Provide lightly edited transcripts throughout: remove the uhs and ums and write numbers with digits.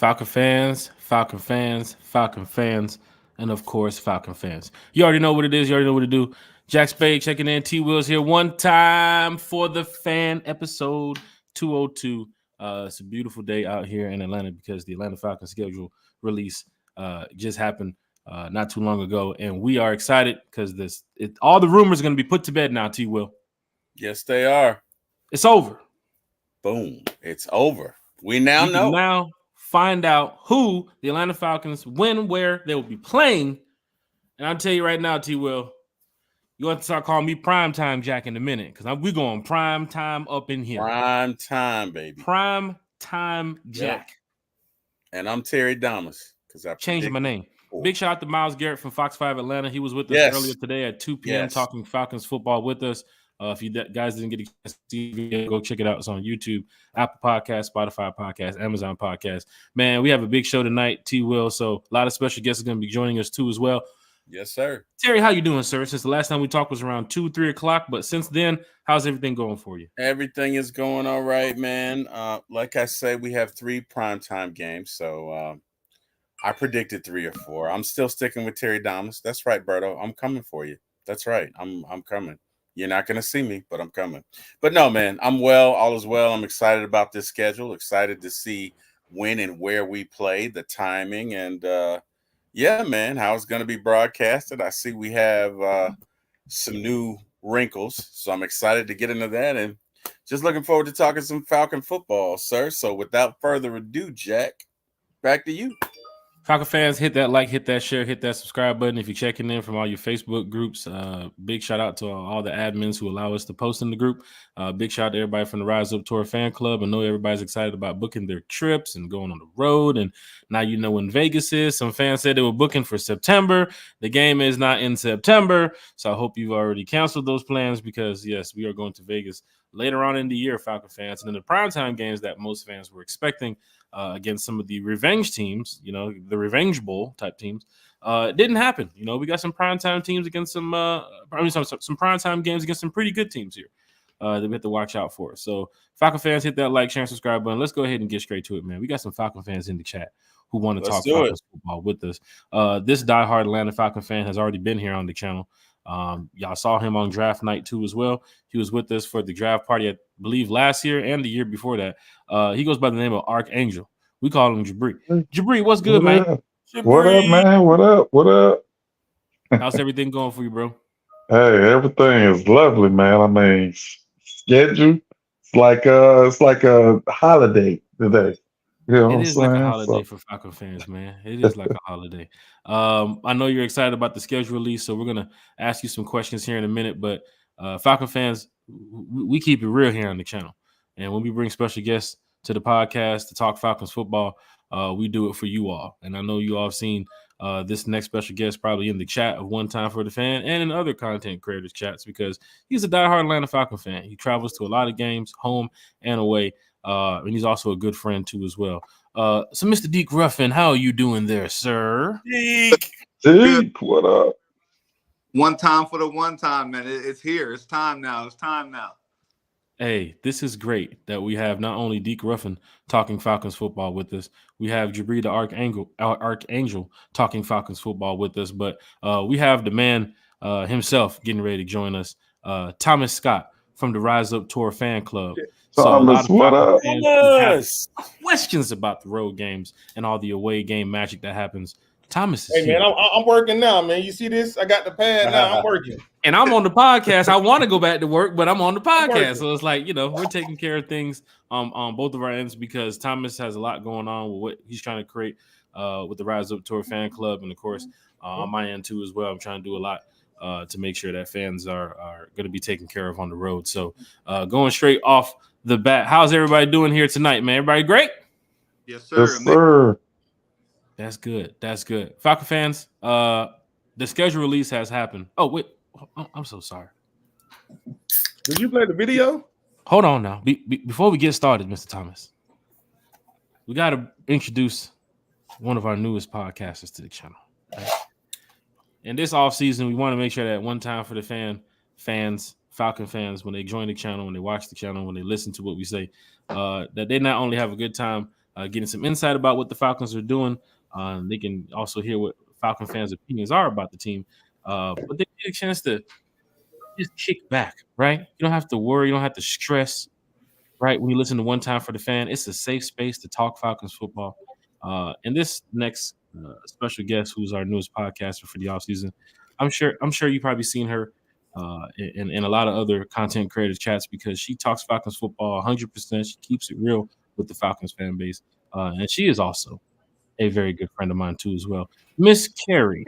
Falcon fans, Falcon fans, Falcon fans, and of course, Falcon fans. You already know what it is. You already know what to do. Jack Spade checking in. T Wills here one time for the fan episode 202. It's a beautiful day out here in Atlanta because the Atlanta Falcons schedule release just happened not too long ago, and we are excited because all the rumors are going to be put to bed now. T Will, yes, they are. it's over. Boom, it's over. We now know. Now find out who the Atlanta Falcons, when, where they will be playing. And I'll tell you right now, T. Will, you want to start calling me Primetime Jack in a minute because we're going prime time up in here. Prime time, baby. Prime time Jack. And I'm Terry Damas because I changed my name. Big shout out to Miles Garrett from Fox 5 Atlanta. He was with us earlier today at 2 p.m. talking Falcons football with us. If you guys didn't get to see the video, go check it out. It's on YouTube, Apple Podcast, Spotify Podcast, Amazon Podcast. Man, we have a big show tonight, T. Will. So a lot of special guests are going to be joining us too as well. Yes, sir. Terry, how you doing, sir? Since the last time we talked was around 2, 3 o'clock, but since then, how's everything going for you? Everything is going all right, man. Like I said, we have 3 primetime games, so I predicted 3 or 4. I'm still sticking with Terry Damas. That's right, Berto. I'm coming for you. That's right. I'm coming. You're not going to see me, but I'm coming. But no, man, I'm well. All is well. I'm excited about this schedule. Excited to see when and where we play, the timing, and yeah, man, how it's going to be broadcasted. I see we have some new wrinkles, so I'm excited to get into that and just looking forward to talking some Falcon football, sir. So without further ado, Jack, back to you. Falcon fans, hit that like, hit that share, hit that subscribe button. If you're checking in from all your Facebook groups, big shout out to all the admins who allow us to post in the group. Big shout out to everybody from the RISEUP Tour Fan Club. I know everybody's excited about booking their trips and going on the road. And now you know when Vegas is. Some fans said they were booking for September. The game is not in September. So I hope you've already canceled those plans because, yes, we are going to Vegas later on in the year, Falcon fans. And then the primetime games that most fans were expecting against some of the revenge teams, the Revenge Bowl type teams, it didn't happen. We got some primetime teams against some primetime games against some pretty good teams here that we have to watch out for. So Falcon fans, hit that like, share, and subscribe button. Let's go ahead and get straight to it, man. We got some Falcon fans in the chat who want to talk Falcons football with us. This diehard Atlanta Falcon fan has already been here on the channel. Y'all saw him on draft night too as well. He was with us for the draft party, I believe, last year and the year before that. He goes by the name of Archangel. We call him Jabri. Jabri, what's good, man? What up, man? What up? How's everything going for you, bro? Hey, everything is lovely, man. I mean, schedule. It's like a holiday today. You know it is like a holiday for Falcon fans, man. It is like a holiday. I know you're excited about the schedule release, so we're gonna ask you some questions here in a minute. But Falcon fans, we keep it real here on the channel, and when we bring special guests to the podcast to talk Falcons football, we do it for you all. And I know you all have seen this next special guest probably in the chat of One Time for the Fan and in other content creators chats because he's a diehard Atlanta Falcon fan. He travels to a lot of games, home and away. And he's also a good friend too as well. So Mr. Deke Ruffin, how are you doing there, sir? Deke, what up? One time for the one time, man. It's here. It's time now. Hey, this is great that we have not only Deke Ruffin talking Falcons football with us, we have Jabri the Archangel talking Falcons football with us, but we have the man himself getting ready to join us, Thomas Scott from the RISEUP Tour Fan Club. Thomas, so what up? Questions about the road games and all the away game magic that happens. Thomas is Hey, here. man, I'm working now, man. You see this? I got the pad now. I'm working. And I'm on the podcast. I want to go back to work, but I'm on the podcast. So it's like, we're taking care of things on both of our ends because Thomas has a lot going on with what he's trying to create with the RISEUP Tour Fan Club. And, of course, on my end, too, as well. I'm trying to do a lot to make sure that fans are going to be taken care of on the road. So going straight off the bat, how's everybody doing here tonight, man? Everybody great? Yes, sir. Yes, sir. That's good. Falcon fans, the schedule release has happened. Oh, wait. I'm so sorry. Did you play the video? Hold on now. Before we get started, Mr. Thomas, we got to introduce one of our newest podcasters to the channel. Right? In this offseason, we want to make sure that One Time for the fans, Falcon fans, when they join the channel, when they watch the channel, when they listen to what we say, that they not only have a good time getting some insight about what the Falcons are doing. They can also hear what Falcon fans' opinions are about the team. But they get a chance to just kick back, right? You don't have to worry. You don't have to stress, right? When you listen to One Time for the Fan, it's a safe space to talk Falcons football. And this next special guest, who's our newest podcaster for the offseason, I'm sure you've probably seen her in a lot of other content creator chats because she talks Falcons football 100%. She keeps it real with the Falcons fan base. And she is also a very good friend of mine, too, as well. Miss Carrie.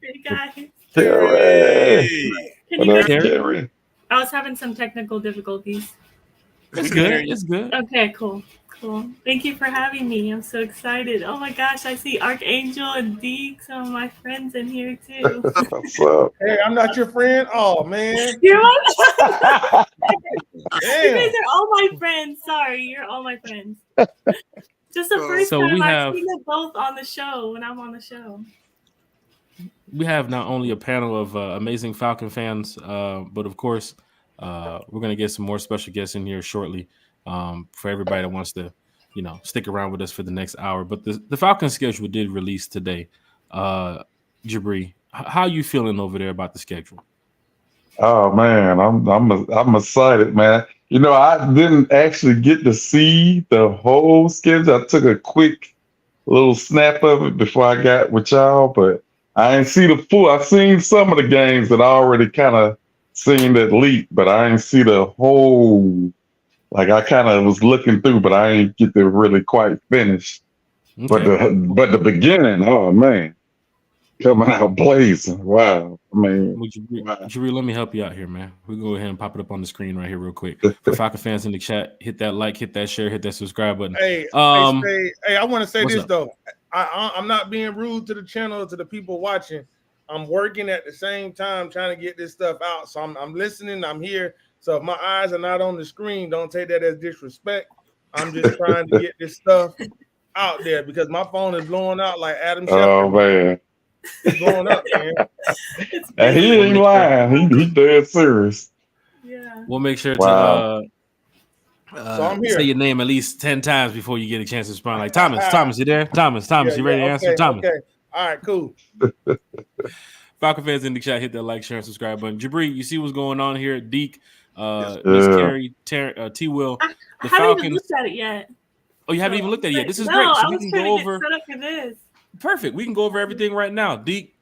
Hey guys. Carrie. Can What you up, guys? Carrie? I was having some technical difficulties. It's good. It's good. Okay, cool. Thank you for having me. I'm so excited. Oh my gosh, I see Archangel and Deke, some of my friends in here too. What's up? Hey, I'm not your friend. Oh man. You're all, you Damn. guys are all my friends. Sorry, you're all my friends. Just the first So time we I've have- seen them both on the show when I'm on the show. We have not only a panel of amazing Falcon fans, but of course, we're going to get some more special guests in here shortly for everybody that wants to, stick around with us for the next hour. But the Falcon schedule did release today. Jabri, how you feeling over there about the schedule? Oh man, I'm excited, man. I didn't actually get to see the whole schedule. I took a quick little snap of it before I got with y'all, but I ain't see the full. I seen some of the games that I already kind of seen that leak, but I ain't see the whole. Like I kind of was looking through, but I ain't get to really quite finish. Okay. But the beginning, oh man, coming out blazing. Wow. I mean, Jabri, let me help you out here, man. We'll go ahead and pop it up on the screen right here real quick. For Falcon fans in the chat, hit that like, hit that share, hit that subscribe button. Hey, I want to say what's this up? though. I'm not being rude to the channel, to the people watching. I'm working at the same time trying to get this stuff out. So I'm listening. I'm here. So if my eyes are not on the screen, don't take that as disrespect. I'm just trying to get this stuff out there because my phone is blowing out like Adam oh Schefter. man, It's blowing up, man. and he ain't lying. He dead serious. Yeah. We'll make sure Wow. to So I'm here. say your name at least 10 times before you get a chance to respond. Like Thomas, you there? Thomas, you ready to answer? Okay, Thomas. okay. All right, cool. Falcon fans in the chat, hit that like, share, and subscribe button. Jabri, you see what's going on here? Deke, Miss Yeah. Carrie, T. Will. I The haven't even Falcons. looked at it yet. Oh, you haven't even looked at it yet. This is no, great. So I we was can trying go to get over. set up for this. Perfect. We can go over everything right now. Deke,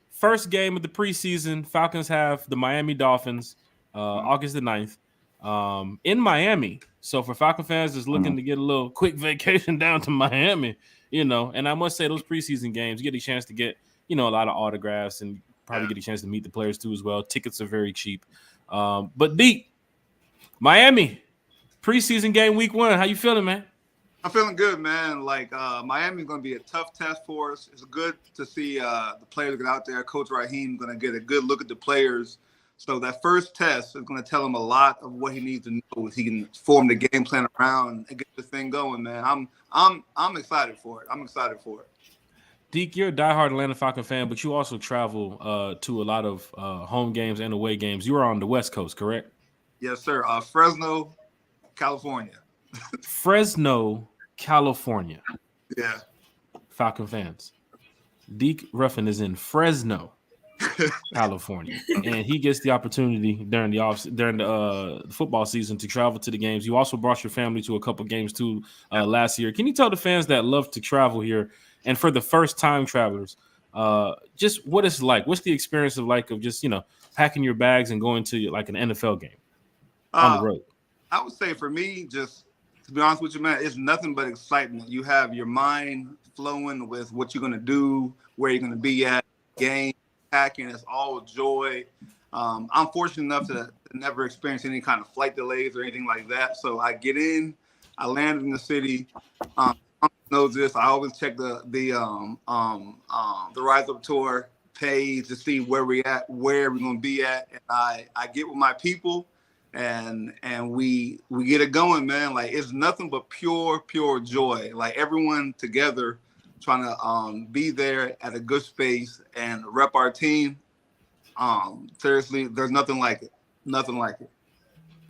first game of the preseason. Falcons have the Miami Dolphins, August the 9th, in Miami. So for Falcon fans that's looking to get a little quick vacation down to Miami, and I must say those preseason games, you get a chance to get, a lot of autographs and probably get a chance to meet the players too as well. Tickets are very cheap. But Deke, Miami, preseason game week 1. How you feeling, man? I'm feeling good, man. Like Miami's going to be a tough test for us. It's good to see the players get out there. Coach Raheem going to get a good look at the players. So that first test is going to tell him a lot of what he needs to know. He can form the game plan around and get this thing going, man. I'm excited for it. I'm excited for it. Deke, you're a diehard Atlanta Falcon fan, but you also travel to a lot of home games and away games. You are on the West Coast, correct? Yes, sir. Fresno, California. Fresno, California. Yeah. Falcon fans. Deke Ruffin is in Fresno, California, and he gets the opportunity during the football season to travel to the games. You also brought your family to a couple games too last year. Can you tell the fans that love to travel here, and for the first time travelers, just what it's like? What's the experience of just packing your bags and going to like an NFL game on the road? I would say for me, just to be honest with you, man, it's nothing but excitement. You have your mind flowing with what you're going to do, where you're going to be at, game, packing. It's all joy. I'm fortunate enough to never experience any kind of flight delays or anything like that. So I get in, I land in the city. Knows this. I always check the RISEUP Tour page to see where we're going to be at. And I get with my people. And we get it going, man. Like it's nothing but pure joy. Like everyone together trying to be there at a good space and rep our team. Seriously, there's nothing like it. Nothing like it.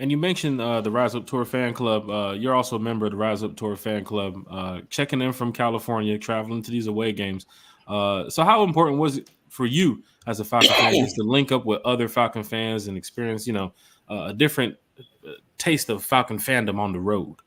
And you mentioned the RISEUP Tour Fan Club. You're also a member of the RISEUP Tour Fan Club, checking in from California, traveling to these away games. So how important was it for you as a Falcon fan just to link up with other Falcon fans and experience, a different taste of Falcon fandom on the road?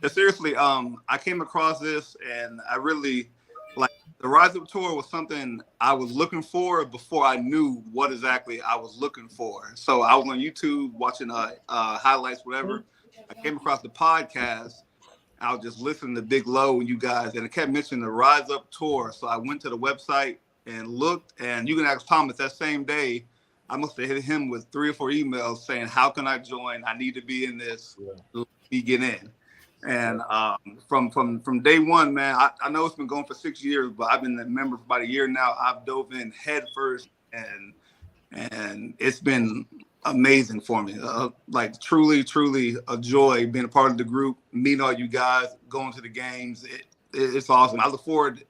Yeah, seriously, I came across this and I really like the RISEUP Tour was something I was looking for before I knew what exactly I was looking for. So I was on YouTube watching highlights, whatever. I came across the podcast. I was just listening to Big Low and you guys, and it kept mentioning the RISEUP Tour. So I went to the website and looked, and you can ask Thomas that same day. I must have hit him with 3 or 4 emails saying, "How can I join? I need to be in this. Let me get in." And from day one, man, I know it's been going for 6 years, but I've been a member for about a year now. I've dove in head first, and it's been amazing for me. Like truly a joy being a part of the group, meeting all you guys, going to the games. It's awesome. I look forward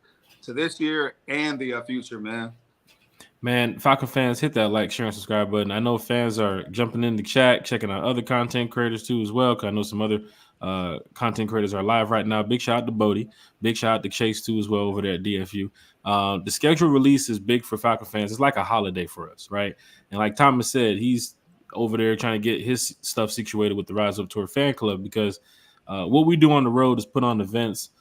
to this year and the future, man. Man, Falcon fans, hit that like, share, and subscribe button. I know fans are jumping in the chat, checking out other content creators too as well, because I know some other content creators are live right now. Big shout out to Bodie. Big shout out to Chase too as well over there at DFU. The schedule release is big for Falcon fans. It's like a holiday for us, right? And like Thomas said, he's over there trying to get his stuff situated with the RISEUP Tour Fan Club, because what we do on the road is put on events,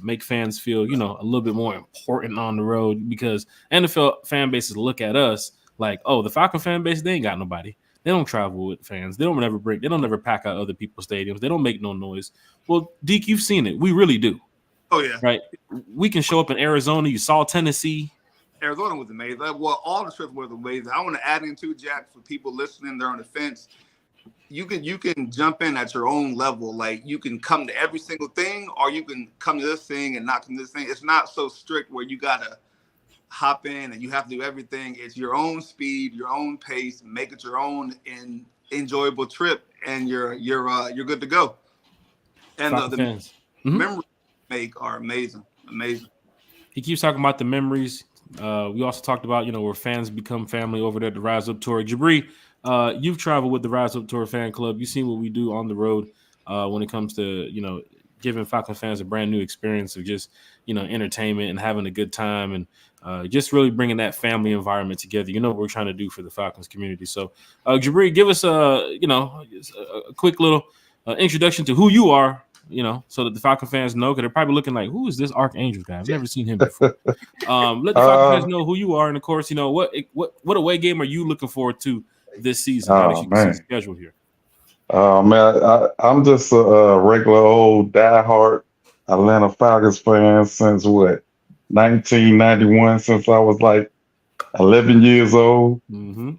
make fans feel, a little bit more important on the road, because NFL fan bases look at us like, oh, the Falcon fan base, they ain't got nobody. They don't travel with fans. They don't ever pack out other people's stadiums. They don't make no noise. Well, Deke, you've seen it. We really do. Oh, yeah. Right? We can show up in Arizona. You saw Tennessee. Arizona was amazing. Well, all the trips were amazing. I want to add in too, Jack, for people listening, they're on the fence. You can jump in at your own level. Like, you can come to every single thing, or you can come to this thing and not come to this thing. It's not so strict where you got to hop in and you have to do everything. It's your own speed, your own pace, make it your own and enjoyable trip, and you're good to go. And the memories we make are amazing. He keeps talking about the memories. We also talked about, where fans become family over there at the RISEUP Tour. Jabri, you've traveled with the RISEUP Tour Fan Club. You've seen what we do on the road when it comes to, giving Falcon fans a brand new experience of just, entertainment and having a good time, and just really bringing that family environment together. What we're trying to do for the Falcons community. So, Jabri, give us a quick little introduction to who you are, so that the Falcon fans know, because they're probably looking like, who is this Archangel guy? I've never seen him before. Let the Falcon fans know who you are, and of course, what away game are you looking forward to this season? How did you see the schedule here? Man, I'm just a regular old diehard Atlanta Falcons fan since 1991, since I was like 11 years old. And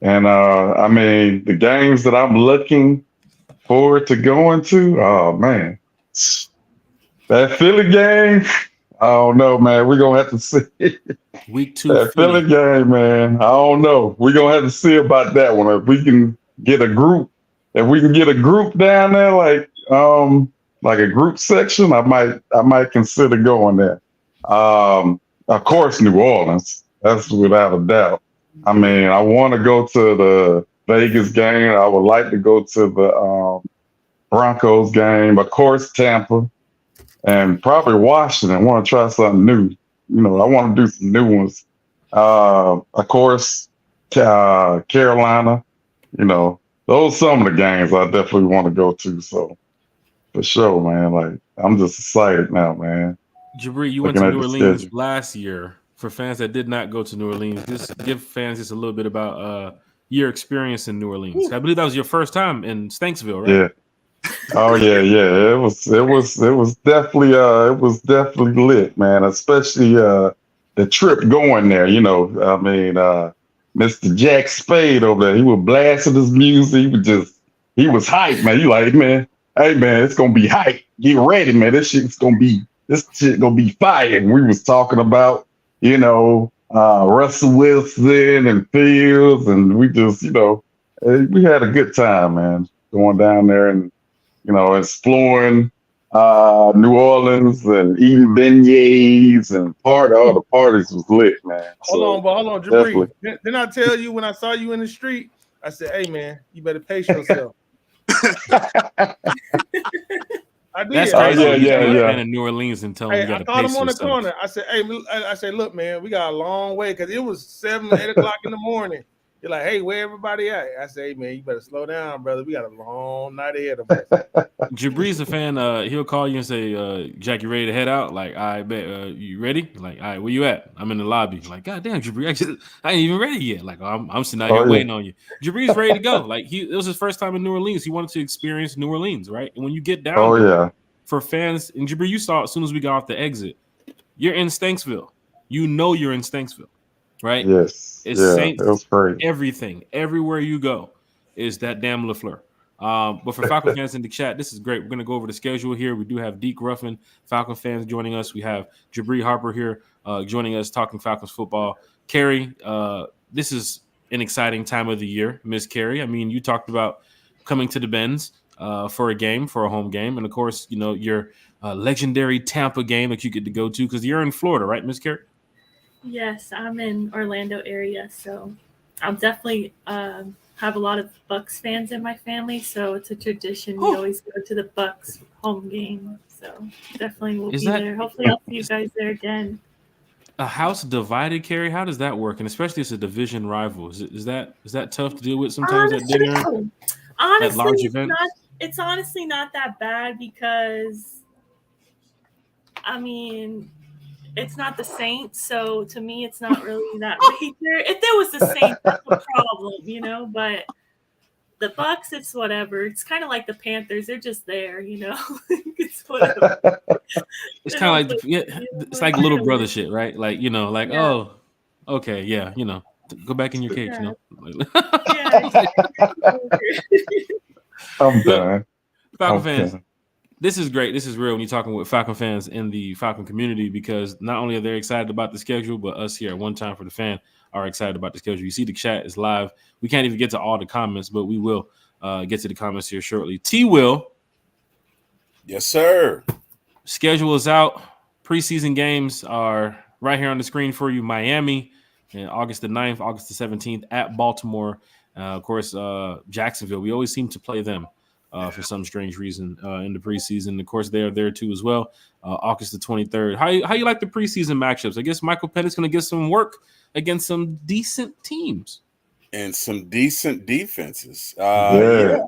the games that I'm looking forward to going to, oh man, that Philly game, I don't know, man. We're gonna have to see. Week 2 that Philly game, man. I don't know. We're gonna have to see about that one. If we can get a group, down there, like a group section, I might consider going there. Of course, New Orleans. That's without a doubt. I want to go to the Vegas game. I would like to go to the Broncos game. Of course, Tampa, and probably Washington. I want to try something new. I want to do some new ones. Of course, Carolina. Those some of the games I definitely want to go to. So for sure, man. I'm just excited now, man. Jabri, you went to New Orleans last year. For fans that did not go to New Orleans, just give fans just a little bit about your experience in New Orleans. I believe that was your first time in Stanksville, right? Yeah. Oh yeah. It was definitely lit, man. Especially the trip going there. Mr. Jack Spade over there, he was blasting his music. He was hyped, man. You like, man, hey man, it's gonna be hype. Get ready, man. This shit gonna be fire. And we was talking about, Russell Wilson and Fields, and we just, we had a good time, man, going down there and, exploring New Orleans and eating beignets, and all the parties was lit, man. Hold on, Jabri. Didn't I tell you when I saw you in the street, I said, hey man, you better pace yourself. I did. That's Oh crazy. yeah, You yeah, see a fan yeah. in New Orleans and tell them Hey, you got I to called him pace on the yourself. corner. I said, hey, I said, look, man, we got a long way because it was 7, 8 o'clock in the morning. You're like, hey, where everybody at? I say, hey, man, you better slow down, brother. We got a long night ahead of us. Jabri's a fan. He'll call you and say, Jack, you ready to head out? Like, I bet. You ready? Like, all right, where you at? I'm in the lobby. Like, God damn, Jabri, I ain't even ready yet. Like, I'm sitting out here Oh, yeah. waiting on you. Jabri's ready to go. Like, it was his first time in New Orleans. He wanted to experience New Orleans, right? And when you get down Oh there, yeah. for fans, and Jabri, you saw as soon as we got off the exit, you're in Stanksville. You know you're in Stanksville, right? Yes. It's Yeah. Saints. It was great. Everything, everywhere you go, is that damn LaFleur. But for Falcon fans in the chat, this is great. We're going to go over the schedule here. We do have Deke Ruffin, Falcon fans joining us. We have Jabri Harper here joining us, talking Falcons football. Carrie, this is an exciting time of the year, Miss Carrie. I mean, you talked about coming to the Benz for a home game. And, of course, you know, your legendary Tampa game that you get to go to because you're in Florida, right, Miss Carrie? Yes, I'm in Orlando area, so I'll definitely have a lot of Bucks fans in my family. So it's a tradition. We always go to the Bucks home game. So definitely we'll be there. Hopefully I'll see you guys there again. A house divided, Carrie? How does that work? And especially as a division rival, is that tough to deal with sometimes at dinner? Honestly, at large events? it's honestly not that bad because, I mean, it's not the Saints, so to me, it's not really that major. If it was the Saints, that's a problem, you know. But the Bucks, it's whatever. It's kind of like the Panthers; they're just there, you know. It's whatever. It's kind of like it's like little brother shit, right? Like, you know, like oh, okay, yeah, you know, go back in your cage, you know. I'm done. Falcon fans, this is great. This is real when you're talking with Falcon fans in the Falcon community because not only are they excited about the schedule, but us here at One Time for the Fan are excited about the schedule. You see the chat is live. We can't even get to all the comments, but we will get to the comments here shortly. T Will. Yes, sir. Schedule is out. Preseason games are right here on the screen for you. Miami, August the 9th, August the 17th at Baltimore. Of course, Jacksonville. We always seem to play them for some strange reason in the preseason. Of course, they are there too as well. August the 23rd. How you like the preseason matchups? I guess Michael Penix going to get some work against some decent teams. And some decent defenses. Yeah,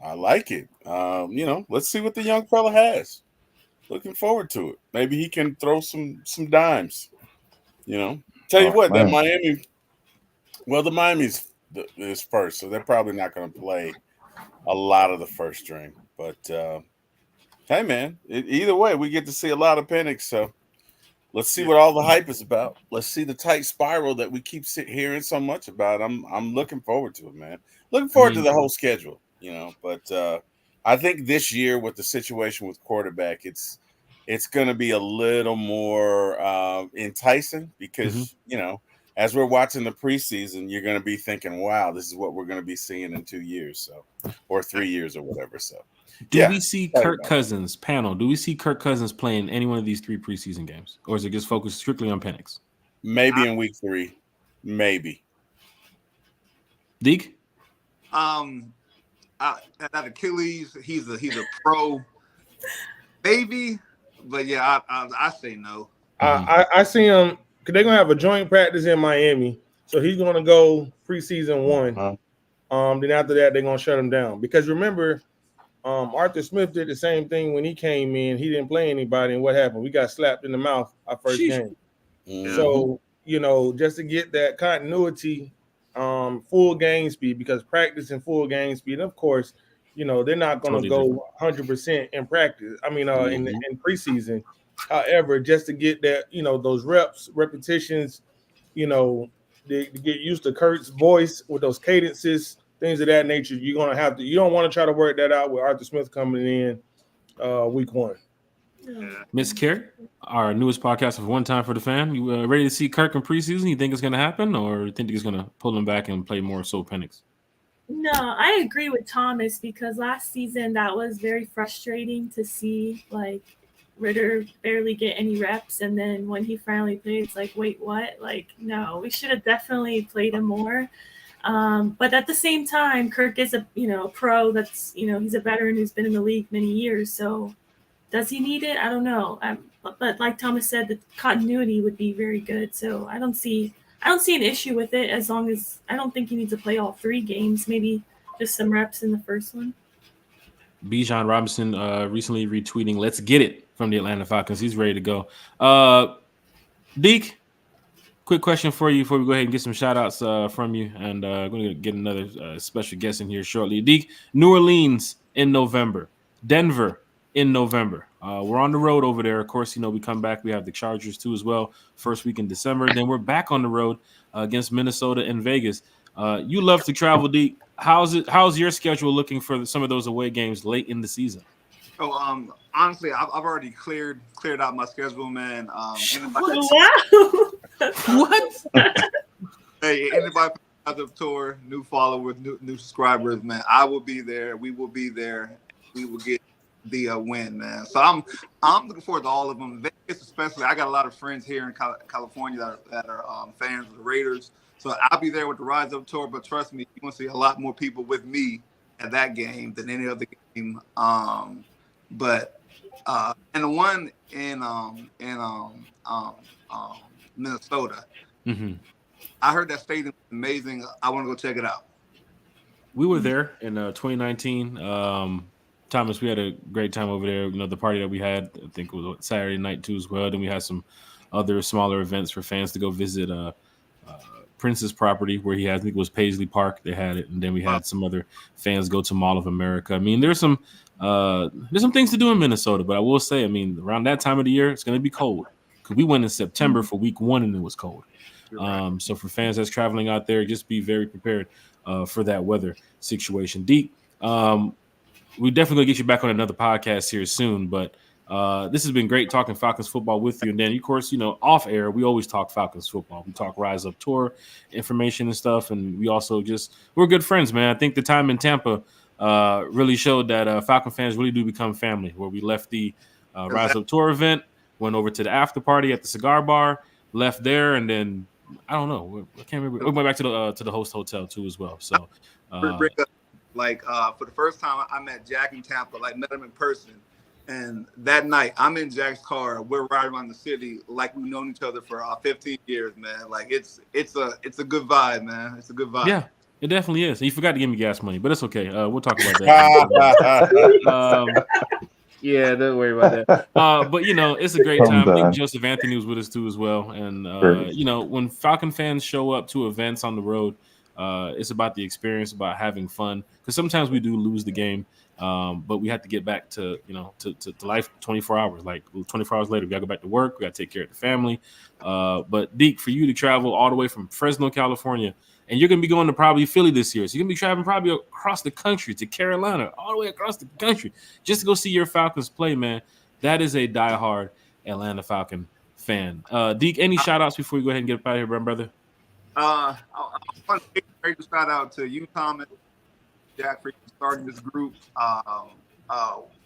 I like it. You know, let's see what the young fella has. Looking forward to it. Maybe he can throw some dimes. You know, tell you what, man. that Miami. Well, the Miami's is first, so they're probably not going to play a lot of the first string. But hey, man, either way, we get to see a lot of Penix. So let's see what all the hype is about. Let's see the tight spiral that we keep hearing so much about. I'm looking forward to it, man. Looking forward to the whole schedule. You know, but I think this year with the situation with quarterback, it's going to be a little more enticing because, you know, as we're watching the preseason, you're going to be thinking, wow, this is what we're going to be seeing in 2 years, so, or 3 years or whatever. So do we see Kirk Cousins panel? Do we see Kirk Cousins playing any one of these 3 preseason games? Or is it just focused strictly on Penix? Maybe in week 3. Maybe. Deke? At Achilles, he's a pro. Maybe, but yeah, I say no. I see him because they're gonna have a joint practice in Miami, so he's gonna go preseason 1. Then after that, they're gonna shut him down because remember, Arthur Smith did the same thing when he came in. He didn't play anybody, and what happened? We got slapped in the mouth our first game. So you know, just to get that continuity, full game speed because practice and full game speed. Of course, you know they're not going to go 100% in practice. I mean, in preseason. However, just to get that, you know, those repetitions, you know, to get used to Kurt's voice with those cadences, things of that nature. You're gonna have to. You don't want to try to work that out with Arthur Smith coming in week 1. Miss Carrie, our newest podcast of One Time for the Fan. You ready to see Kirk in preseason? You think it's going to happen, or you think he's going to pull him back and play more so Penix? No, I agree with Thomas because last season that was very frustrating to see, like Ritter barely get any reps, and then when he finally played, it's like, wait, what? Like, no, we should have definitely played him more. But at the same time, Kirk is a pro that's he's a veteran who's been in the league many years. So does he need it? I don't know. But like Thomas said, the continuity would be very good. So I don't see an issue with it as long as I don't think he needs to play all 3 games. Maybe just some reps in the first one. Bijan Robinson recently retweeting "Let's get it" from the Atlanta Falcons. He's ready to go. Deke, quick question for you before we go ahead and get some shout outs from you, and I'm going to get another special guest in here shortly. Deke, New Orleans in November, Denver in November. We're on the road over there. Of course, we come back. We have the Chargers too as well. First week in December. Then we're back on the road against Minnesota and Vegas. You love to travel, Deke. How's your schedule looking for some of those away games late in the season? Oh, honestly, I've already cleared out my schedule, man. Wow. What? Hey, anybody RISEUP Tour, new followers, new subscribers, man, I will be there. We will be there. We will get the win, man. So I'm looking forward to all of them. Vegas, especially. I got a lot of friends here in California that are fans of the Raiders. So I'll be there with the RISEUP Tour. But trust me, you're gonna see a lot more people with me at that game than any other game. And the one in Minnesota. Mm-hmm. I heard that stadium is amazing. I want to go check it out. We were there in 2019. Thomas, we had a great time over there. The party that we had, I think it was Saturday night too as well. Then we had some other smaller events for fans to go visit Prince's property where he had, I think it was Paisley Park. They had it, and then we had some other fans go to Mall of America. I mean, there's some things to do in Minnesota, but I will say, I mean, around that time of the year, it's going to be cold because we went in September for week 1 and it was cold. So for fans that's traveling out there, just be very prepared for that weather situation. Deke, we definitely gonna get you back on another podcast here soon, but this has been great talking Falcons football with you. And then, of course, off air, we always talk Falcons football. We talk RISEUP Tour information and stuff, and we also we're good friends, man. I think the time in Tampa really showed that Falcon fans really do become family, where we left the RISEUP Tour event, went over to the after party at the cigar bar, left there, and then I don't know. I can't remember. We went back to the host hotel too as well. So, for the first time, I met Jack in Tampa. Met him in person, and that night I'm in Jack's car. We're riding around the city like we've known each other for 15 years, man. It's a good vibe, man. It's a good vibe. Yeah, it definitely is. You forgot to give me gas money, but it's okay. We'll talk about that. Yeah, don't worry about that. But it's a great time. I think Joseph Anthony was with us too as well. And when Falcon fans show up to events on the road, it's about the experience, about having fun. Because sometimes we do lose the game, but we have to get back to life 24 hours. 24 hours later, we got to go back to work. We got to take care of the family. But Deke, for you to travel all the way from Fresno, California, and you're going to be going to probably Philly this year. So you're going to be traveling probably across the country to Carolina, all the way across the country, just to go see your Falcons play, man. That is a diehard Atlanta Falcon fan. Deke, any shout-outs before we go ahead and get up out of here, brother? I want to give a shout out to you, Thomas, Jack, for starting this group. Shout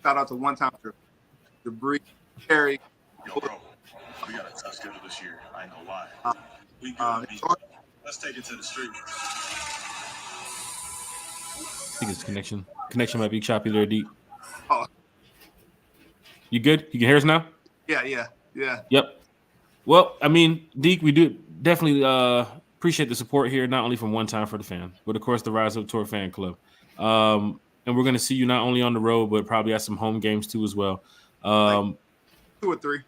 out to one time to Bree, Terry. Yo, bro, we got a tough schedule this year. I ain't gonna lie. We let's take it to the street. I think it's connection. Connection might be choppy there, Deke. Oh. You good? You can hear us now? Yeah. Yep. Well, I mean, Deke, we do definitely appreciate the support here, not only from One Time for the Fan, but of course the RISEUP Tour Fan Club. And we're going to see you not only on the road, but probably at some home games too as well. 2 or 3.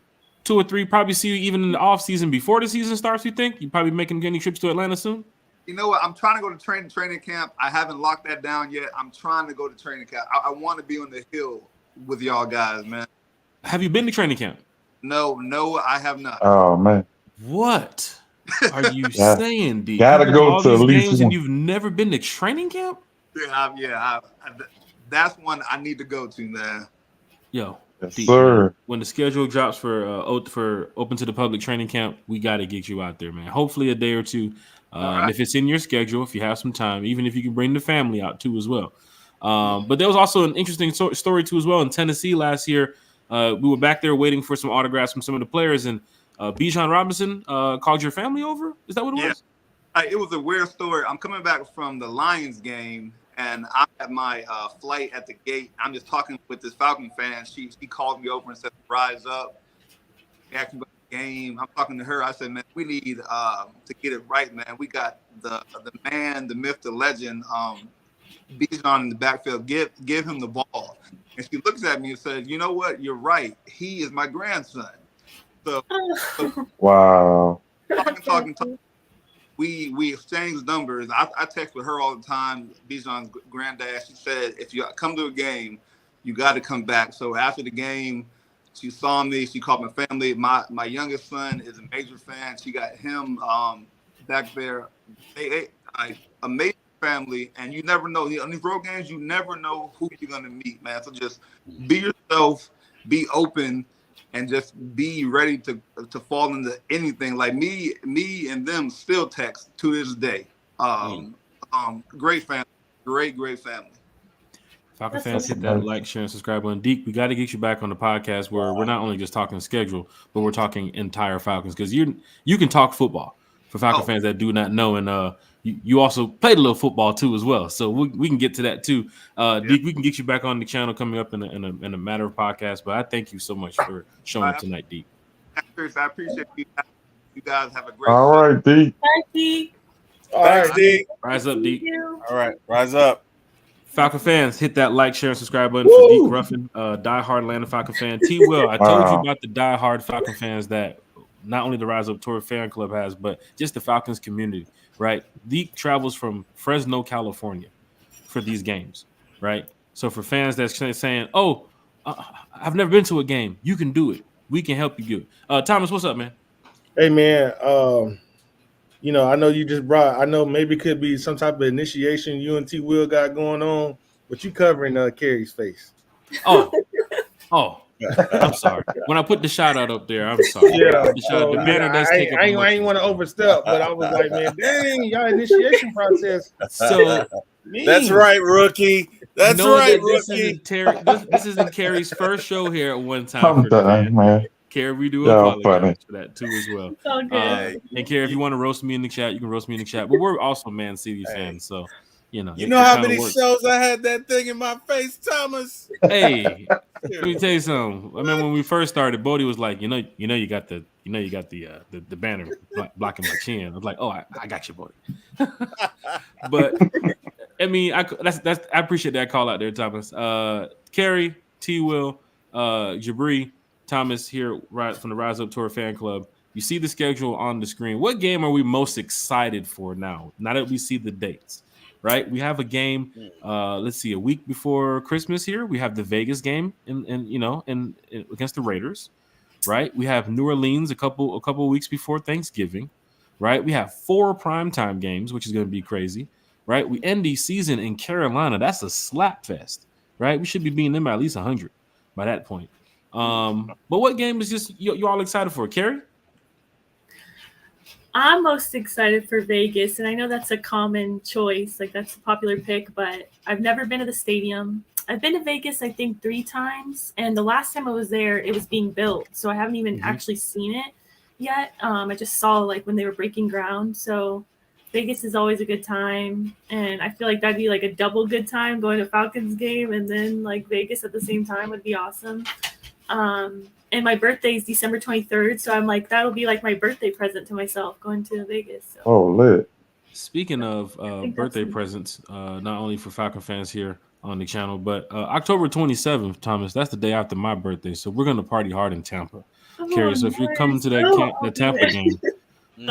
2 or 3. Probably see you even in the off season before the season starts. You think you probably making any trips to Atlanta soon? You know what? I'm trying to go to training camp. I haven't locked that down yet. I'm trying to go to training camp. I want to be on the hill with y'all guys, man. Have you been to training camp? No, I have not. Oh man, what are you saying, D? Gotta go to at least games one. And you've never been to training camp? Yeah. That's one I need to go to, man. Yo, yes, D, sir. when the schedule drops for open to the public training camp, we got to get you out there, man. Hopefully a day or two. Right. If it's in your schedule, if you have some time, even if you can bring the family out too as well. But there was also an interesting story too as well in Tennessee last year. We were back there waiting for some autographs from some of the players, and Bijan Robinson called your family over. Is that what it was? it was a weird story. I'm coming back from the Lions game, and I'm at my flight at the gate. I'm just talking with this Falcon fan. She called me over and said, "Rise up." Asked me about the game. I'm talking to her. I said, "Man, we need to get it right, man. We got the man, the myth, the legend, Bijan in the backfield. Give him the ball." And she looks at me and says, "You know what? You're right. He is my grandson." So Wow. talking. We exchanged numbers. I text with her all the time. Bijan's granddad. She said, "If you come to a game, you got to come back." So after the game, she saw me. She called my family. My youngest son is a major fan. She got him back there. They amazing family, and you never know. On these road games, you never know who you're gonna meet, man. So just be yourself, be open, and just be ready to fall into anything. Like me and them still text to this day. Great family, great family. Falcon fans, hit that like, share, and subscribe button. Deke, we got to get you back on the podcast where we're not only just talking schedule, but we're talking entire Falcons, because you can talk football for Falcon fans that do not know, and you also played a little football too as well, so we can get to that too. Deke, we can get you back on the channel coming up in a matter of podcast. But I thank you so much for showing up tonight, Deke. I appreciate you. You guys have a great. All right, Deke. Bye, Deke. All right, Deke. Rise up, Deke. All right, rise up. Falcon fans, hit that like, share, and subscribe button for Deke Ruffin, diehard Atlanta Falcon fan. T. Will, I told you about the diehard Falcon fans that not only the RISEUP Tour Fan Club has, but just the Falcons community, right? Deke travels from Fresno, California for these games, right? So for fans that's saying, "Oh, I've never been to a game," you can do it. We can help you do it. Thomas, what's up, man? Hey, man. I know you just brought. I know maybe it could be some type of initiation you and T. Will got going on, but you covering Carrie's face. Oh, I'm sorry. When I put the shout out up there, I'm sorry. Yeah, the banner does take up. I ain't want to overstep, but I was like, man, dang, y'all initiation process. So that's right, rookie. That's right, rookie. This isn't Carrie's first show here at one time. I'm done, man. Carrie, we do apologize for that too as well. And Carrie, if you want to roast me in the chat, you can roast me in the chat. But we're also Man City fans, so you know how many shows I had that thing in my face, Thomas. Hey, let me tell you something. I mean, when we first started, Bodie was like, you got the banner blocking my chin. I was like, oh, I got you, Bodie. But I mean, I appreciate that call out there, Thomas. Carrie, T. Will, Jabri, Thomas here, right from the RISEUP Tour Fan Club. You see the schedule on the screen. What game are we most excited for now? Now that we see the dates, right? We have a game. Let's see, a week before Christmas here. We have the Vegas game, in against the Raiders, right? We have New Orleans a couple weeks before Thanksgiving, right? We have 4 primetime games, which is going to be crazy, right? We end the season in Carolina. That's a slap fest, right? We should be beating them by at least 100 by that point. But what game is just you all excited for, Carrie? I'm most excited for Vegas, and I know that's a common choice, like that's a popular pick, but I've never been to the stadium. I've been to Vegas, I think 3 times, and the last time I was there, it was being built, so I haven't even actually seen it yet. I just saw like when they were breaking ground, so Vegas is always a good time, and I feel like that'd be like a double good time going to Falcons game and then like Vegas at the same time would be awesome. And my birthday is December 23rd, so I'm like, that'll be like my birthday present to myself going to Vegas. So. Oh, lit. Speaking of birthday presents, not only for Falcon fans here on the channel, but October 27th, Thomas, that's the day after my birthday, so we're going to party hard in Tampa. Carrie, so if you're coming to the Tampa game,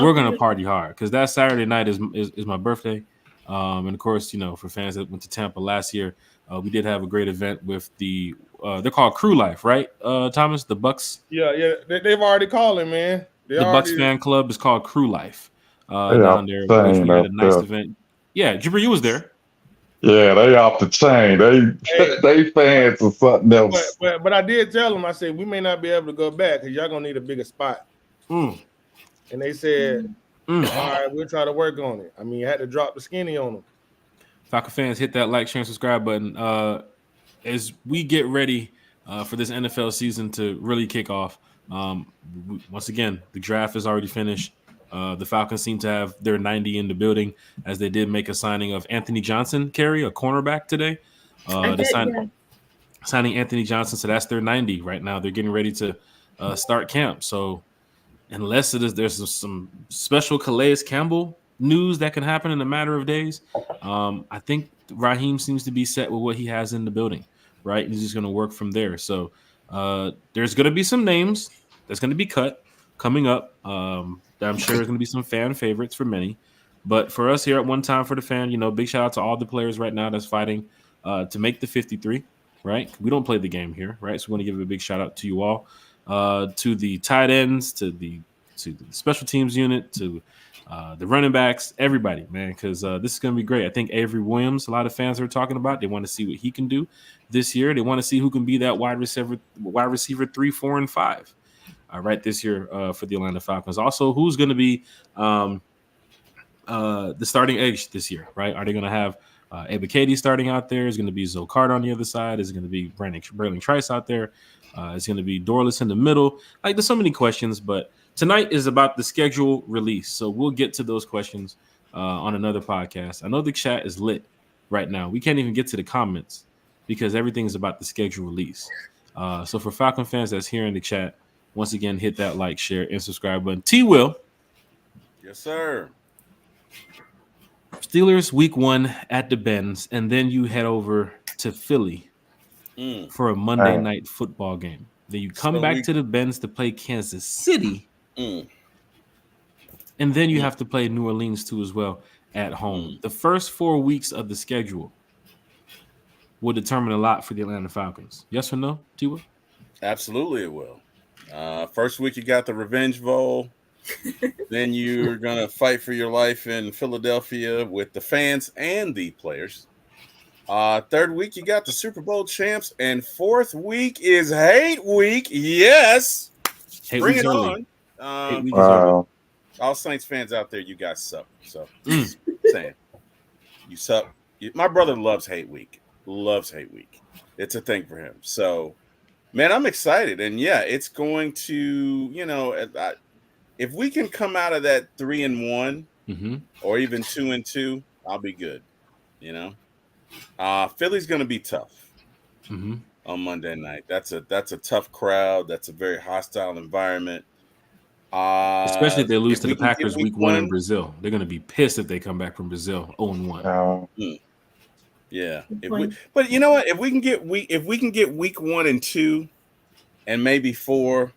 we're going to party hard because that Saturday night is my birthday. And of course, for fans that went to Tampa last year, we did have a great event with the they're called Crew Life, right? Thomas, the Bucks. Yeah, they've already called him, man. Bucks fan club is called Crew Life. Down there, which we had a nice event. Yeah, Jibber, you was there. Yeah, they off the chain. They fans or something else. But I did tell them, I said we may not be able to go back because y'all gonna need a bigger spot. And they said, all right, we'll try to work on it. I mean, you had to drop the skinny on them. Falcon fans, hit that like, share, and subscribe button. As we get ready for this NFL season to really kick off, once again, the draft is already finished. The Falcons seem to have their 90 in the building, as they did make a signing of Anthony Johnson, Carey, a cornerback today. Signing Anthony Johnson, so that's their 90 right now. They're getting ready to start camp. So unless there's some special Calais Campbell news that can happen in a matter of days, I think Raheem seems to be set with what he has in the building, right? He's just going to work from there. So there's going to be some names that's going to be cut coming up. That I'm sure there's going to be some fan favorites for many. But for us here at One Time for the Fan, big shout out to all the players right now that's fighting to make the 53, right? We don't play the game here, right? So we want to give a big shout out to you all, to the tight ends, to the special teams unit, to the running backs, everybody, man, because this is going to be great. I think Avery Williams, a lot of fans are talking about. They want to see what he can do this year. They want to see who can be that wide receiver 3, 4, and 5, right, this year for the Atlanta Falcons. Also, who's going to be the starting edge this year, right? Are they going to have Ebiketie starting out there? Is going to be Zoe Carter on the other side? Is it going to be Braylon Trice out there? Is going to be Dorless in the middle? Like, there's so many questions, but tonight is about the schedule release. So we'll get to those questions on another podcast. I know the chat is lit right now. We can't even get to the comments because everything is about the schedule release. So for Falcon fans that's here in the chat, once again, hit that like, share, and subscribe button. T-Will. Yes, sir. Steelers week 1 at the Benz, and then you head over to Philly for a Monday night football game. Then you come back to the Benz to play Kansas City, and then you have to play New Orleans too as well at home. The first 4 weeks of the schedule will determine a lot for the Atlanta Falcons. Yes or no, T-Will? Absolutely it will. First week you got the Revenge Bowl. Then you're going to fight for your life in Philadelphia with the fans and the players. Third week, you got the Super Bowl champs. And fourth week is Hate Week. Yes. Bring it on. Wow. All Saints fans out there, you guys suck. So, saying. You suck. My brother loves Hate Week. Loves Hate Week. It's a thing for him. So, man, I'm excited. And, yeah, it's going to, if we can come out of that 3-1 or even 2-2, I'll be good. Philly's going to be tough on Monday night. That's a tough crowd. That's a very hostile environment. Especially if they lose to the Packers week 1 in Brazil. They're going to be pissed if they come back from Brazil 0-1. Yeah. But you know what? If we can get week 1 and 2 and maybe 4,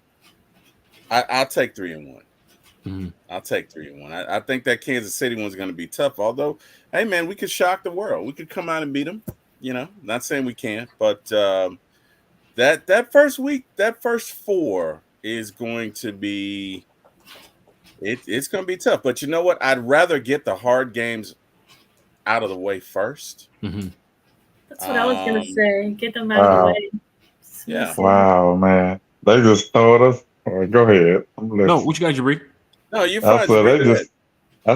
I'll take 3-1. I'll take 3-1. I think that Kansas City one's going to be tough. Although, hey man, we could shock the world. We could come out and beat them. Not saying we can't, but that first week, that first 4 is going to be. It's going to be tough. But you know what? I'd rather get the hard games out of the way first. That's what I was going to say. Get them out of the way. Yeah. Wow, man. They just told us. Go ahead. No, what you got, Jabri? No, you're fine. I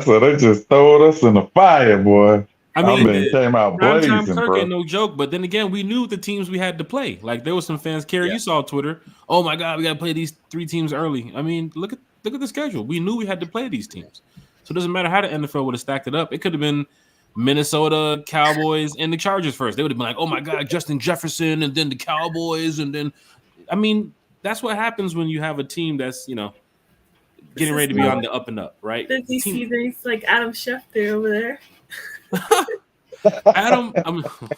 said they just throwed us in the fire, boy. I mean, it came out blazing, Kirk ain't no joke. But then again, we knew the teams we had to play. Like there was some fans. Carey, you saw Twitter. Oh my God, we got to play these 3 teams early. I mean, look at the schedule. We knew we had to play these teams. So it doesn't matter how the NFL would have stacked it up. It could have been Minnesota, Cowboys, and the Chargers first. They would have been like, oh my God, Justin Jefferson, and then the Cowboys, and then, I mean, that's what happens when you have a team that's getting ready to be on the up and up, right? Did you see this like Adam Schefter over there?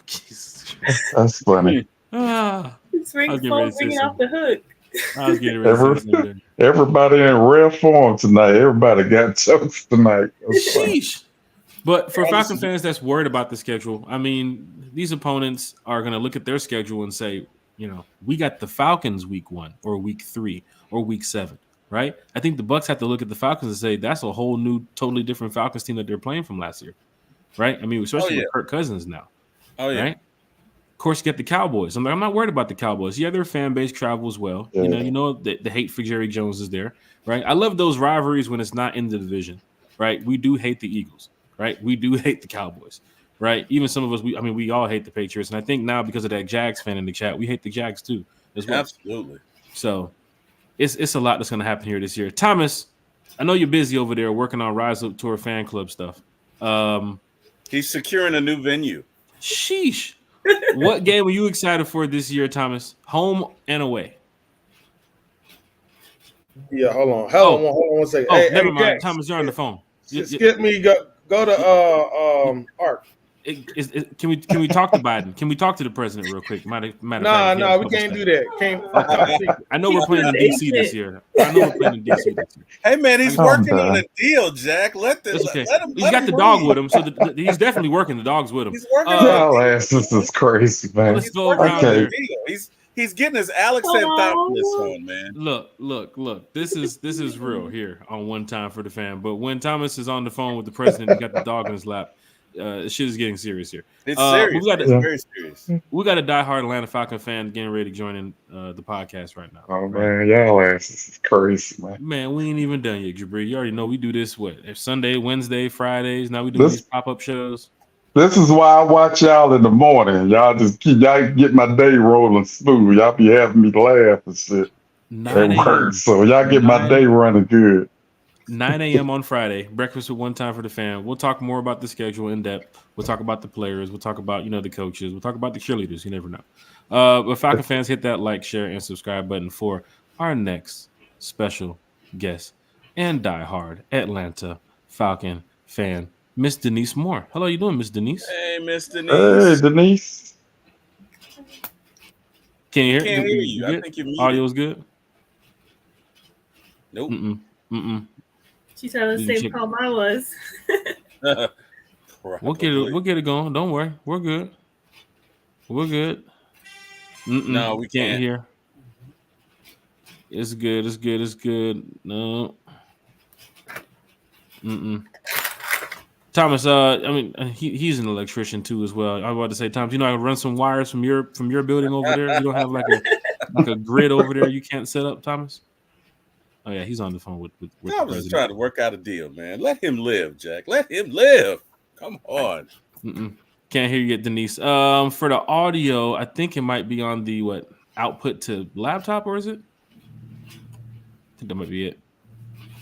Jesus. That's funny. It's bringing off the hook. I was getting ready to say something. Everybody in rare form tonight. Everybody got jokes tonight. Sheesh. But for Falcon fans that's worried about the schedule, I mean, these opponents are going to look at their schedule and say, we got the Falcons week 1 or week 3 or week 7, right? I think the Bucs have to look at the Falcons and say that's a whole new, totally different Falcons team that they're playing from last year, right? I mean, especially with Kirk Cousins now, right? Of course, you get the Cowboys. I'm not worried about the Cowboys. Yeah, their fan base travels well. Yeah. The hate for Jerry Jones is there, right? I love those rivalries when it's not in the division, right? We do hate the Eagles, right? We do hate the Cowboys. Right, even some of us, we all hate the Patriots, and I think now because of that Jags fan in the chat, we hate the Jags too as well. Absolutely. So, it's a lot that's going to happen here this year. Thomas, I know you're busy over there working on RISEUP Tour Fan Club stuff. He's securing a new venue. Sheesh. What game are you excited for this year, Thomas? Home and away. Yeah, hold on one second. Oh, Hey, never mind. Jack, Thomas, you're on the phone. skip me. Go to Art. Can we talk to Biden? Can we talk to the president real quick? Matter of fact, No, we can't do that. I know we're playing in DC this year. Hey man, he's working on a deal, Jack. Let him. He's got the dog with him, so he's definitely working. The dog's with him. He's working. Y'all asses is crazy, man. Let's go around there. He's getting his Alex Anthopoulos on, man. Look. This is real here on One Time for the Fan. But when Thomas is on the phone with the president, he got the dog in his lap. Shit is getting serious here. It's serious. It's very serious. We got a diehard Atlanta Falcon fan getting ready to join in the podcast right now. Oh man, y'all asses is crazy, man. Man, we ain't even done yet, Jabri. You already know we do this Sunday, Wednesday, Fridays. Now we do these pop-up shows. This is why I watch y'all in the morning. Y'all get my day rolling smooth. Y'all be having me laugh and shit at work. So y'all get my day running good. 9 a.m. on Friday, breakfast with One Time for the Fan. We'll talk more about the schedule in depth. We'll talk about the players. We'll talk about, the coaches. We'll talk about the cheerleaders. You never know. But Falcon fans, hit that like, share, and subscribe button for our next special guest and diehard Atlanta Falcon fan, Miss Denise Moore. Hello, you doing, Miss Denise? Hey, Miss Denise. Hey, Denise. Can you hear? Can't hear you. I think you're muted. Audio's good. Nope. She tried to say how mine was. We'll get it going. Don't worry. We're good. No, we can't hear. It's good. No. Thomas, he's an electrician too as well. I was about to say, Thomas, I can run some wires from your building over there. You don't have like a grid over there you can't set up, Thomas? Oh yeah, he's on the phone with I the was president. trying to work out a deal, man. Let him live, Jack. Let him live. Come on. Can't hear you yet, Denise. For the audio, I think it might be on the output to laptop, or is it? I think that might be it.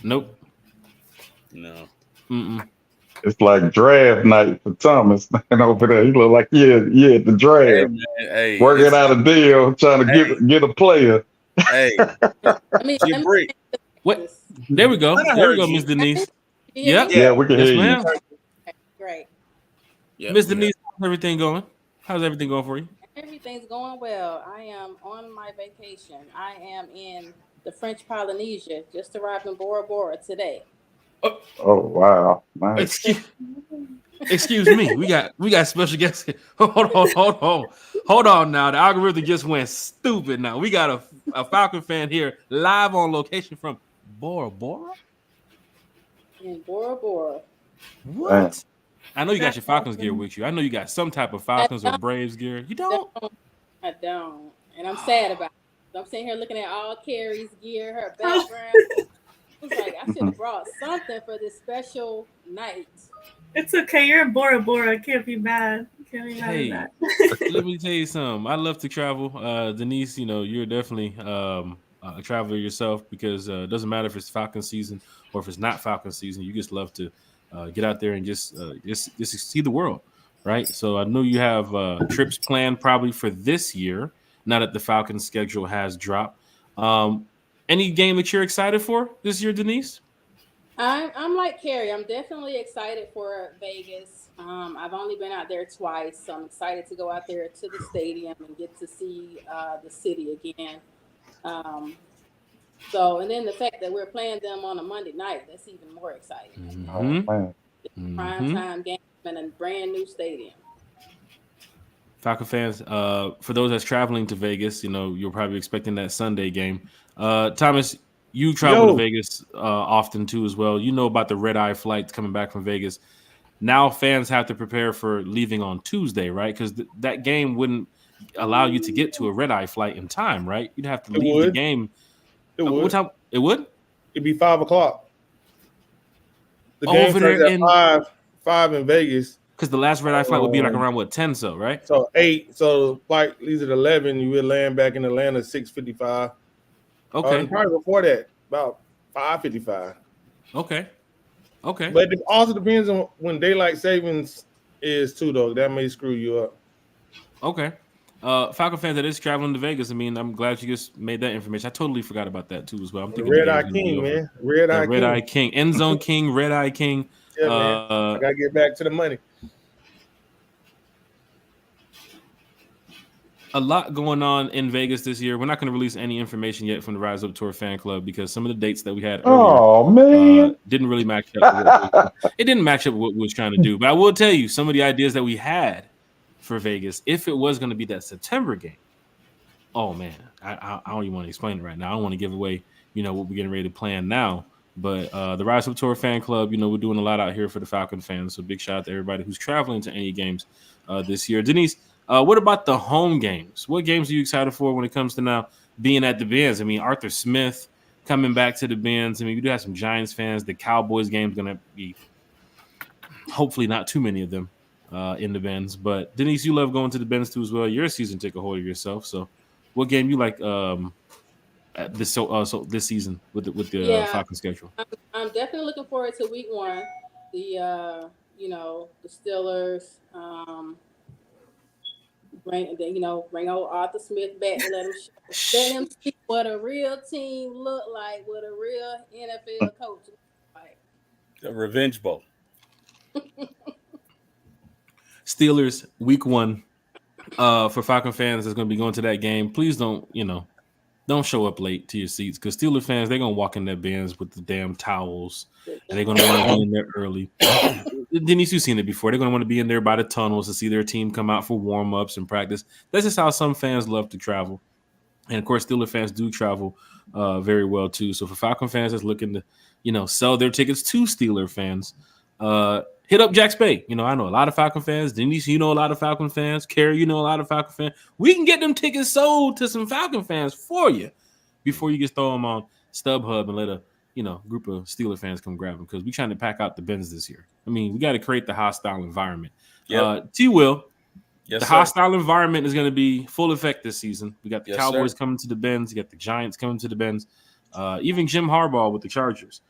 Nope. No. It's like draft night for Thomas, man, over there. He look like he at the draft. Hey, working out a deal, trying to get a player. Hey. What? There we go, Miss Denise. Yep. Yeah, we can hear you. Okay, great. Yep. Miss Denise, how's everything going? How's everything going for you? Everything's going well. I am on my vacation. I am in the French Polynesia. Just arrived in Bora Bora today. Oh wow! Nice. Excuse me. We got special guests here. Hold on now. The algorithm just went stupid now. We got a Falcon fan here live on location from Bora Bora? In Bora Bora. What? Man. I know you got your Falcons gear with you. I know you got some type of Falcons or Braves gear. You don't? I don't. And I'm sad about it. I'm sitting here looking at all Carrie's gear, her background. I was like, I should have brought something for this special night. It's okay. You're in Bora Bora. Can't be mad. Hey, let me tell you something. I love to travel. Denise, you're definitely a traveler yourself because it doesn't matter if it's Falcon season or if it's not Falcon season. You just love to get out there and just see the world, right? So I know you have trips planned probably for this year, now that the Falcons schedule has dropped. Any game that you're excited for this year, Denise? I'm like Carrie. I'm definitely excited for Vegas. I've only been out there twice, so I'm excited to go out there to the stadium and get to see the city again. And then the fact that we're playing them on a Monday night, that's even more exciting. Prime time game in a brand new stadium. Falcon fans, for those that's traveling to Vegas, you're probably expecting that Sunday game. Thomas, you travel to Vegas often too as well. You know about the red-eye flights coming back from Vegas. Now fans have to prepare for leaving on Tuesday, right? Because that game wouldn't allow you to get to a red-eye flight in time, right? You'd have to leave the game. It would. What time? It would? It'd be 5 o'clock. The game starts at 5 in Vegas. Because the last red-eye flight would be like around 10, so right? So 8. So flight leaves at 11. You would land back in Atlanta at 6:55. Okay. Probably before that, about 5:55. Okay. But it also depends on when daylight savings is too, though. That may screw you up. Okay. Falcon fans that is traveling to Vegas. I mean, I'm glad you just made that information. I totally forgot about that too as well. I'm thinking Red Eye King, man. Red Eye King. End Zone King, Red Eye King. Yeah, man. I gotta get back to the money. A lot going on in Vegas this year. We're not going to release any information yet from the RISEUP Tour Fan Club because some of the dates that we had earlier didn't really match up. It didn't match up with what we was trying to do. But I will tell you some of the ideas that we had for Vegas, if it was going to be that September game. Oh man, I don't even want to explain it right now. I don't want to give away, what we're getting ready to plan now. But the RISEUP Tour Fan Club, we're doing a lot out here for the Falcon fans. So big shout out to everybody who's traveling to any games this year. Denise, what about the home games? What games are you excited for when it comes to now being at the Benz? I mean, Arthur Smith coming back to the Benz. I mean, we do have some Giants fans. The Cowboys game is going to be hopefully not too many of them in the Benz. But Denise, you love going to the Benz too as well. You're a season ticket holder yourself. So what game you like this season with the Falcon schedule? I'm definitely looking forward to week 1. The the Steelers. Bring old Arthur Smith back and let him see what a real team look like, what a real NFL coach look like. The Revenge Bowl. Steelers week 1 for Falcon fans that's going to be going to that game. Please don't show up late to your seats because Steelers fans, they're going to walk in their Benz with the damn towels and they're going to want to be in there early. Denise, you've seen it before. They're going to want to be in there by the tunnels to see their team come out for warm-ups and practice. That's just how some fans love to travel. And, of course, Steelers fans do travel very well, too. So for Falcon fans that's looking to, sell their tickets to Steelers fans, hit up Jack Spade. I know a lot of Falcon fans. Denise, you know a lot of Falcon fans. Carrie, you know a lot of Falcon fans. We can get them tickets sold to some Falcon fans for you before you just throw them on StubHub and let a group of Steelers fans come grab them because we're trying to pack out the Benz this year. I mean, we got to create the hostile environment. Yep. T-Will, hostile environment is going to be full effect this season. We got the Cowboys coming to the Benz. You got the Giants coming to the Benz. Even Jim Harbaugh with the Chargers.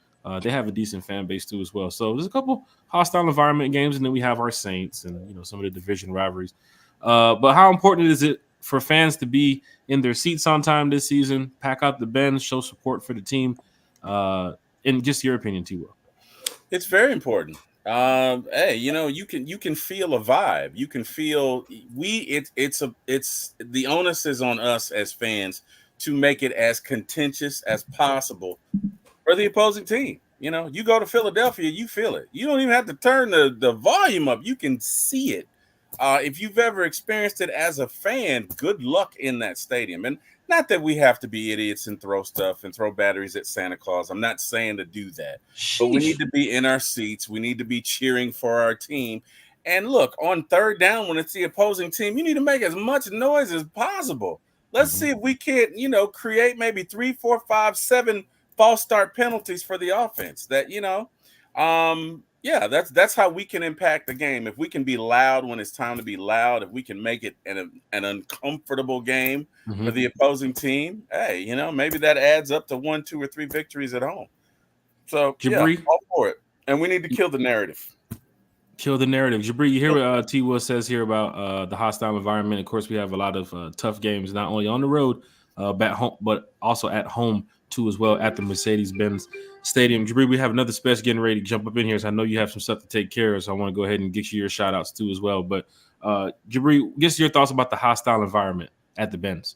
They have a decent fan base too as well. So there's a couple hostile environment games, and then we have our Saints and some of the division rivalries. But how important is it for fans to be in their seats on time this season, pack out the Benz, show support for the team? In just your opinion, T-Will. It's very important. Hey, you can feel a vibe. You can feel it's the onus is on us as fans to make it as contentious as possible for the opposing team. You go to Philadelphia, you feel it. You don't even have to turn the volume up. You can see it. If you've ever experienced it as a fan, good luck in that stadium. And not that we have to be idiots and throw stuff and throw batteries at Santa Claus. I'm not saying to do that. Sheesh. But we need to be in our seats. We need to be cheering for our team. And look, on third down, when it's the opposing team, you need to make as much noise as possible. Let's see if we can't, create maybe 3, 4, 5, 7 false start penalties for the offense. That, that's how we can impact the game. If we can be loud when it's time to be loud, if we can make it an uncomfortable game for the opposing team, hey, maybe that adds up to 1, 2, or 3 victories at home. So, Jabri, all for it. And we need to kill the narrative. Kill the narrative. Jabri, you hear what T-Will says here about the hostile environment. Of course, we have a lot of tough games, not only on the road, back home, but also at home too as well at the Mercedes-Benz Stadium. Jabri, we have another special getting ready to jump up in here, so I know you have some stuff to take care of, so I want to go ahead and get you your shout-outs too as well. But Jabri, just your thoughts about the hostile environment at the Benz.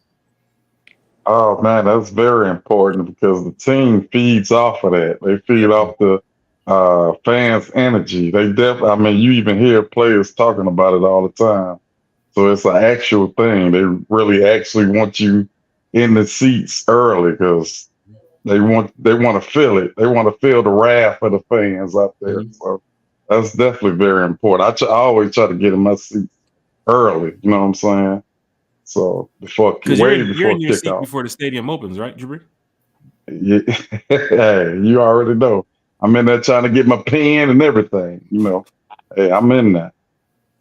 Oh, man, that's very important because the team feeds off of that. They feed off the fans' energy. They definitely, you even hear players talking about it all the time. So it's an actual thing. They really actually want you in the seats early because they want to feel it. They want to feel the wrath of the fans out there. So that's definitely very important. I always try to get in my seat early. You know what I'm saying? So before you're in your seat before the stadium opens, right, Jabri? Yeah. Hey, you already know. I'm in there trying to get my pen and everything. Hey, I'm in there.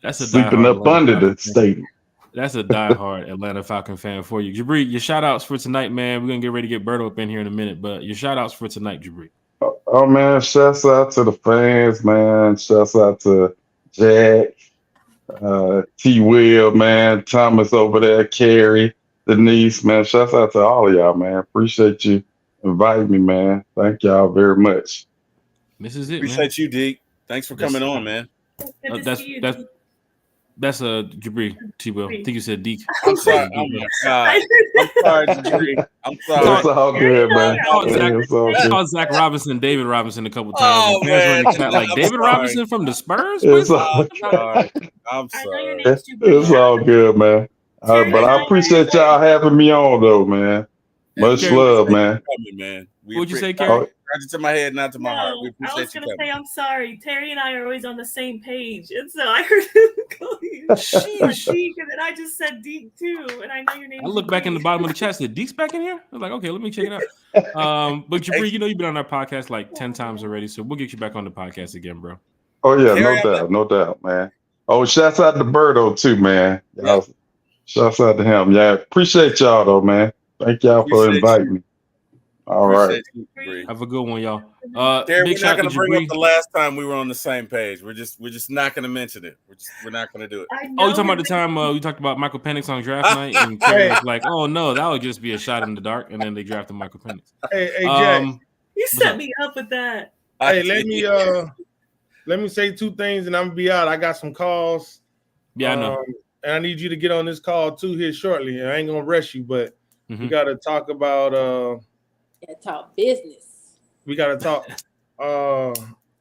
That's a sleeping up under the stadium. That's a diehard Atlanta Falcon fan for you. Jabri, your shout outs for tonight, man. We're going to get ready to get Berto up in here in a minute, but your shout outs for tonight, Jabri. Oh man, shouts out to the fans, man. Shouts out to Jack, T Will, man, Thomas over there, Carrie, Denise, man. Shouts out to all of y'all, man. Appreciate you inviting me, man. Thank y'all very much. This is it, man. Appreciate you, Deke. Thanks for coming on, man. Good to see you. That's Jabri T. Will. I think you said Deke. I'm sorry. Oh my God. I'm sorry, Jabri. I'm sorry. It's all good, man. It's all I good. called Zach Robinson, David Robinson a couple times. Oh, And fans were in the man. chat like I'm David sorry. Robinson from the Spurs. It's What? all, I'm sorry. I'm I know your sorry. name's Jubri. it's all good, man. Terry But and I I appreciate y'all having me on, though, man. Much Terry, love, man. Coming, man. What'd you say, appreciate- Carrie? Oh, Right to my head, not to my heart. We I was appreciate you gonna say coming. I'm sorry. Terry and I are always on the same page, and so I heard him call you Deke, and then I just said Deke too, and I know your name. I look back in the bottom of the chat, said Deke's back in here. I was like, okay, let me check it out. But Jabri, you know you've been on our podcast like 10 times already, so we'll get you back on the podcast again, bro. oh yeah, Terry, no doubt, man. Oh, shouts out to Birdo too, man. Y'all, shouts out to him. Yeah, appreciate y'all though, man. Thank y'all for Appreciate inviting you. me. All right. Appreciate you, Jabri. Have a good one, y'all. Terry, Big we're shout not out to going to bring up Jabri. the last time we were on the same page. We're just not going to mention it. We're not going to do it. Oh, you talking about the time we talked about Michael Penix on draft night, and Terry was like, "Oh no, that would just be a shot in the dark," and then they drafted Michael Penix. Hey, Jack. You set me up with that. Hey, let me say two things, and I'm gonna be out. I got some calls. Yeah, I know. And I need you to get on this call too here shortly. I ain't gonna rush you, but we got to talk about. Talk business. We got to talk. Got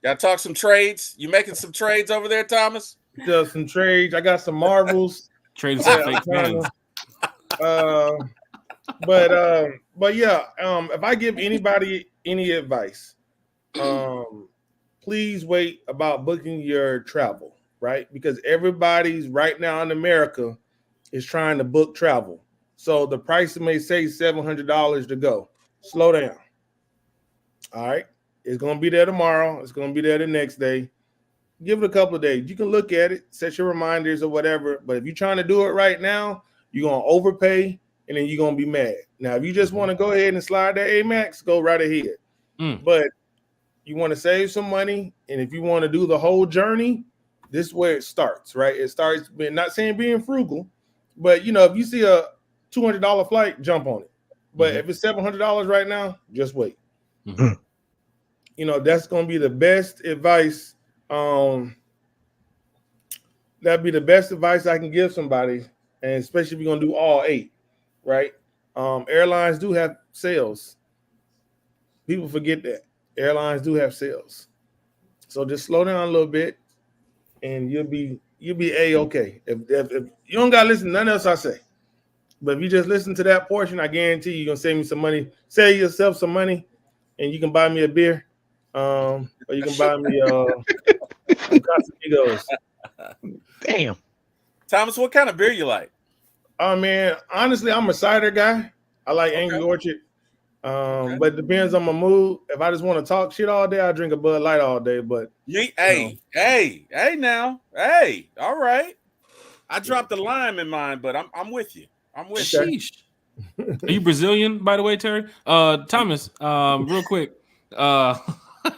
to talk some trades. You making some trades over there, Thomas? Some trades. I got some marvels. Trading some fake fans. But yeah. If I give anybody any advice, please wait about booking your travel, right? Because everybody's right now in America is trying to book travel. So the price may say $700 to go. Slow down. All right. It's going to be there tomorrow. It's going to be there the next day. Give it a couple of days. You can look at it, set your reminders or whatever. But if you're trying to do it right now, you're going to overpay and then you're going to be mad. Now, if you just want to go ahead and slide that Amex, go right ahead. But you want to save some money. And if you want to do the whole journey, this is where it starts, right? It starts being, not saying being frugal, but if you see a $200 flight, jump on it. But if it's $700 right now, just wait. That's going to be the best advice. That'd be the best advice I can give somebody, and especially if you're going to do all 8, right? Airlines do have sales. People forget that. Airlines do have sales. So just slow down a little bit, and you'll be A-okay. If you don't got to listen to nothing else I say. But if you just listen to that portion, I guarantee you're going to save me some money. Save yourself some money, and you can buy me a beer. Or you can buy me some Casamigos. Damn. Thomas, what kind of beer you like? Oh, man, honestly, I'm a cider guy. I like Angry Orchard. But it depends on my mood. If I just want to talk shit all day, I drink a Bud Light all day. But Hey, all right. I dropped the lime in mine, but I'm with you. I'm with you. Are you Brazilian, by the way, Terry? Thomas, real quick.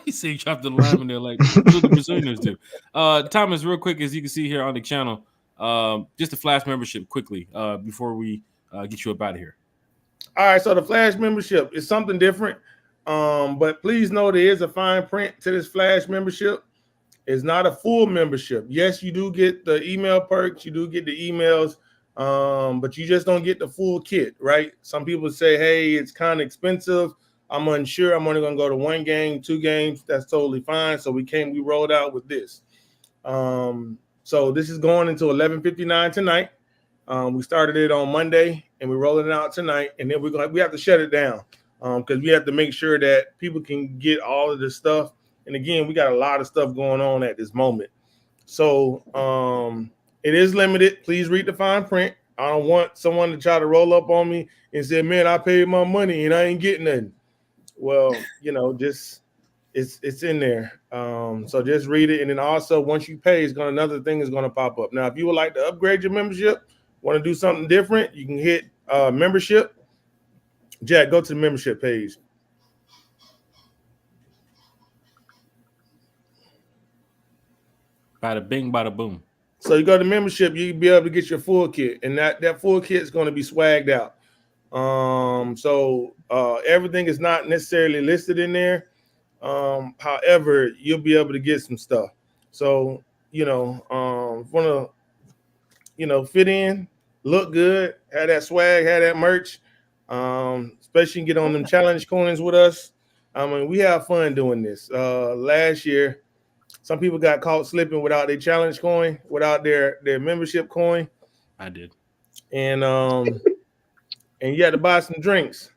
He said you dropped the lime in there like what the Brazilians do. Thomas, real quick, as you can see here on the channel, just a Flash membership quickly before we get you up out of here. All right, so the Flash membership is something different. But please know there is a fine print to this Flash membership. It's not a full membership. Yes, you do get the email perks, you do get the emails, but you just don't get the full kit, right? Some people say, hey, it's kind of expensive. I'm unsure. I'm only going to go to 1 game, 2 games. That's totally fine. So we rolled out with this. So this is going into 11:59 tonight. We started it on Monday and we're rolling it out tonight. And then we have to shut it down because we have to make sure that people can get all of this stuff. And again, we got a lot of stuff going on at this moment. So it is limited. Please read the fine print. I don't want someone to try to roll up on me and say, man, I paid my money and I ain't getting nothing. Well, just it's in there. So just read it. And then also once you pay, another thing is going to pop up. Now, if you would like to upgrade your membership, want to do something different, you can hit membership. Jack, go to the membership page. Bada bing, bada boom. So you go to membership, you be able to get your full kit, and that full kit is going to be swagged out. So everything is not necessarily listed in there. However, you'll be able to get some stuff. So want to fit in, look good, have that swag, have that merch. Especially get on them challenge coins with us. I mean, we have fun doing this. Last year, some people got caught slipping without their challenge coin, without their membership coin. I did. And you had to buy some drinks.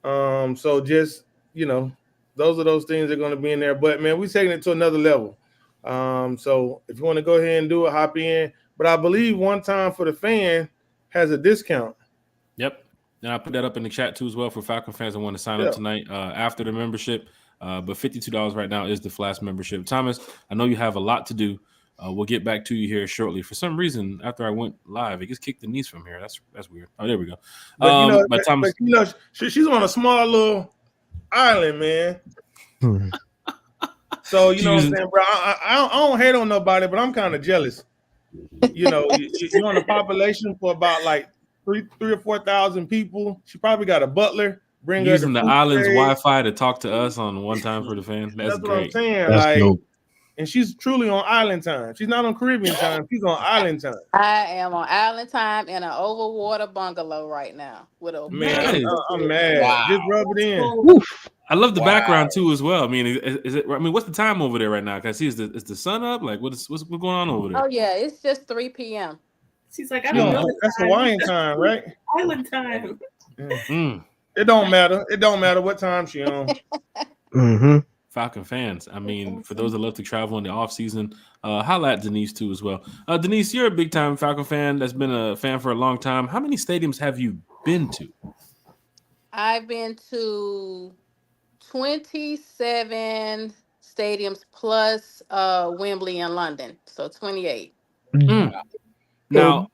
So just, those are those things that are going to be in there. But man, we're taking it to another level. So if you want to go ahead and do it, hop in. But I believe one time for the fan has a discount. Yep. And I put that up in the chat too as well for Falcon fans that want to sign up tonight after the membership. But $52 right now is the Flash membership. Thomas, I know you have a lot to do. We'll get back to you here shortly. For some reason, after I went live, it just kicked Denise from here. That's weird. Oh, there we go. But Thomas, she's on a small little island, man. So what I'm saying, bro. I don't hate on nobody, but I'm kind of jealous. You're on a population for about like 3 or 4,000 people. She probably got a butler. Bring using her the island's Wi-Fi to talk to us on one time for the fan. That's what great. I'm saying. And she's truly on island time. She's not on Caribbean time. She's on island time. I am on island time in an overwater bungalow right now with a man. I'm mad. Wow. Just rub it in. Oof. I love the background too as well. I mean, is it? I mean, what's the time over there right now? Can I see is the sun up? Like, what's going on over there? Oh yeah, it's just 3 p.m. She's like, I don't know. That's Hawaiian time, right? Island time. It don't matter. It don't matter what time she on. Mm-hmm. Falcon fans. I mean, for those that love to travel in the off season, holla at Denise too as well. Denise, you're a big time Falcon fan. That's been a fan for a long time. How many stadiums have you been to? I've been to 27 stadiums plus Wembley and London, so 28. Now,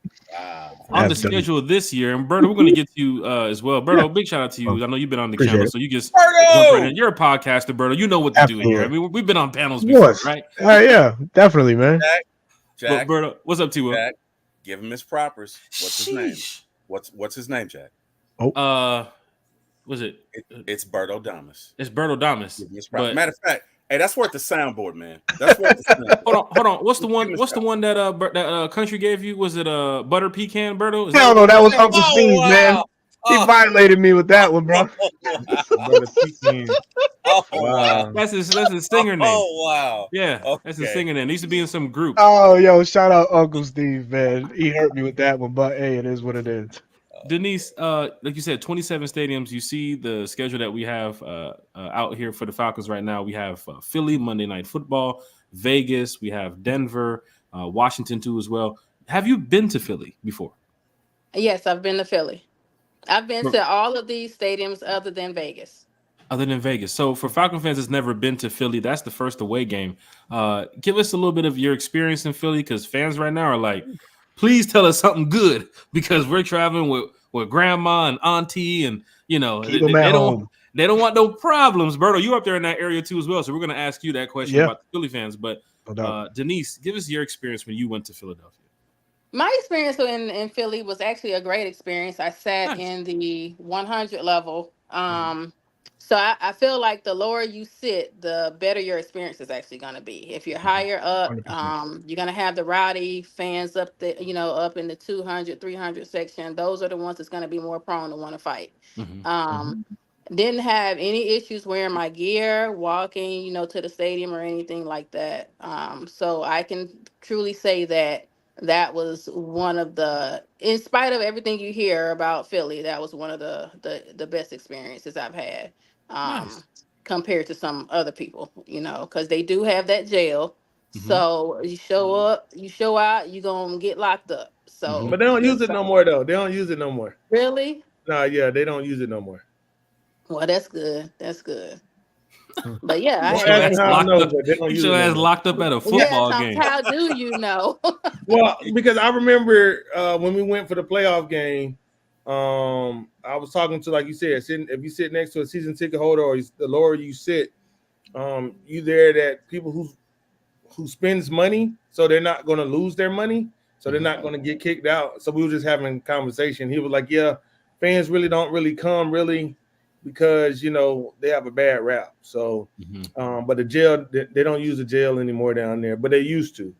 on the schedule this year, and Berto, we're going to get to you as well. Berto, big shout out to you. I know you've been on the channel, so you just jump right in. You're a podcaster, Berto. You know what to do here. I mean, we've been on panels before, right? Yeah, definitely, man. Jack, Berto, what's up, T-Will? Jack, give him his propers. What's his name? What's his name, Jack? Was it? It's Berto Damas. It's Berto Damas. Matter of fact, hey, that's worth the soundboard, man. That's worth the soundboard. Hold on. What's the one that Country gave you? Was it butter pecan, Berto? Hell no, that was Uncle Steve, man. He violated me with that one, bro. Butter pecan. Wow. That's his singer name. Oh wow. Yeah, okay. That's his singer name. He used to be in some group. Oh, yo, shout out Uncle Steve, man. He hurt me with that one, but hey, it is what it is. Denise, like you said, 27 stadiums. You see the schedule that we have out here for the Falcons right now. We have Philly, Monday Night Football, Vegas. We have Denver, Washington too as well. Have you been to Philly before? Yes, I've been to Philly. I've been to all of these stadiums other than Vegas. Other than Vegas. So for Falcon fans that's never been to Philly, that's the first away game. Give us a little bit of your experience in Philly, because fans right now are like, please tell us something good, because we're traveling with grandma and auntie, and they don't want no problems. Berto, you up there in that area too as well, so we're going to ask you that question about the Philly fans. But Denise, give us your experience when you went to Philadelphia. My experience in Philly was actually a great experience. I sat in the 100 level. So I feel like the lower you sit, the better your experience is actually going to be. If you're higher up, you're going to have the rowdy fans up there, up in the 200, 300 section. Those are the ones that's going to be more prone to want to fight. Didn't have any issues wearing my gear, walking, to the stadium or anything like that. So I can truly say that was one of the, in spite of everything you hear about Philly, that was one of the best experiences I've had. Compared to some other people, because they do have that jail. So you show up, you show out, you're gonna get locked up. So, but they don't use it no more, though. They don't use it no more. Really? Nah, yeah, they don't use it no more. Well, that's good. That's good. But yeah, I locked up at a football game. How do you know? Well, because I remember when we went for the playoff game. I was talking to, like you said, if you sit next to a season ticket holder, or the lower you sit, you there that people who spends money, so they're not going to lose their money, so they're not going to get kicked out. So we were just having a conversation. He was like, yeah, fans really don't really come really because, you know, they have a bad rap. So, but the jail, they don't use the jail anymore down there, but they used to.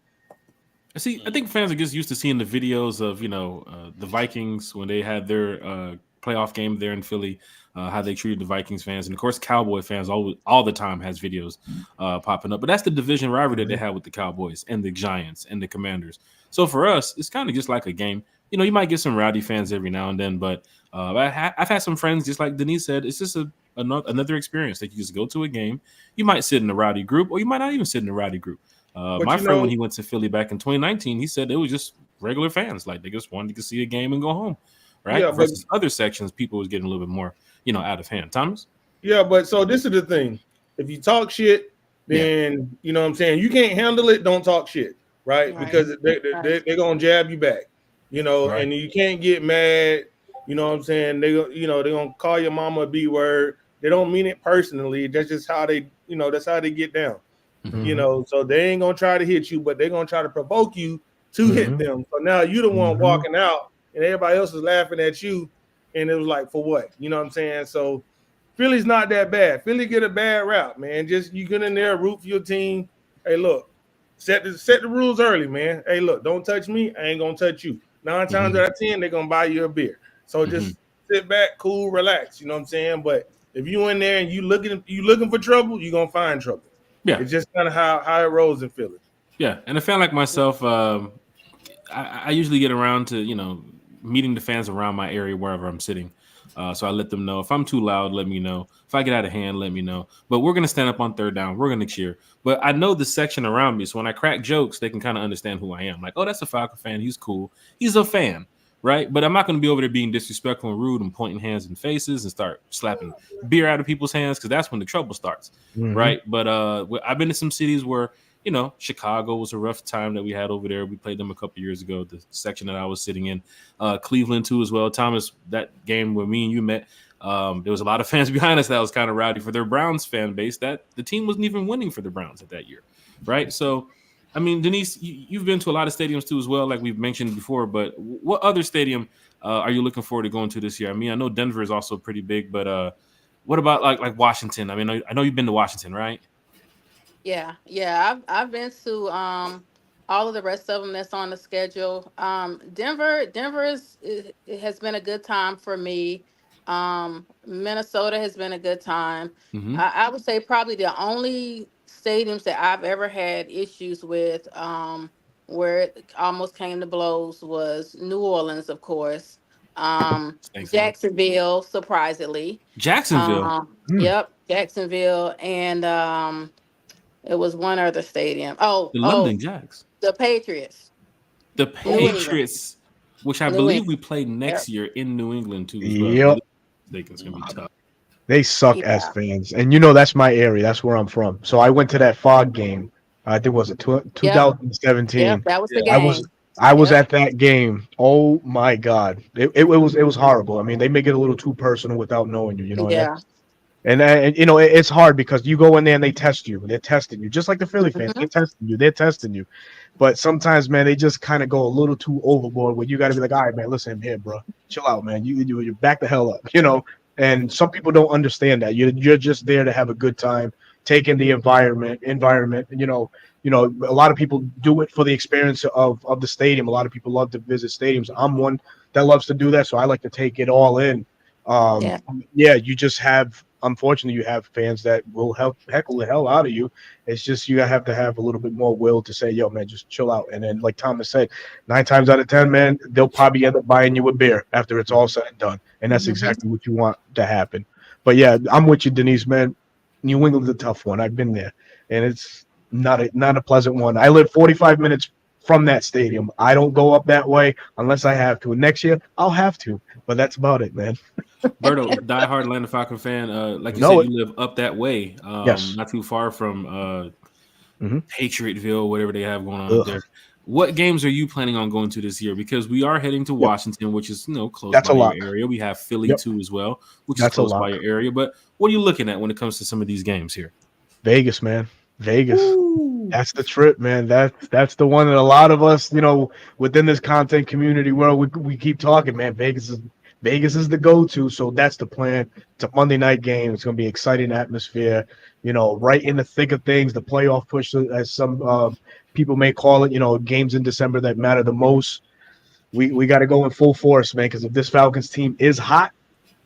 See, I think fans are just used to seeing the videos of, you know, the Vikings when they had their playoff game there in Philly, how they treated the Vikings fans. And, of course, Cowboy fans all the time has videos popping up. But that's the division rivalry that they have with the Cowboys and the Giants and the Commanders. So for us, it's kind of just like a game. You know, you might get some rowdy fans every now and then, but I've had some friends, just like Denise said, it's just another experience that you just go to a game. You might sit in a rowdy group, or you might not even sit in a rowdy group. My friend, when he went to Philly back in 2019, he said it was just regular fans. Like, they just wanted to see a game and go home, right? Yeah, versus other sections, people was getting a little bit more, you know, out of hand. Thomas? Yeah, but so this is the thing. If you talk shit, then, you know what I'm saying, you can't handle it, don't talk shit, right? Because they're going to jab you back, you know, and you can't get mad, you know what I'm saying? They're going to call your mama a B word. They don't mean it personally. That's just how they, you know, that's how they get down. You know, so they ain't gonna try to hit you, but they're gonna try to provoke you to hit them. So now you're the one walking out, and everybody else is laughing at you, and it was like, for what? You know what I'm saying? So Philly's not that bad. Philly get a bad rap, man. Just you get in there, root for your team. Hey, look, set the rules early, man. Hey, look, don't touch me. I ain't gonna touch you. 9 times out of 10, they're gonna buy you a beer. So just sit back, cool, relax. You know what I'm saying? But if you in there and you looking for trouble, you're gonna find trouble. Yeah, it's just kind of how it rolls in Philly. Yeah, and a fan like myself, I usually get around to, you know, meeting the fans around my area wherever I'm sitting. So I let them know. If I'm too loud, let me know. If I get out of hand, let me know. But we're going to stand up on third down. We're going to cheer. But I know the section around me, so when I crack jokes, they can kind of understand who I am. Like, oh, that's a Falcon fan. He's cool. He's a fan, right? But I'm not going to be over there being disrespectful and rude and pointing hands and faces and start slapping beer out of people's hands, because that's when the trouble starts, right? But I've been to some cities where, you know, Chicago was a rough time that we had over there. We played them a couple years ago, the section that I was sitting in. Cleveland, too, as well. Thomas, that game where me and you met, there was a lot of fans behind us that was kind of rowdy for their Browns fan base. That the team wasn't even winning for the Browns at that year, right? So, I mean, Denise, you've been to a lot of stadiums, too, as well, like we've mentioned before. But what other stadium are you looking forward to going to this year? I mean, I know Denver is also pretty big, but what about like Washington? I mean, I know you've been to Washington, right? Yeah. I've been to all of the rest of them that's on the schedule. Denver it has been a good time for me. Minnesota has been a good time. I would say probably the only stadiums that I've ever had issues with, where it almost came to blows, was New Orleans, of course. Jacksonville, surprisingly. Jacksonville. Yep, Jacksonville, and it was one other stadium. The London Jacks. The Patriots. The Patriots, which I believe we play next year in New England too. As well. Yep. It's gonna be tough. They suck as fans, and you know that's my area. That's where I'm from. So I went to that Fog game. I think was it 2017. Yep, that was the game. I was at that game. Oh my God, it was horrible. I mean, they make it a little too personal without knowing you. You know. Yeah. And you know, it's hard because you go in there and they test you. They're testing you, just like the Philly fans. They're testing you. But sometimes, man, they just kind of go a little too overboard where you got to be like, all right, man, listen here, bro. Chill out, man. You back the hell up, you know. And some people don't understand that. You're just there to have a good time, taking the environment. You know, a lot of people do it for the experience of the stadium. A lot of people love to visit stadiums. I'm one that loves to do that, so I like to take it all in. You just have, unfortunately, you have fans that will heckle the hell out of you. It's just you have to have a little bit more will to say, yo, man, just chill out. And then, like Thomas said, 9 times out of 10, man, they'll probably end up buying you a beer after it's all said and done. And that's exactly what you want to happen. But yeah, I'm with you, Denise, man. New England's a tough one. I've been there, and it's not a pleasant one. I live 45 minutes from that stadium. I don't go up that way unless I have to. And next year, I'll have to. But that's about it, man. Berto, diehard Atlanta Falcon fan. Like you said, you live up that way. Yes. Not too far from Patriotville, whatever they have going on up there. What games are you planning on going to this year? Because we are heading to Washington, which is close by your area. We have Philly too as well, which is close by your area. But what are you looking at when it comes to some of these games here? Vegas, man. Vegas. That's the trip, man. That's the one that a lot of us, within this content community world, we keep talking, man. Vegas is the go-to, so that's the plan. It's a Monday night game. It's gonna be exciting atmosphere, right in the thick of things. The playoff push, as some people may call it, games in December that matter the most. We got to go in full force, man. Because if this Falcons team is hot,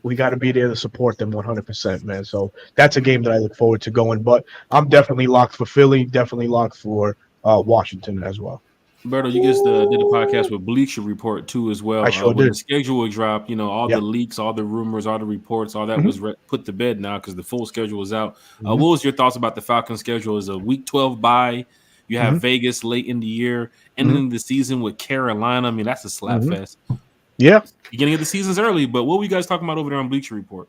we got to be there to support them 100%, man. So that's a game that I look forward to going. But I'm definitely locked for Philly, definitely locked for Washington as well. Berto, you just did a podcast with Bleacher Report too as well. I sure when did. the schedule would drop, all the leaks, all the rumors, all the reports, all that was put to bed now because the full schedule was out. What was your thoughts about the Falcons schedule? Is a Week 12 bye? You have Vegas late in the year, ending the season with Carolina. I mean, that's a slap fest. Yeah. Beginning of the season's early, but what were you guys talking about over there on Bleacher Report?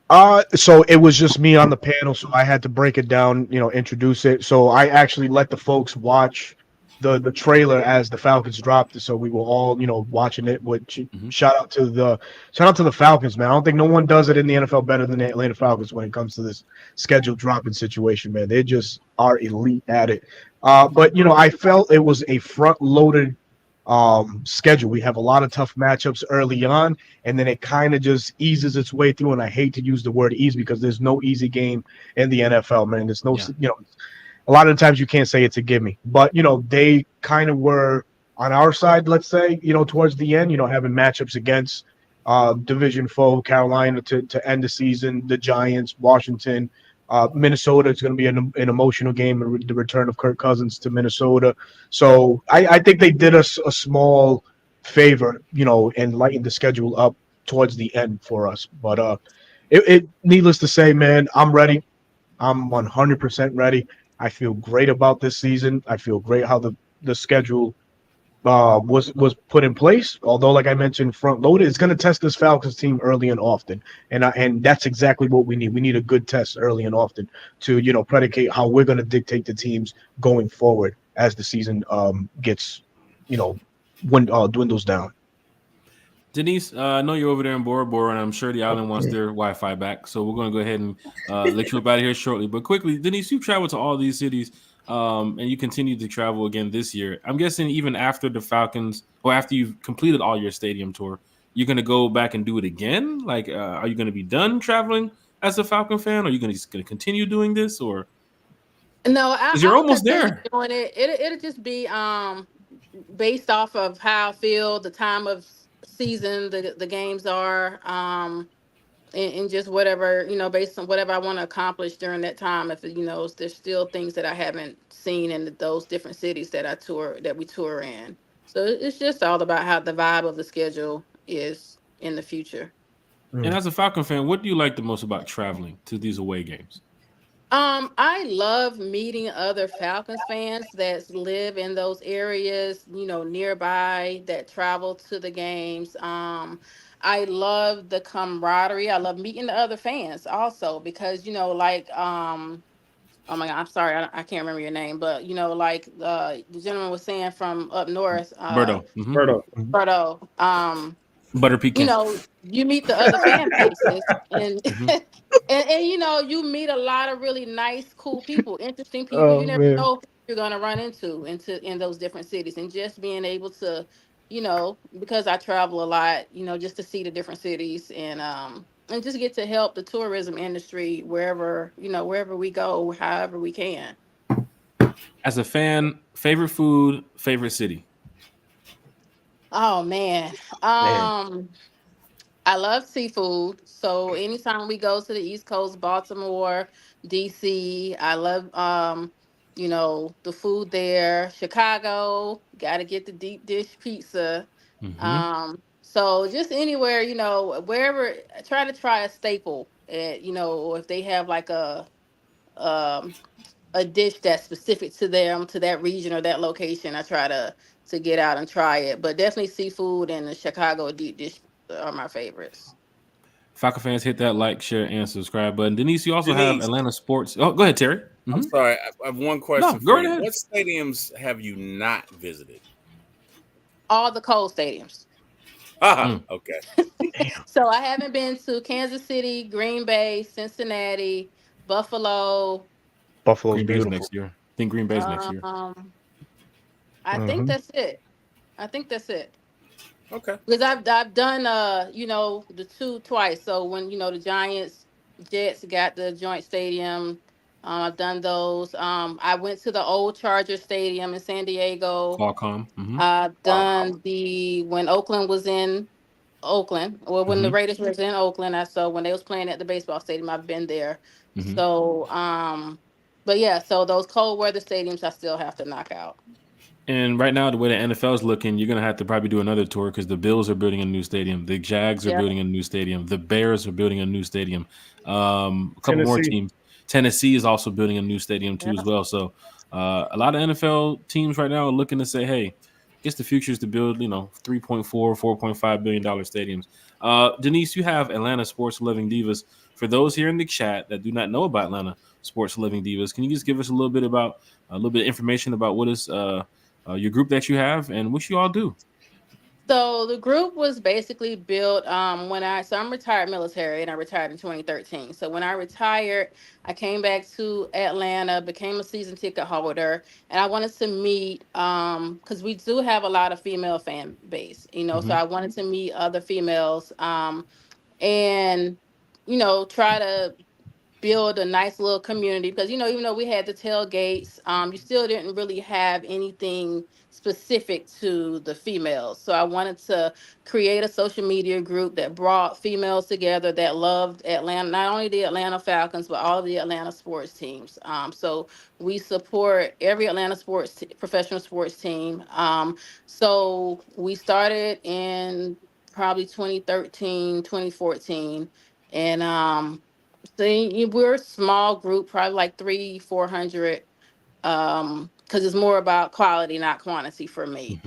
So it was just me on the panel, so I had to break it down, introduce it. So I actually let the folks watch the trailer as the Falcons dropped it, so we were all, watching it. Which shout out to the Falcons, man. I don't think no one does it in the NFL better than the Atlanta Falcons when it comes to this schedule dropping situation, man. They just are elite at it. But I felt it was a front-loaded schedule. We have a lot of tough matchups early on, and then it kind of just eases its way through. And I hate to use the word ease because there's no easy game in the NFL, man. There's no, a lot of the times you can't say it's a gimme, but they kind of were on our side, let's say, towards the end, having matchups against division foe Carolina to end the season, the Giants, Washington, Minnesota. It's going to be an emotional game, the return of Kirk Cousins to Minnesota. So I think they did us a small favor, and lightened the schedule up towards the end for us. But it needless to say, man, I'm ready. I'm 100% ready. I feel great about this season. I feel great how the schedule was put in place. Although, like I mentioned, front loaded, it's going to test this Falcons team early and often, and that's exactly what we need. We need a good test early and often to predicate how we're going to dictate the teams going forward as the season gets dwindles down. Denise, I know you're over there in Bora Bora, and I'm sure the island wants their Wi-Fi back. So we're going to go ahead and let you up out of here shortly. But quickly, Denise, you traveled to all these cities, and you continue to travel again this year. I'm guessing even after the Falcons, or after you've completed all your stadium tour, you're going to go back and do it again? Like, are you going to be done traveling as a Falcon fan? Or are you just going to continue doing this? Or No, because you're almost there. Doing it. It'll just be based off of how I feel, the time of season the games are, and just whatever, based on whatever I want to accomplish during that time. If there's still things that I haven't seen in those different cities that we tour in. So it's just all about how the vibe of the schedule is in the future. And as a Falcon fan, what do you like the most about traveling to these away games? I love meeting other Falcons fans that live in those areas, nearby, that travel to the games. I love the camaraderie. I love meeting the other fans also because, oh my God, I'm sorry, I can't remember your name, but like the gentleman was saying from up north, Berto. Berto. Butter pecan. You meet the other fan bases, and and you meet a lot of really nice, cool people, interesting people. You never know who you're gonna run into in those different cities, and just being able to, because I travel a lot, just to see the different cities and just get to help the tourism industry wherever we go, however we can. As a fan, favorite food, favorite city? Oh man. I love seafood. So anytime we go to the East Coast, Baltimore, DC, I love the food there. Chicago, gotta get the deep dish pizza. So just anywhere, wherever, try to try a staple or if they have like a dish that's specific to them, to that region or that location, I try to get out and try it. But definitely seafood and the Chicago deep dish are my favorites. Falcon fans, hit that like, share, and subscribe button. Denise, you also have Atlanta Sports. Oh, go ahead, Terry. I'm sorry. I have one question go for you. ahead. What stadiums have you not visited? All the cold stadiums. Okay. So I haven't been to Kansas City, Green Bay, Cincinnati, Buffalo. Buffalo's beautiful next year. think Green Bay's next year. I think that's it. I think that's it. Okay. Because I've done you know, the two twice. So when you know the Giants Jets got the joint stadium, I've done those. I went to the old Charger Stadium in San Diego. Qualcomm. Mm-hmm. I've done the when Oakland was in Oakland, or when the Raiders was in Oakland. I saw when they was playing at the baseball stadium. I've been there. Mm-hmm. So but yeah, so those cold weather stadiums I still have to knock out. And right now, the way the NFL is looking, you're going to have to probably do another tour because the Bills are building a new stadium. The Jags are building a new stadium. The Bears are building a new stadium. A couple more teams. Tennessee is also building a new stadium too as well. So a lot of NFL teams right now are looking to say, hey, I guess the future is to build, you know, $3.4, $4.5 billion stadiums. Denise, you have Atlanta Sports Living Divas. For those here in the chat that do not know about Atlanta Sports Living Divas, can you just give us a little bit of information about what is your group that you have and what you all do? So the group was basically built I'm retired military and I retired in 2013. So when I retired, I came back to Atlanta, became a season ticket holder, and I wanted to meet because we do have a lot of female fan base, you know, so I wanted to meet other females and you know, try to build a nice little community because you know, even though we had the tailgates, you still didn't really have anything specific to the females. So I wanted to create a social media group that brought females together that loved Atlanta, not only the Atlanta Falcons, but all of the Atlanta sports teams. So we support every Atlanta professional sports team. So we started in probably 2013, 2014. And we're a small group, probably like 300-400, because it's more about quality, not quantity for me.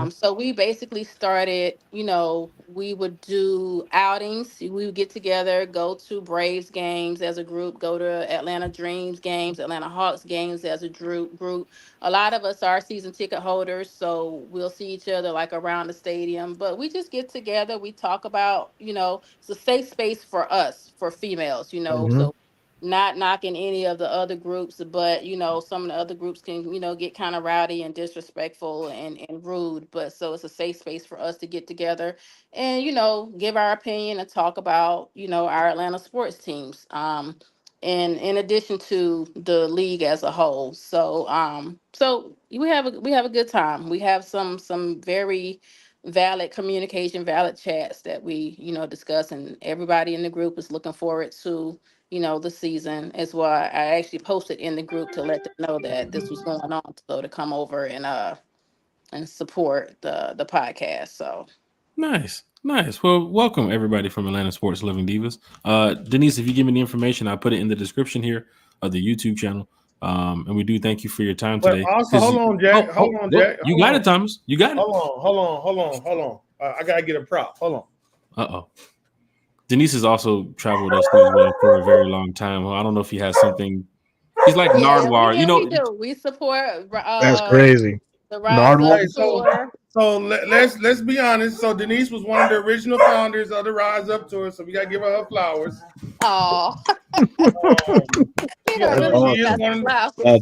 So we basically started, you know, we would do outings. We would get together, go to Braves games as a group, go to Atlanta Dreams games, Atlanta Hawks games as a group. A lot of us are season ticket holders, so we'll see each other like around the stadium. But we just get together. We talk about, you know, it's a safe space for us, for females, you know, so not knocking any of the other groups, but you know, some of the other groups can, you know, get kind of rowdy and disrespectful and rude. But so it's a safe space for us to get together and, you know, give our opinion and talk about, you know, our Atlanta sports teams. And in addition to the league as a whole. So so we have a good time. We have some very valid communication, valid chats that we, you know, discuss, and everybody in the group is looking forward to, you know, the season as well. I actually posted in the group to let them know that this was going on, so to come over and support the podcast. So Nice. Well, welcome everybody from Atlanta Sports Living Divas. Denise, if you give me the information, I'll put it in the description here of the YouTube channel. And we do thank you for your time today. Also, hold on, Jack. Jack. You got it, Thomas. You got it. Hold on. I gotta get a prop. Hold on. Denise has also traveled us for a very long time. Well, I don't know if he has something. He's like Nardwar. You know, we support. That's crazy. The RISEUP Tour. So let's be honest. So Denise was one of the original founders of the RISEUP Tour. So we gotta give her flouers. Oh. That's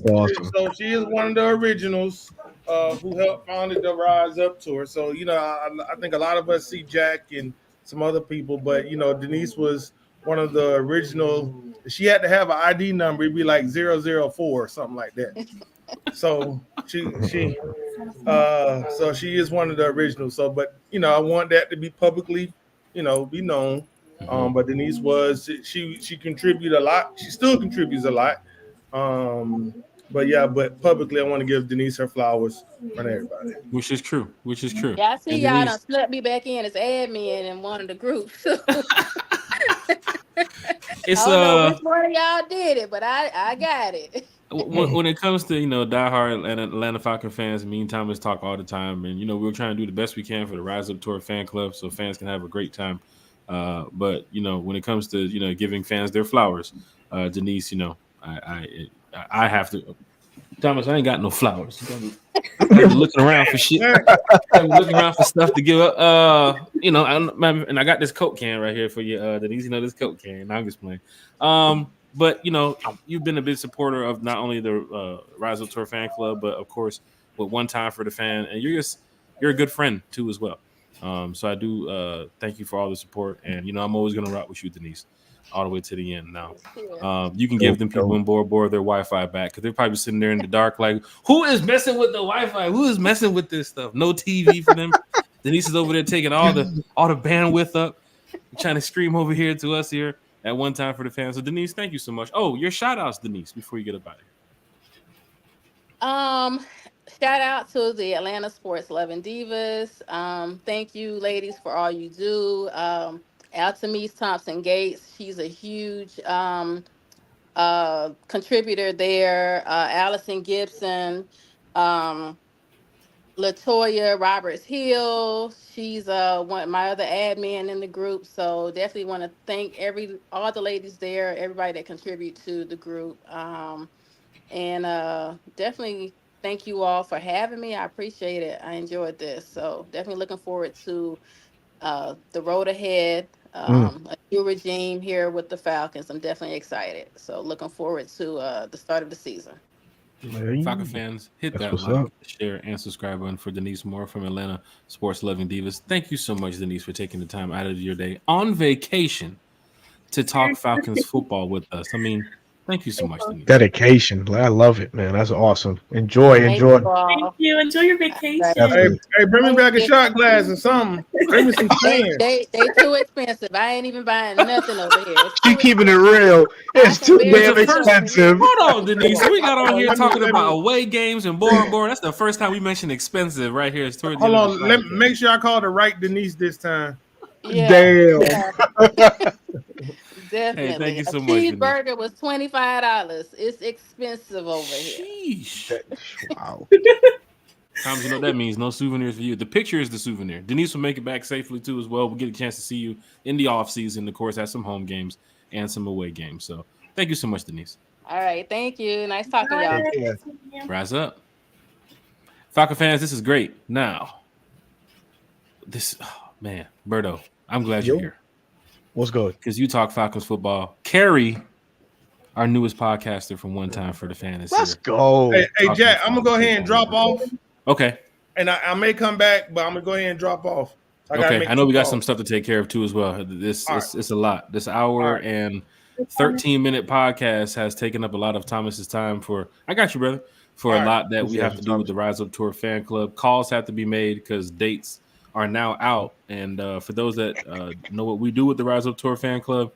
awesome. So she is one of the originals who helped founded the RISEUP Tour. So you know, I think a lot of us see Jack and some other people, but you know, Denise was one of the original. She had to have an ID number. It'd be like 004 or something like that. So she is one of the originals. So, but you know, I want that to be publicly, you know, be known. But Denise she contributed a lot. She still contributes a lot. But publicly, I want to give Denise her flowers on everybody. Which is true. Yeah, I see y'all done slipped me back in as admin in one of the groups. It's I don't know which one of y'all did it, but I got it. When it comes to, you know, diehard Atlanta Falcon fans, me and Thomas talk all the time, and you know, we're trying to do the best we can for the RISEUP Tour Fan Club so fans can have a great time. But you know, when it comes to, you know, giving fans their flowers, Denise, you know, I have to. Thomas, I ain't got no flowers. I'm looking around for shit. I'm looking around for stuff to give up. You know, and I got this Coke can right here for you, Denise. You know, this Coke can. I'm just playing. But you've been a big supporter of not only the RISEUP Tour Fan Club, but of course with One Time for the Fan, and you're a good friend too as well. So I do thank you for all the support, and I'm always gonna rock with you, Denise, all the way to the end. Now, you can give them people in Bora Bora their Wi-Fi back because they're probably sitting there in the dark, like, who is messing with the Wi-Fi? Who is messing with this stuff? No TV for them. Denise is over there taking all the bandwidth up, trying to scream over here to us here at One Time for the Fans. So Denise, thank you so much. Oh, your shout outs, Denise, before you get up out of here. Shout out to the Atlanta Sports Loving Divas. Thank you, ladies, for all you do. Altamise Thompson Gates, she's a huge contributor there. Allison Gibson, Latoya Roberts Hill, she's one my other admin in the group. So definitely want to thank all the ladies there, everybody that contribute to the group. And definitely thank you all for having me. I appreciate it. I enjoyed this. So definitely looking forward to the road ahead. A new regime here with the Falcons. I'm definitely excited. So looking forward to the start of the season. Falcon fans, hit that like, share, and subscribe button for Denise Moore from Atlanta Sports Loving Divas. Thank you so much, Denise, for taking the time out of your day on vacation to talk Falcons football with us. I mean, thank you so much, Denise. Dedication. I love it, man. That's awesome. Enjoy. Thank you. Enjoy your vacation. Hey, bring me back a shot glass or something. Bring me some cans. They too expensive. I ain't even buying nothing over here. She keeping it real. It's too damn expensive. Hold on, Denise. We got on here talking about away games and Bora Bora. That's the first time we mentioned expensive right here. Hold on. Let me make sure I call the right Denise this time. Yeah. Damn. Yeah. Definitely. Hey, thank you so a much, cheeseburger was $25. It's expensive over here. Sheesh. Wow. Thomas, that means no souvenirs for you. The picture is the souvenir. Denise will make it back safely too as well. We'll get a chance to see you in the off season. Of course, have some home games and some away games. So thank you so much, Denise. All right, thank you. Nice talking to y'all. Rise up, Falcon fans. This is great. Now, man, Berto, I'm glad you're here. What's good? Because you talk Falcons football. Carrie, our newest podcaster from One Time for the Fan, is Let's here. go. Hey, Jack, I'm gonna go ahead and drop off. Okay. And I may come back, but I'm gonna go ahead and drop off. Okay. I know we got some stuff to take care of too as well. It's a lot. This hour and 13-minute podcast has taken up a lot of Thomas's time for. I got you, brother. For a lot that we have to do with the RISEUP Tour Fan Club. Calls have to be made because dates are now out. And for those that know what we do with the RISEUP Tour Fan Club,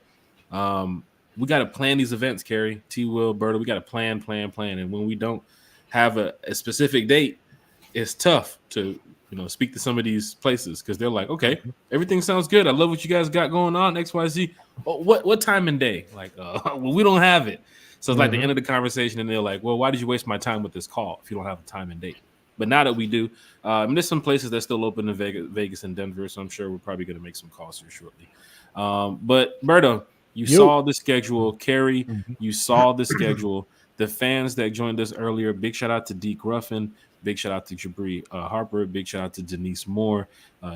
we got to plan these events, Carrie, T. Will, Berta. We got to plan. And when we don't have a specific date, it's tough to speak to some of these places because they're like, okay, everything sounds good. I love what you guys got going on, XYZ. Oh, what time and day? Like, well, we don't have it. So it's like the end of the conversation, and they're like, well, why did you waste my time with this call if you don't have a time and date? But now that we do, there's some places that's still open in Vegas and Denver, so I'm sure we're probably going to make some calls here shortly. But Berto, you saw the schedule. Carrie, you saw the schedule. The fans that joined us earlier, big shout out to Deke Ruffin, big shout out to Jabri Harper, big shout out to Denise Moore,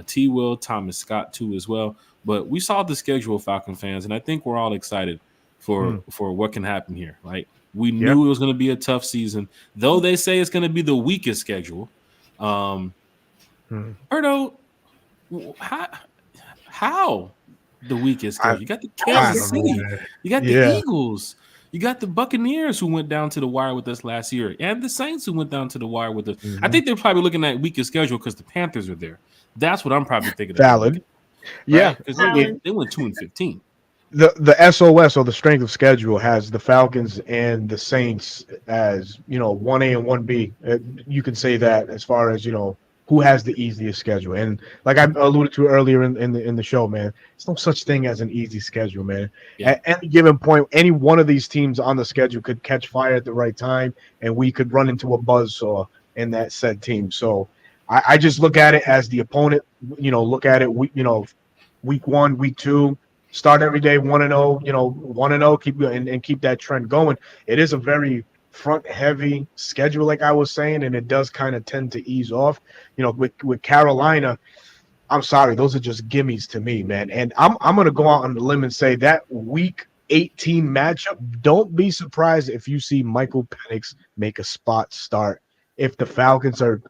T. Will, Thomas Scott too as well. But we saw the schedule, Falcon fans, and I think we're all excited for what can happen here. Like we knew it was going to be a tough season, though they say it's going to be the weakest schedule. Berto, how the weakest schedule? You got the Kansas City, you got the Eagles, you got the Buccaneers who went down to the wire with us last year, and the Saints who went down to the wire with us. I think they're probably looking at weakest schedule because the Panthers are there. That's what I'm probably thinking. Valid. Right? Yeah, because they went 2-15. The SOS or the strength of schedule has the Falcons and the Saints as 1A and 1B. You can say that as far as who has the easiest schedule. And like I alluded to earlier in the show, man, there's no such thing as an easy schedule, man. Yeah. At any given point, any one of these teams on the schedule could catch fire at the right time, and we could run into a buzzsaw in that said team. So I just look at it as the opponent. Look at it. Week 1, week 2. Start every day 1-0, 1-0, keep that trend going. It is a very front heavy schedule, like I was saying, and it does kind of tend to ease off. With Carolina, I'm sorry, those are just gimmies to me, man. And I'm gonna go out on the limb and say that week 8-team matchup, don't be surprised if you see Michael Penix make a spot start if the Falcons are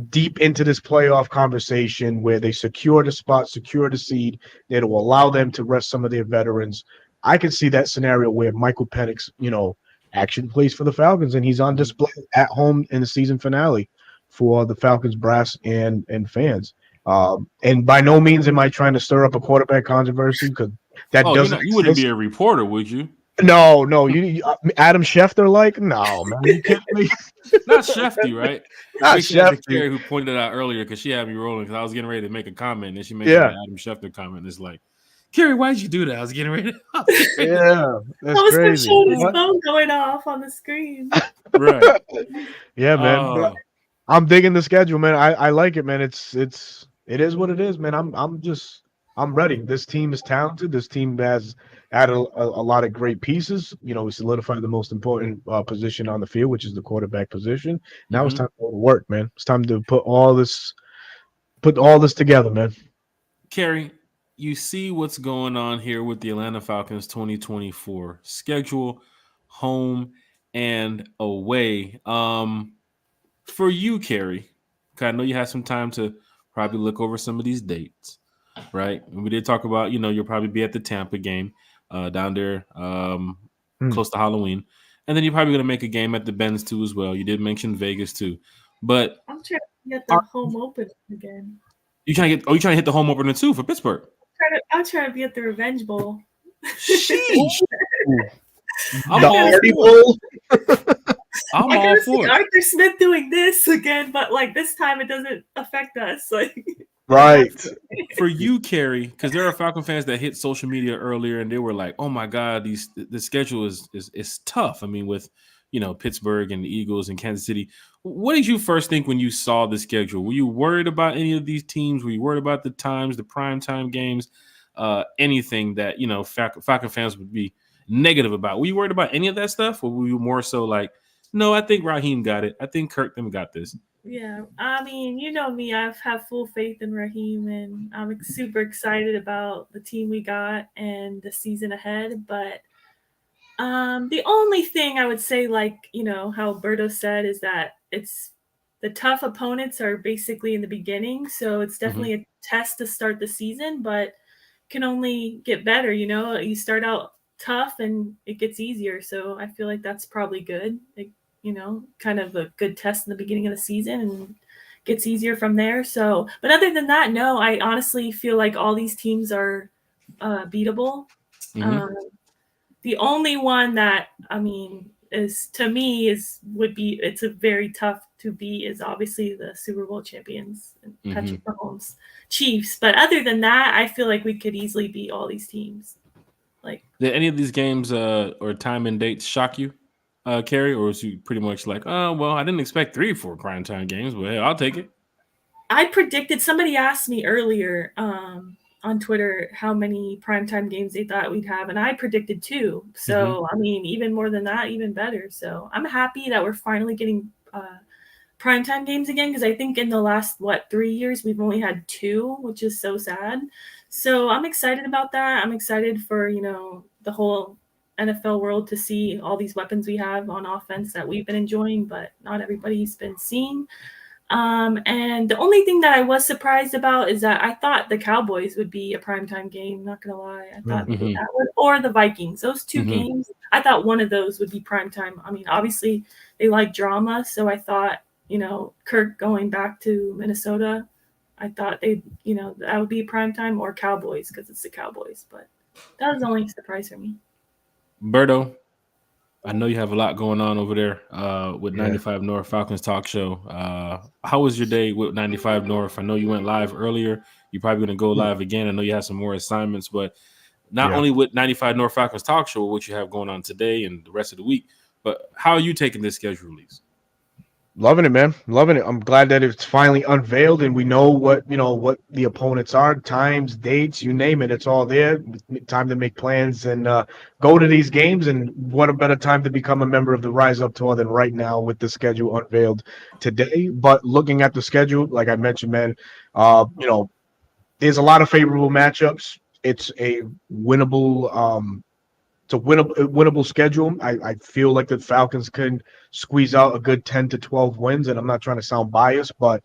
deep into this playoff conversation where they secure the spot, secure the seed, that will allow them to rest some of their veterans. I can see that scenario where Michael Penix, actually plays for the Falcons and he's on display at home in the season finale for the Falcons brass and fans. And by no means am I trying to stir up a quarterback controversy because that doesn't you wouldn't be exist. a reporter, would you? No, you Adam Schefter, no, man, you kidding me? Not Shefty, right? Not Shefty. Shefty. Who pointed it out earlier because she had me rolling because I was getting ready to make a comment and she made an Adam Schefter comment. And it's like, Carrie, why'd you do that? I was getting ready. Yeah, that's I was crazy. showing his phone going off on the screen. Right. Yeah, man. But I'm digging the schedule, man. I like it, man. It is what it is, man. I'm ready. This team is talented. This team has added a lot of great pieces. We solidified the most important position on the field, which is the quarterback position. Now it's time to go to work, man. It's time to put all this together, man. Carrie, you see what's going on here with the Atlanta Falcons 2024 schedule, home and away. For you, Carrie, I know you have some time to probably look over some of these dates, right? And we did talk about, you'll probably be at the Tampa game down there close to Halloween. And then you're probably going to make a game at the Benz too as well. You did mention Vegas too. But I'm trying to get the home opener again. You trying to hit the home opener too for Pittsburgh? I'm trying to be at the Revenge Bowl. Sheesh. I'm all for it. Arthur Smith doing this again, but this time it doesn't affect us. Right. For you, Carrie, because there are Falcon fans that hit social media earlier and they were like, "Oh my God, the schedule is tough." I mean, with Pittsburgh and the Eagles and Kansas City. What did you first think when you saw the schedule? Were you worried about any of these teams? Were you worried about the times, the primetime games, anything that Falcon fans would be negative about? Were you worried about any of that stuff, or were you more so like, no, I think Raheem got it. I think Kirk them got this. Yeah, I mean, you know me. I have full faith in Raheem, and I'm super excited about the team we got and the season ahead. But the only thing I would say, how Berto said, is that it's the tough opponents are basically in the beginning. So it's definitely a test to start the season, but can only get better. You start out tough and it gets easier. So I feel like that's probably good. Kind of a good test in the beginning of the season and gets easier from there. So, but other than that, no, I honestly feel like all these teams are beatable. The only one that it's a very tough to beat is obviously the Super Bowl champions and Patrick Mahomes Chiefs. But other than that, I feel like we could easily beat all these teams. Did any of these games or time and dates shock you, Carrie, or was you pretty much like, oh well, I didn't expect 3 or 4 primetime games, but hey, I'll take it. I predicted. Somebody asked me earlier on Twitter how many primetime games they thought we'd have, and I predicted 2. So, even more than that, even better. So I'm happy that we're finally getting primetime games again, because I think in the last, 3 years, we've only had 2, which is so sad. So I'm excited about that. I'm excited for, the whole NFL world to see all these weapons we have on offense that we've been enjoying, but not everybody's been seeing. And the only thing that I was surprised about is that I thought the Cowboys would be a primetime game. Not gonna lie, I thought maybe that would, or the Vikings. Those 2 games, I thought one of those would be primetime. I mean, obviously they like drama, so I thought, Kirk going back to Minnesota, I thought that would be primetime, or Cowboys because it's the Cowboys. But that was the only surprise for me. Berto, I know you have a lot going on over there with 95 North Falcons Talk Show. How was your day with 95 North? I know you went live earlier. You're probably going to go live again. I know you have some more assignments, but not only with 95 North Falcons Talk Show, what you have going on today and the rest of the week, but how are you taking this schedule release? Loving it, man. Loving it. I'm glad that it's finally unveiled and we know what the opponents are, times, dates, you name it. It's all there. Time to make plans and go to these games. And what a better time to become a member of the Rise Up Tour than right now with the schedule unveiled today. But looking at the schedule, like I mentioned, man, there's a lot of favorable matchups. It's a winnable it's a winnable schedule. I feel like the Falcons can squeeze out a good 10 to 12 wins, and I'm not trying to sound biased, but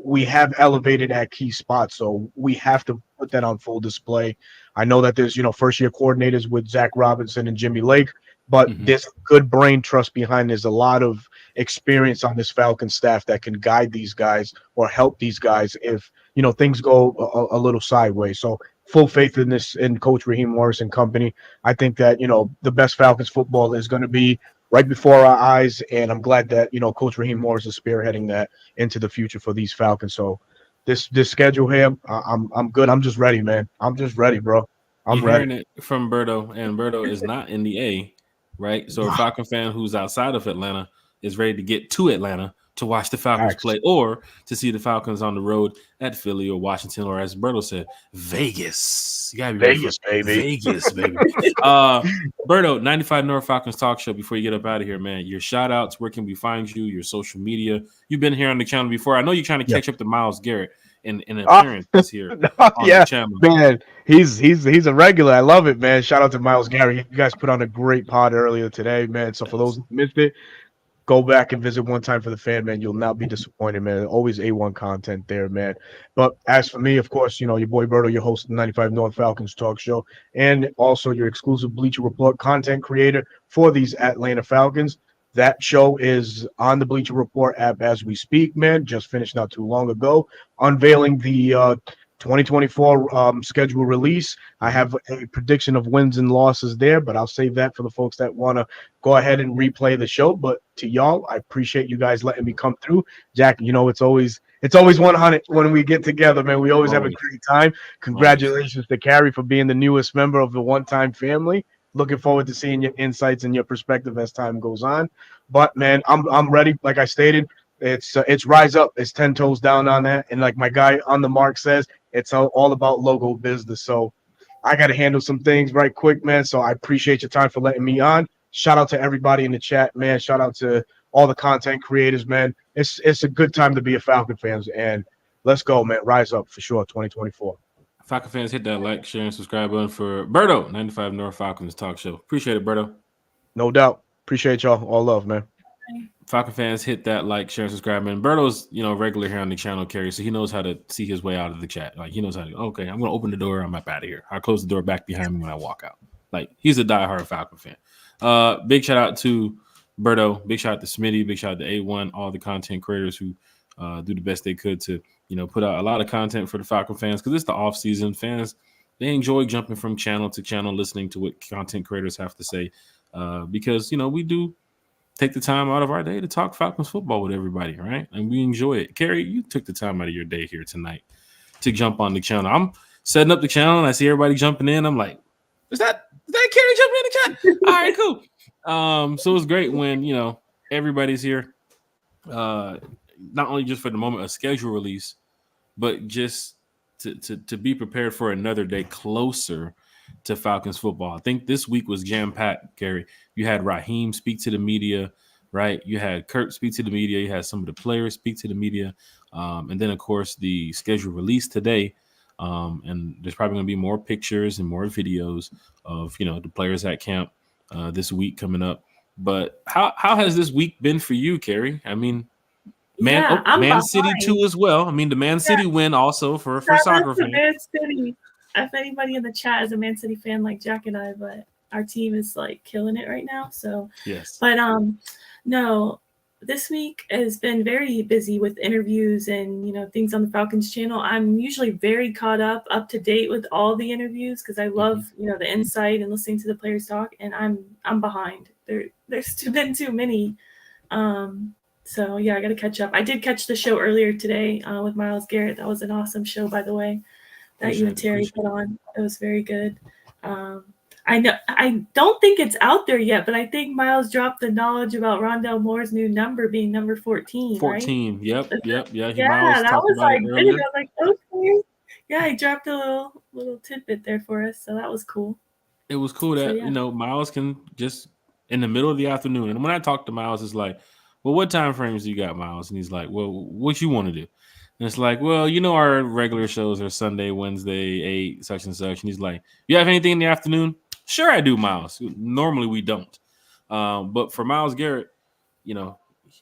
we have elevated at key spots, so we have to put that on full display. I know that there's first year coordinators with Zach Robinson and Jimmy Lake, but there's good brain trust behind. There's a lot of experience on this Falcon staff that can guide these guys or help these guys if things go a little sideways. So full faith in this, in Coach Raheem Morris and company. I think that the best Falcons football is going to be right before our eyes, and I'm glad that Coach Raheem Morris is spearheading that into the future for these Falcons. So this schedule here, I'm good. I'm just ready, man. I'm just ready, bro. I'm You're ready. hearing it from Berto, and Berto is not in the A, right? So a Falcon fan who's outside of Atlanta is ready to get to Atlanta to watch the Falcons play, or to see the Falcons on the road at Philly or Washington, or as Berto said, Vegas. You gotta be Vegas, baby. Vegas, baby. Berto, 95 North Falcons Talk Show. Before you get up out of here, man, your shout outs, where can we find you, your social media? You've been here on the channel before. I know you're trying to catch up to Myles Garrett in an appearance here on the channel. Man, he's a regular. I love it, man. Shout out to Myles Garrett. You guys put on a great pod earlier today, man. So for those who missed it, go back and visit One Time for the Fan, man. You'll not be disappointed, man. Always A1 content there, man. But as for me, of course, your boy Berto, your host of the 95 North Falcons Talk Show, and also your exclusive Bleacher Report content creator for these Atlanta Falcons. That show is on the Bleacher Report app as we speak, man. Just finished not too long ago, unveiling the 2024 schedule release. I have a prediction of wins and losses there, but I'll save that for the folks that want to go ahead and replay the show. But to y'all, I appreciate you guys letting me come through. Jack, it's always 100 when we get together, man. We always have a great time. Congratulations to Carrie for being the newest member of the One Time family. Looking forward to seeing your insights and your perspective as time goes on. But man, I'm ready. Like I stated, it's rise up. It's 10 toes down on that. And like my guy on the mark says, it's all about logo business. So I got to handle some things right quick, man. So I appreciate your time for letting me on. Shout out to everybody in the chat, man. Shout out to all the content creators, man. It's a good time to be a Falcon fan, and let's go, man. Rise up for sure, 2024. Falcon fans, hit that like, share, and subscribe button for Berto, 95 North Falcons Talk Show. Appreciate it, Berto. No doubt. Appreciate y'all. All love, man. Falcon fans, hit that like, share, and subscribe. Man, Berto's regular here on the channel, Kerry, so he knows how to see his way out of the chat. Like he knows how to. Okay, I'm gonna open the door. I'm up out of here. I'll close the door back behind me when I walk out. Like he's a diehard Falcon fan. Big shout out to Berto. Big shout out to Smitty. Big shout out to A1. All the content creators who do the best they could to put out a lot of content for the Falcon fans, because it's the off season. Fans, they enjoy jumping from channel to channel, listening to what content creators have to say, because we do take the time out of our day to talk Falcons football with everybody, right? And we enjoy it. Kerry, you took the time out of your day here tonight to jump on the channel. I'm setting up the channel and I see everybody jumping in. I'm like, is that Kerry jumping in the chat? All right, cool. So it's great when everybody's here, not only just for the moment of schedule release, but just to be prepared for another day closer to Falcons football. I think this week was jam-packed, Gary. You had Raheem speak to the media, right? You had Kurt speak to the media. You had some of the players speak to the media. And then, of course, the schedule release today. And there's probably going to be more pictures and more videos of, the players at camp this week coming up. But how has this week been for you, Kerry? I mean, Man City too as well. I mean, the Man City win also for soccer fans. Man City. If anybody in the chat is a Man City fan like Jack and I, but our team is like killing it right now. So yes. But no, this week has been very busy with interviews and things on the Falcons channel. I'm usually very caught up to date with all the interviews because I love the insight and listening to the players talk. And I'm behind. There's been too many. So yeah, I got to catch up. I did catch the show earlier today with Myles Garrett. That was an awesome show, by the way, that you and Terry put on. It was very good. I don't think it's out there yet, but I think Myles dropped the knowledge about Rondell Moore's new number being number 14. 14. Right? Yep. Yeah, Myles that was like big. I earlier. was like, okay. Yeah, he dropped a little tidbit there for us, so that was cool. It was cool that Myles can just in the middle of the afternoon. And when I talk to Myles, it's like, well, what time frames do you got, Myles? And he's like, well, what you want to do? And it's like, well, our regular shows are Sunday, Wednesday, 8, such and such. And he's like, you have anything in the afternoon? Sure, I do, Miles. Normally we don't. But for Myles Garrett, you know,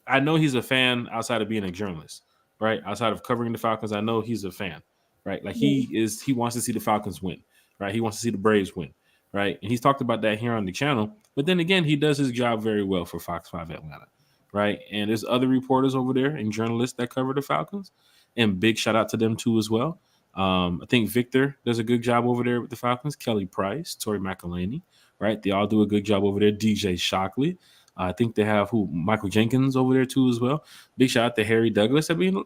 I know he's a fan outside of being a journalist, right? Outside of covering the Falcons, I know he's a fan, right? Like he wants to see the Falcons win, right? He wants to see the Braves win, right? And he's talked about that here on the channel. But then again, he does his job very well for Fox 5 Atlanta, right? And there's other reporters over there and journalists that cover the Falcons, and big shout out to them too as well. I think Victor does a good job over there with the Falcons. Kelly Price, Tori McElhaney, right? They all do a good job over there. DJ Shockley. I think they have Michael Jenkins over there too as well. Big shout out to Harry Douglas. I mean,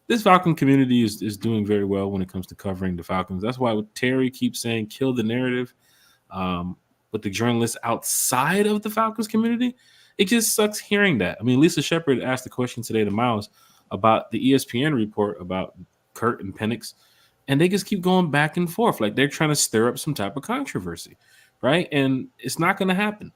this Falcon community is doing very well when it comes to covering the Falcons. That's why Terry keeps saying kill the narrative. But the journalists outside of the Falcons community, it just sucks hearing that. I mean, Lisa Shepard asked the question today to Miles about the ESPN report about Kurt and Penix, and they just keep going back and forth. Like they're trying to stir up some type of controversy, right? And it's not going to happen,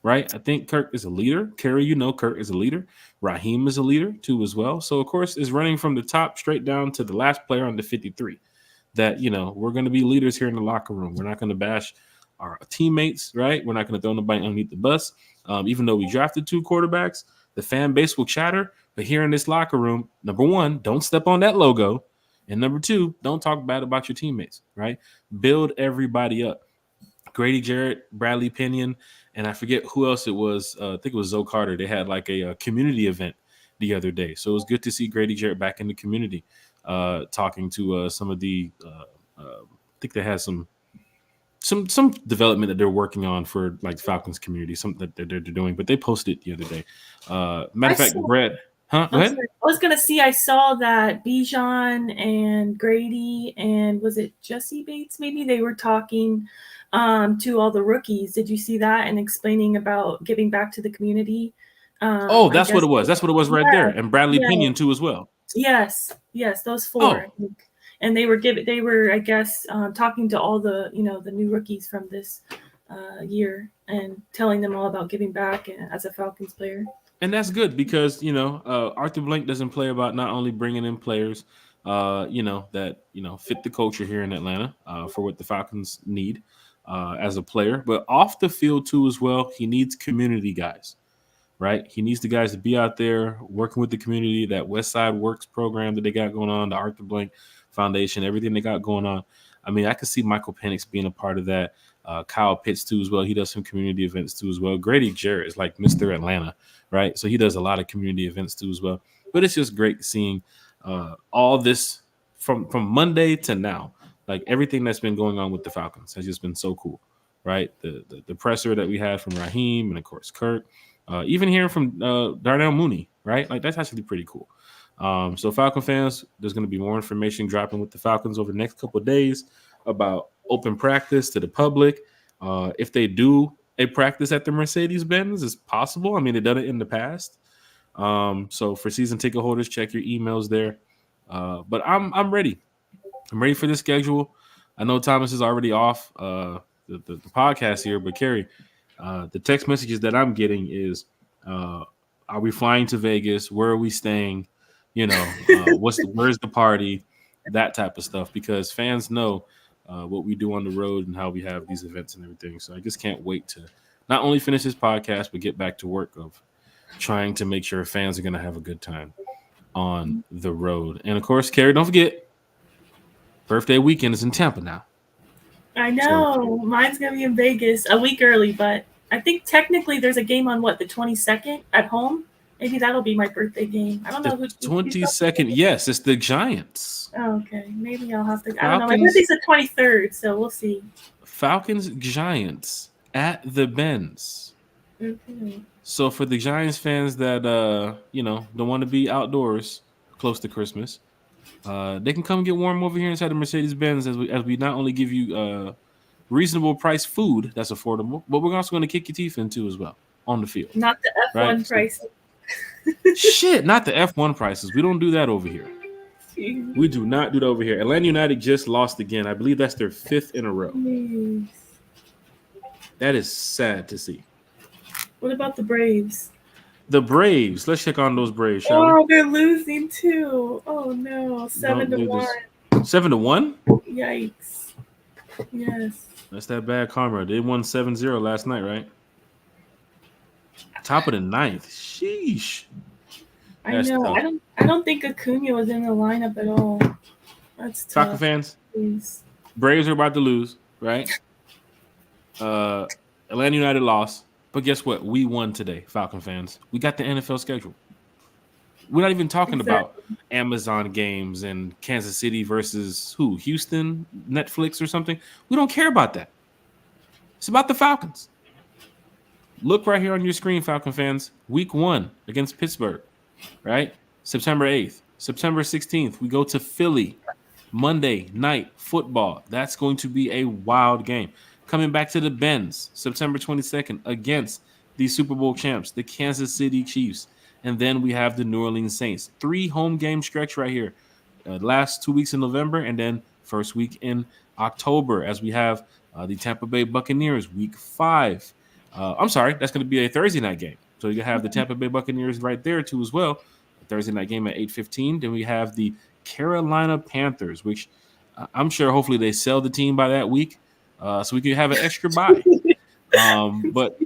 right? I think Kurt is a leader. Kerry, you know Kurt is a leader. Raheem is a leader too as well. So, of course, it's running from the top straight down to the last player on the 53 that, you know, we're going to be leaders here in the locker room. We're not going to bash our teammates, right? We're not going to throw nobody underneath the bus. Even though we drafted 2 quarterbacks, the fan base will chatter. But here in this locker room, number 1, don't step on that logo. And number 2, don't talk bad about your teammates, right? Build everybody up. Grady Jarrett, Bradley Pinion, and I forget who else it was. I think it was Zoe Carter. They had like a community event the other day. So it was good to see Grady Jarrett back in the community talking to some of the I think they had some development that they're working on for like Falcons community, something that they're doing, but they posted it the other day. Matter of fact, Brett, huh? Go ahead. I was going to see, I saw that Bijan and Grady and was it Jesse Bates? Maybe they were talking to all the rookies. Did you see that? And explaining about giving back to the community. That's what it was. That's what it was right there. And Bradley Pinion too as well. Yes, those 4. Oh. And they were, I guess, talking to all the, the new rookies from this year and telling them all about giving back as a Falcons player. And that's good because, Arthur Blank doesn't play about not only bringing in players, that, fit the culture here in Atlanta for what the Falcons need as a player, but off the field too as well. He needs community guys, right? He needs the guys to be out there working with the community, that West Side Works program that they got going on, the Arthur Blank Foundation, everything they got going on. I mean, I could see Michael Penix being a part of that. Kyle Pitts too as well. He does some community events too as well. Grady Jarrett is like Mr. Atlanta, right? So he does a lot of community events too as well. But it's just great seeing all this from Monday to now. Like everything that's been going on with the Falcons has just been so cool, right? The presser that we had from Raheem and of course Kurt, even hearing from Darnell Mooney, right? Like that's actually pretty cool. So Falcon fans, there's going to be more information dropping with the Falcons over the next couple of days about open practice to the public. If they do a practice at the Mercedes-Benz, it's possible. I mean, they've done it in the past. So for season ticket holders, check your emails there. But I'm ready. I'm ready for the schedule. I know Thomas is already off the podcast here, but Kerry, the text messages that I'm getting is, are we flying to Vegas? Where are we staying? Where's the party? That type of stuff, because fans know what we do on the road and how we have these events and everything. So I just can't wait to not only finish this podcast, but get back to work of trying to make sure fans are going to have a good time on the road. And of course, Kerry, don't forget, birthday weekend is in Tampa now. I know. So, mine's going to be in Vegas a week early, but I think technically there's a game on the 22nd at home. Maybe that'll be my birthday game. I don't know. The 22nd, yes, it's the Giants. Oh, okay. Maybe I'll have to. I don't know. My birthday's the 23rd, so we'll see. Falcons Giants at the Benz. Okay. So for the Giants fans that don't want to be outdoors close to Christmas, they can come get warm over here inside the Mercedes-Benz as we not only give you reasonable price food that's affordable, but we're also going to kick your teeth into as well on the field. Not the F1 prices. Shit, not the F1 prices. We don't do that over here. We do not do that over here. Atlanta United just lost again. I believe that's their 5th in a row. Yes. That is sad to see. What about the Braves? The Braves. Let's check on those Braves, shall we? Oh, they're losing too. Oh no, 7-1. 7-1? Yikes. Yes. That's that bad karma. They won 7-0 last night, right? Top of the ninth. Sheesh. I That's know. tough. I don't think Acuna was in the lineup at all. That's tough. Falcon fans, Please. Braves are about to lose, right? Atlanta United lost, but guess what? We won today, Falcon fans. We got the NFL schedule. We're not even talking about Amazon games and Kansas City versus who? Houston, Netflix or something. We don't care about that. It's about the Falcons. Look right here on your screen, Falcon fans. Week 1 against Pittsburgh, right? September 8th. September 16th, we go to Philly. Monday night football. That's going to be a wild game. Coming back to the Benz, September 22nd against the Super Bowl champs, the Kansas City Chiefs. And then we have the New Orleans Saints. 3 home game stretch right here. Last 2 weeks in November and then first week in October as we have the Tampa Bay Buccaneers week 5. I'm sorry, that's going to be a Thursday night game. So you have the Tampa Bay Buccaneers right there too as well. A Thursday night game at 8:15. Then we have the Carolina Panthers, which I'm sure hopefully they sell the team by that week so we can have an extra bye. But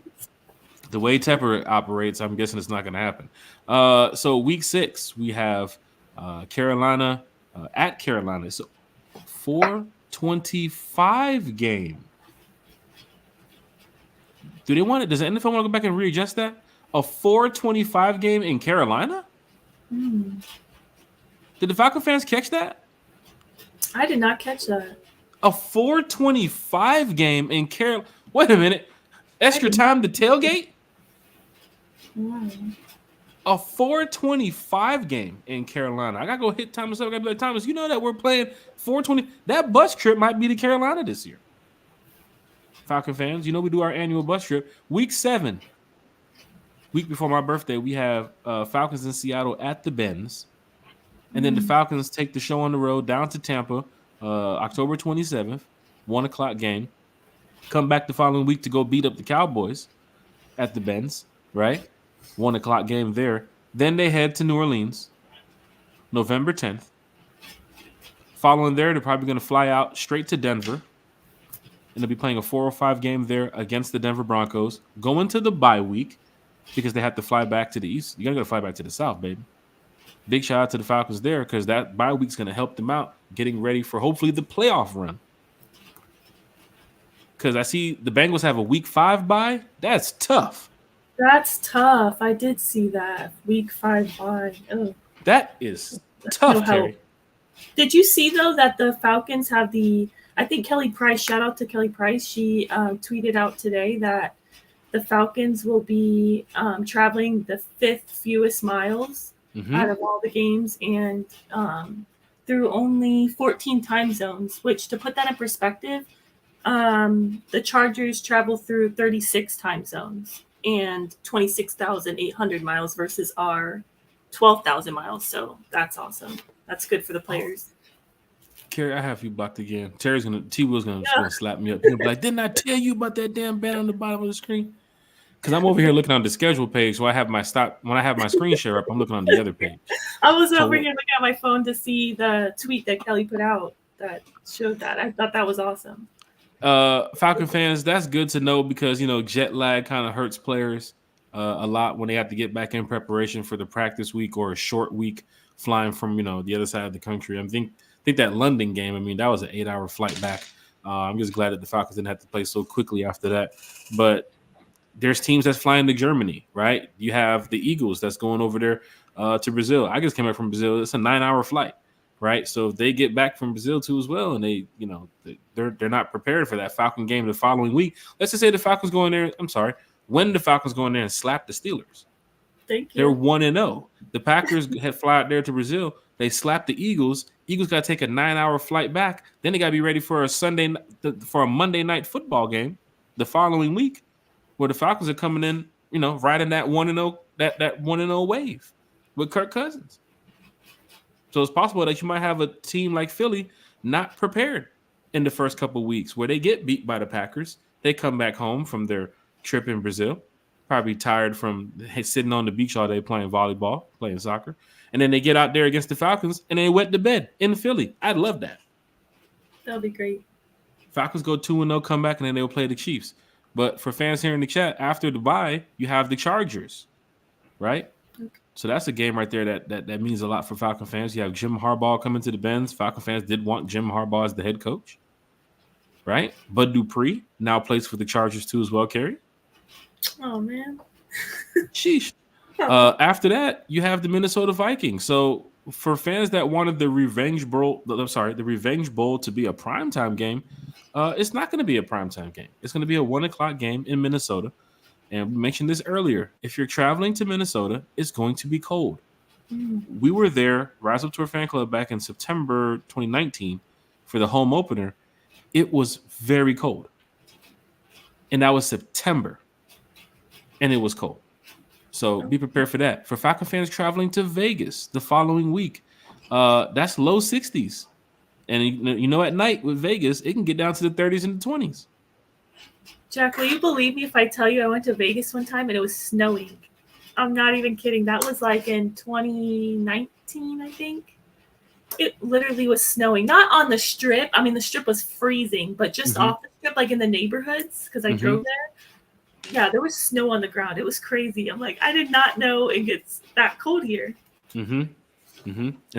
the way Tepper operates, I'm guessing it's not going to happen. So week 6, we have Carolina at Carolina. So 4:25 game. Do they want it? Does the NFL want to go back and readjust that? A 4:25 game in Carolina? Did the Falcon fans catch that? I did not catch that. A 4:25 game in Carolina. Wait a minute. Extra time to tailgate? A 4:25 game in Carolina. I got to go hit Thomas up. I got to be like, Thomas, you know that we're playing 4:20. That bus trip might be to Carolina this year. Falcon fans, you know we do our annual bus trip. Week 7, week before my birthday, we have Falcons in Seattle at the Benz. And then the Falcons take the show on the road down to Tampa, October 27th, 1 o'clock game. Come back the following week to go beat up the Cowboys at the Benz, right? 1 o'clock game there. Then they head to New Orleans, November 10th. Following there, they're probably going to fly out straight to Denver. And they'll be playing a 4:05 game there against the Denver Broncos. Go into the bye week because they have to fly back to the East. You got to fly back to the South, baby. Big shout out to the Falcons there because that bye week's going to help them out getting ready for hopefully the playoff run. Because I see the Bengals have a week 5 bye. That's tough. That's tough. I did see that. Week 5 bye. Oh. That is tough, Terry. Did you see, though, that the Falcons have I think Kelly Price, shout out to Kelly Price, she tweeted out today that the Falcons will be traveling the 5th fewest miles out of all the games and through only 14 time zones, which to put that in perspective, the Chargers travel through 36 time zones and 26,800 miles versus our 12,000 miles. So that's awesome. That's good for the players. Carrie, I have you blocked again. T-Will's gonna slap me up. He'll be like, didn't I tell you about that damn band on the bottom of the screen? Because I'm over here looking on the schedule page, so I have my when I have my screen share up, I'm looking on the other page. I was over here looking at my phone to see the tweet that Kelly put out that showed that. I thought that was awesome. Falcon fans, that's good to know because jet lag kind of hurts players a lot when they have to get back in preparation for the practice week or a short week flying from the other side of the country. I think that London game, that was an 8-hour flight back. I'm just glad that the Falcons didn't have to play so quickly after that. But there's teams that's flying to Germany, right? You have the Eagles that's going over there to Brazil. I just came back from Brazil. It's a 9-hour flight, right? So if they get back from Brazil too as well, and they're not prepared for that Falcon game the following week. Let's just say the Falcons go in there. When the Falcons go in there and slap the Steelers. Thank you. They're 1-0. The Packers had fly out there to Brazil. They slapped the Eagles. Eagles got to take a 9-hour flight back. Then they got to be ready for a Monday night football game the following week, where the Falcons are coming in, riding that 1-0 that 1-0 wave with Kirk Cousins. So it's possible that you might have a team like Philly not prepared in the first couple of weeks, where they get beat by the Packers. They come back home from their trip in Brazil, probably tired from sitting on the beach all day playing volleyball, playing soccer. And then they get out there against the Falcons and they wet the bed in Philly. I'd love that. That'll be great. Falcons go 2-0, come back, and then they'll play the Chiefs. But for fans here in the chat, after the bye, you have the Chargers, right? So that's a game right there that means a lot for Falcon fans. You have Jim Harbaugh coming to the Benz. Falcon fans did want Jim Harbaugh as the head coach, right? Bud Dupree now plays for the Chargers too as well, Carrie. Oh, man. Sheesh. After that, you have the Minnesota Vikings. So for fans that wanted the Revenge Bowl to be a primetime game, it's not going to be a primetime game. It's going to be a 1:00 game in Minnesota. And we mentioned this earlier. If you're traveling to Minnesota, it's going to be cold. We were there, RISEUP Tour Fan Club, back in September 2019 for the home opener. It was very cold. And that was September. And it was cold. So be prepared for that. For Falcon fans traveling to Vegas the following week, that's low 60s. And you know, at night with Vegas, it can get down to the 30s and the 20s. Jack, will you believe me if I tell you I went to Vegas one time and it was snowing? I'm not even kidding. That was like in 2019, I think. It literally was snowing. Not on the strip. I mean, the strip was freezing, but just off the strip, like in the neighborhoods, because I drove there. Yeah, there was snow on the ground. It was crazy. I'm like, I did not know it gets that cold here. And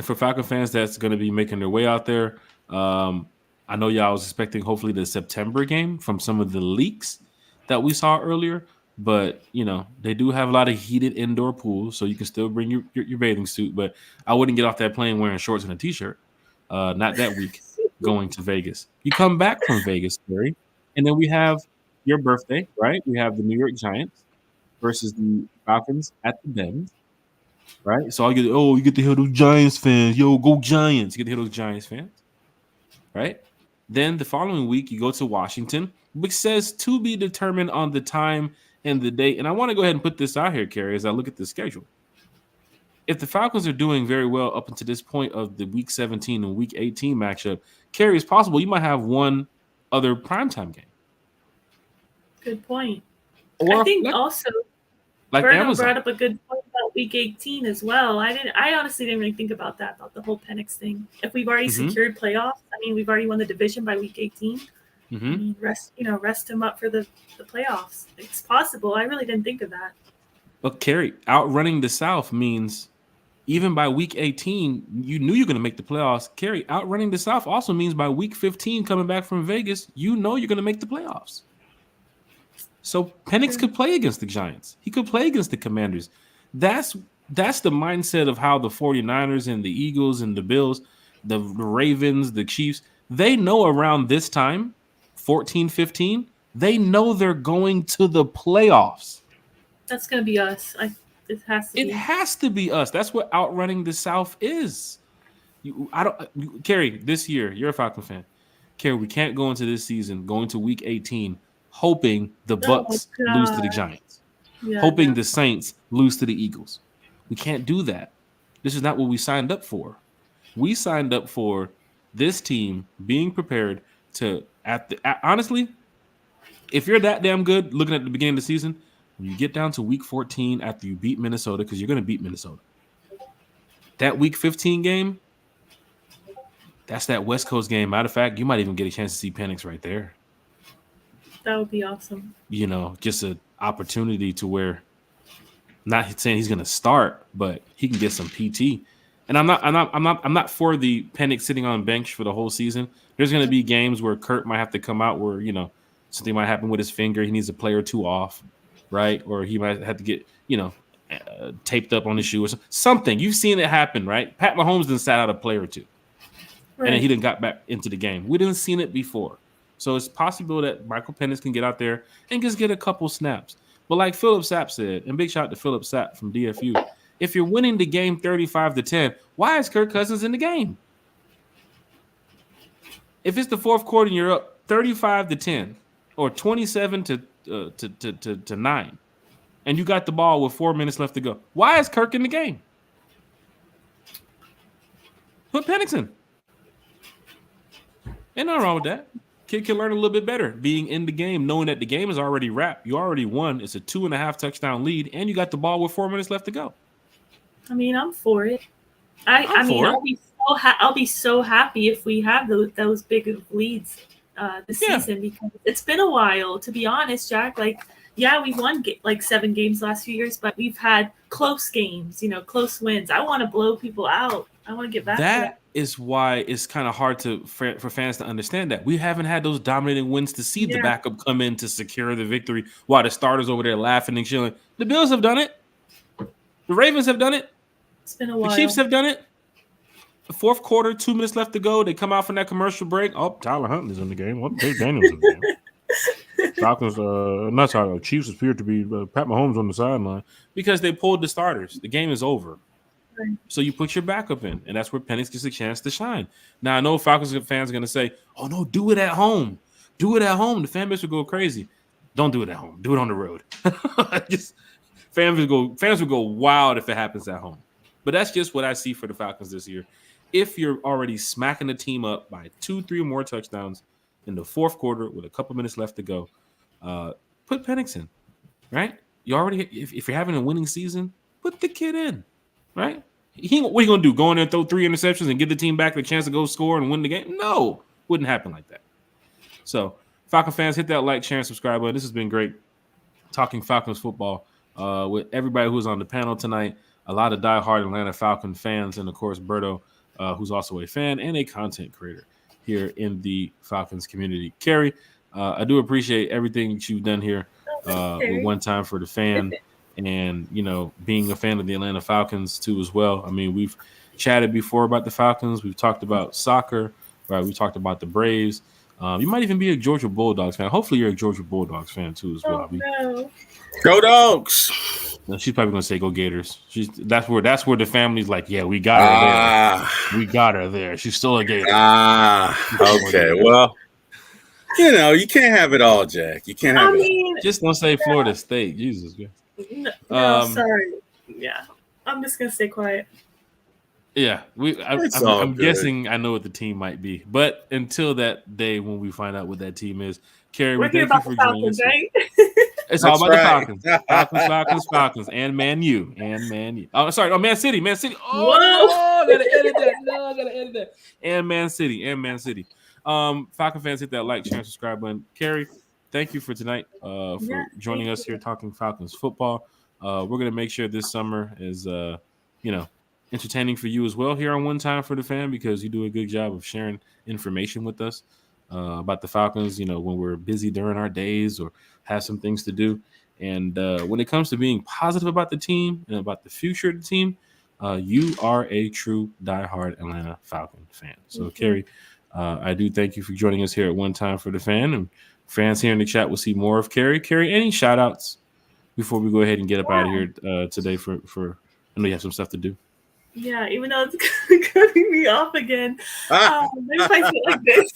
for Falcon fans that's going to be making their way out there, I know y'all was expecting hopefully the September game from some of the leaks that we saw earlier, but you know they do have a lot of heated indoor pools, so you can still bring your bathing suit. But I wouldn't get off that plane wearing shorts and a t-shirt. Not that week going to Vegas. You come back from Vegas, Terry, and then we have your birthday, right? We have the New York Giants versus the Falcons at the Benz, right? So you get to hear those Giants fans. Yo, go Giants. You get to hear those Giants fans, right? Then the following week, you go to Washington, which says to be determined on the time and the date. And I want to go ahead and put this out here, Carrie, as I look at the schedule. If the Falcons are doing very well up until this point of the Week 17 and Week 18 matchup, Carrie, it's possible you might have one other primetime game. Good point. Or I think also like Berto Amazon brought up a good point about Week 18 as well. I honestly didn't really think about that, about the whole Penix thing. If we've already secured playoffs, I mean, we've already won the division by Week 18. I mean, rest him up for the playoffs. It's possible. I really didn't think of that. But Carrie, outrunning the South means even by Week 18, you knew you're going to make the playoffs. Carrie, outrunning the South also means by Week 15, coming back from Vegas, you know you're going to make the playoffs. So Penix could play against the Giants. He could play against the Commanders. That's the mindset of how the 49ers and the Eagles and the Bills, the Ravens, the Chiefs, they know around this time, 14, 15, they know they're going to the playoffs. That's going to be us. It has to be us. That's what outrunning the South is. Carrie, this year, you're a Falcon fan. Carrie, we can't go into this season, going to Week 18, hoping the Bucs lose to the Giants, hoping the Saints lose to the Eagles. We can't do that. This is not what we signed up for. We signed up for this team being prepared to, honestly, if you're that damn good looking at the beginning of the season, when you get down to Week 14 after you beat Minnesota, because you're going to beat Minnesota, that Week 15 game, that's that West Coast game. Matter of fact, you might even get a chance to see Penix right there. That would be awesome. You know, just an opportunity to where, not saying he's going to start, but he can get some PT. And I'm not for the Penix sitting on bench for the whole season. There's going to be games where Kurt might have to come out where, you know, something might happen with his finger. He needs a play or two off, right? Or he might have to get, you know, taped up on his shoe or something. You've seen it happen, right? Pat Mahomes didn't sat out a play or two. Right. And then he didn't got back into the game. We didn't seen it before. So it's possible that Michael Penix can get out there and just get a couple snaps. But like Philip Sapp said, and big shout out to Philip Sapp from DFU, if you're winning the game 35-10, why is Kirk Cousins in the game? If it's the fourth quarter and you're up 35-10 or 27-9, and you got the ball with 4 minutes left to go, why is Kirk in the game? Put Penix in. Ain't nothing wrong with that. Kid can learn a little bit better being in the game, knowing that the game is already wrapped. You already won. It's a 2.5 touchdown lead, and you got the ball with 4 minutes left to go. I mean, I'm for it. I'll be so happy if we have those big leads. this season, because it's been a while, to be honest, Jack. Like, yeah, we've won like 7 games last few years, but we've had close games, close wins. I want to blow people out. I want to get back to that. Is why it's kind of hard for fans to understand that we haven't had those dominating wins to see the backup come in to secure the victory while the starters over there laughing and chilling. The Bills have done it. The Ravens have done it. It's been a while. The Chiefs have done it. The fourth quarter, 2 minutes left to go. They come out from that commercial break. Oh, Tyler Huntley's in the game. Oh, Dave Daniels in the game. Falcons, not Tyler. Chiefs appear to be Pat Mahomes on the sideline because they pulled the starters. The game is over. So you put your backup in, and that's where Penix gets a chance to shine. Now, I know Falcons fans are going to say, oh, no, do it at home. Do it at home. The fan base will go crazy. Don't do it at home. Do it on the road. Fans will go wild if it happens at home. But that's just what I see for the Falcons this year. If you're already smacking the team up by 2, 3 or more touchdowns in the fourth quarter with a couple minutes left to go, put Penix in, right? You already, if you're having a winning season, put the kid in, right? What are you going to do? Go in there and throw 3 interceptions and give the team back the chance to go score and win the game? No, wouldn't happen like that. So, Falcon fans, hit that like, share, and subscribe button. This has been great talking Falcons football with everybody who's on the panel tonight. A lot of diehard Atlanta Falcon fans, and of course, Berto, who's also a fan and a content creator here in the Falcons community. Carrie, I do appreciate everything that you've done here with One Time for the Fan, and being a fan of the Atlanta Falcons too as well. I mean, we've chatted before about the Falcons. We've talked about soccer, right? We talked about the Braves. You might even be a Georgia Bulldogs fan. Hopefully, you're a Georgia Bulldogs fan too as well. No. Go Dogs! She's probably gonna say go Gators. That's where the family's like, yeah, we got her there. We got her there. She's still a Gator. Okay. Well, you can't have it all, Jack. You can't have it. Just don't say Florida State. Jesus. No, sorry. Yeah, I'm just gonna stay quiet. Yeah, I'm guessing I know what the team might be, but until that day when we find out what that team is, Carrie, we thank you for joining us. Right? It's all about the Falcons. Falcons, and Man U. Oh, sorry. Oh, Man City. Oh, I gotta edit that. No, I gotta edit that. And Man City. Falcon fans, hit that like, share, and subscribe button. Carrie, thank you for tonight for joining us here talking Falcons football. We're gonna make sure this summer is entertaining for you as well here on One Time for the Fan, because you do a good job of sharing information with us about the Falcons, when we're busy during our days or have some things to do. And when it comes to being positive about the team and about the future of the team, you are a true diehard Atlanta Falcon fan. So, Carrie, I do thank you for joining us here at One Time for the Fan. And fans here in the chat will see more of Carrie. Carrie, any shout outs before we go ahead and get up out of here today for I know you have some stuff to do. Yeah, even though it's cutting me off again. Maybe if I say it like this.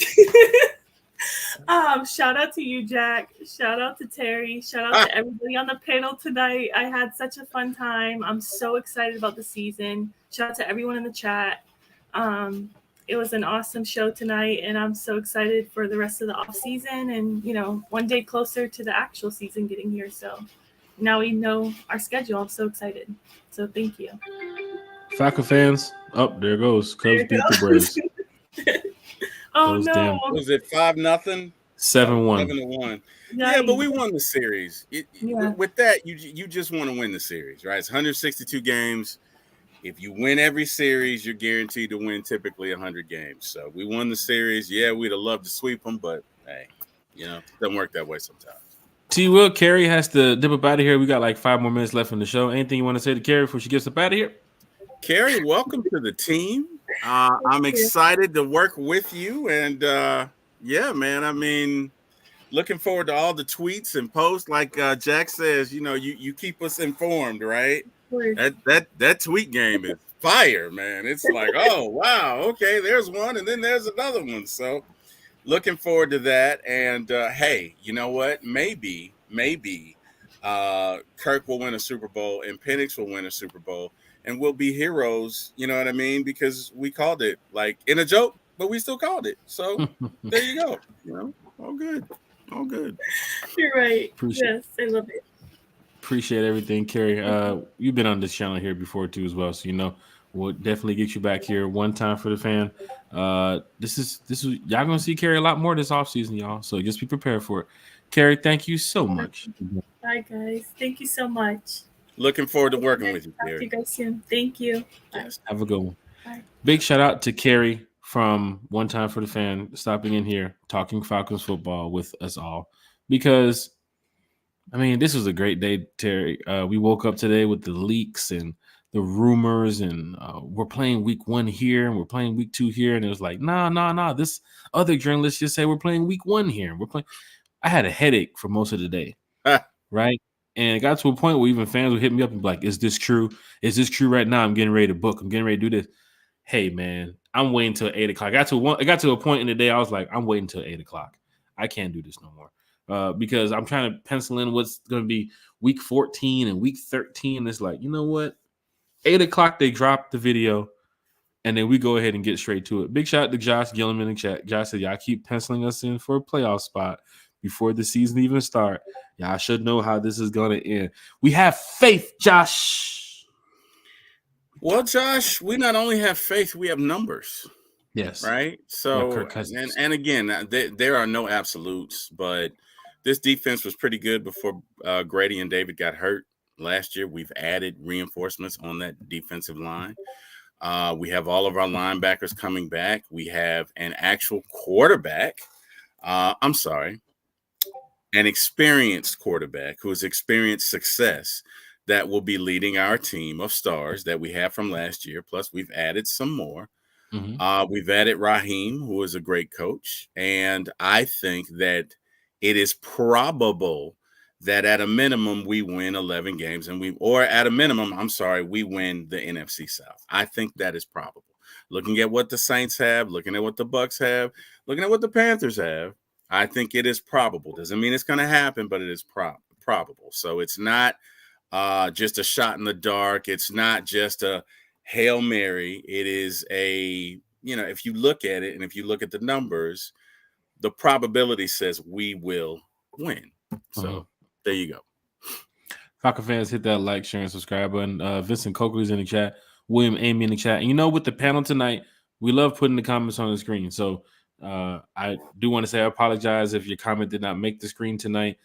Shout out to you, Jack. Shout out to Terry. Shout out to everybody on the panel tonight. I had such a fun time. I'm so excited about the season. Shout out to everyone in the chat. It was an awesome show tonight, and I'm so excited for the rest of the off season and, one day closer to the actual season getting here. So now we know our schedule. I'm so excited. So thank you. Falcon fans, there goes. Cubs beat the Braves. No. Was it 5-0? 7-1. 7-1. Yeah, but we won the series. With that, you just want to win the series, right? It's 162 games. If you win every series, you're guaranteed to win typically 100 games. So we won the series. Yeah, we'd have loved to sweep them, but hey, it doesn't work that way sometimes. T-Will, Carrie has to dip up out of here. We got like 5 more minutes left in the show. Anything you want to say to Carrie before she gets up out of here? Carrie, welcome to the team. I'm excited to work with you. And man, I mean, looking forward to all the tweets and posts. Like Jack says, you keep us informed, right? That tweet game is fire, man. It's like, oh, wow. Okay, there's one. And then there's another one. So looking forward to that. And hey, you know what? Maybe Kirk will win a Super Bowl and Penix will win a Super Bowl. And we'll be heroes, you know what I mean? Because we called it like in a joke, but we still called it. So there you go. All good. You're right. Yes, I love it. Appreciate everything, Carrie. You've been on this channel here before too as well. So, We'll definitely get you back here one time for the fan. This is y'all gonna see Carrie a lot more this offseason, y'all. So just be prepared for it. Carrie, thank you so much. Bye, guys. Thank you so much. Looking forward to working with you, Talk to Carrie. you guys soon. Thank you. Yes. Have a good one. Bye. Big shout out to Carrie from One Time for the Fan stopping in here, talking Falcons football with us all. Because, I mean, this was a great day, Terry. We woke up today with the leaks and the rumors, and we're playing week 1 here, and we're playing week 2 here. And it was like, nah. This other journalist just said we're playing week 1 here. We're playing. I had a headache for most of the day, right? And it got to a point where even fans would hit me up and be like, is this true? Is this true right now? I'm getting ready to book. I'm getting ready to do this. Hey, man, I'm waiting till 8 o'clock. It got to a point in the day I was like, I'm waiting till 8 o'clock. I can't do this no more because I'm trying to pencil in what's going to be week 14 and week 13. And it's like, you know what? 8 o'clock, they drop the video, and then we go ahead and get straight to it. Big shout out to Josh Gilliam in the chat. Josh said, y'all keep penciling us in for a playoff spot before the season even start. Y'all should know how this is going to end. We have faith, Josh. Well, Josh, we not only have faith, we have numbers. Yes. Right? So, and again, there are no absolutes, but this defense was pretty good before Grady and David got hurt last year. We've added reinforcements on that defensive line. We have all of our linebackers coming back. We have an actual quarterback. An experienced quarterback who has experienced success that will be leading our team of stars that we have from last year. Plus, we've added some more. Mm-hmm. We've added Raheem, who is a great coach. And I think that it is probable that at a minimum we win 11 games we win the NFC South. I think that is probable. Looking at what the Saints have, looking at what the Bucks have, looking at what the Panthers have, I think it is probable. Doesn't mean it's going to happen, but it is probable. So it's not just a shot in the dark. It's not just a Hail Mary. It is if you look at it and if you look at the numbers, the probability says we will win. So there you go. Falcon fans, hit that like, share, and subscribe button. Vincent Coakley's in the chat. William Amy in the chat. And with the panel tonight, we love putting the comments on the screen. So I do want to say I apologize if your comment did not make the screen tonight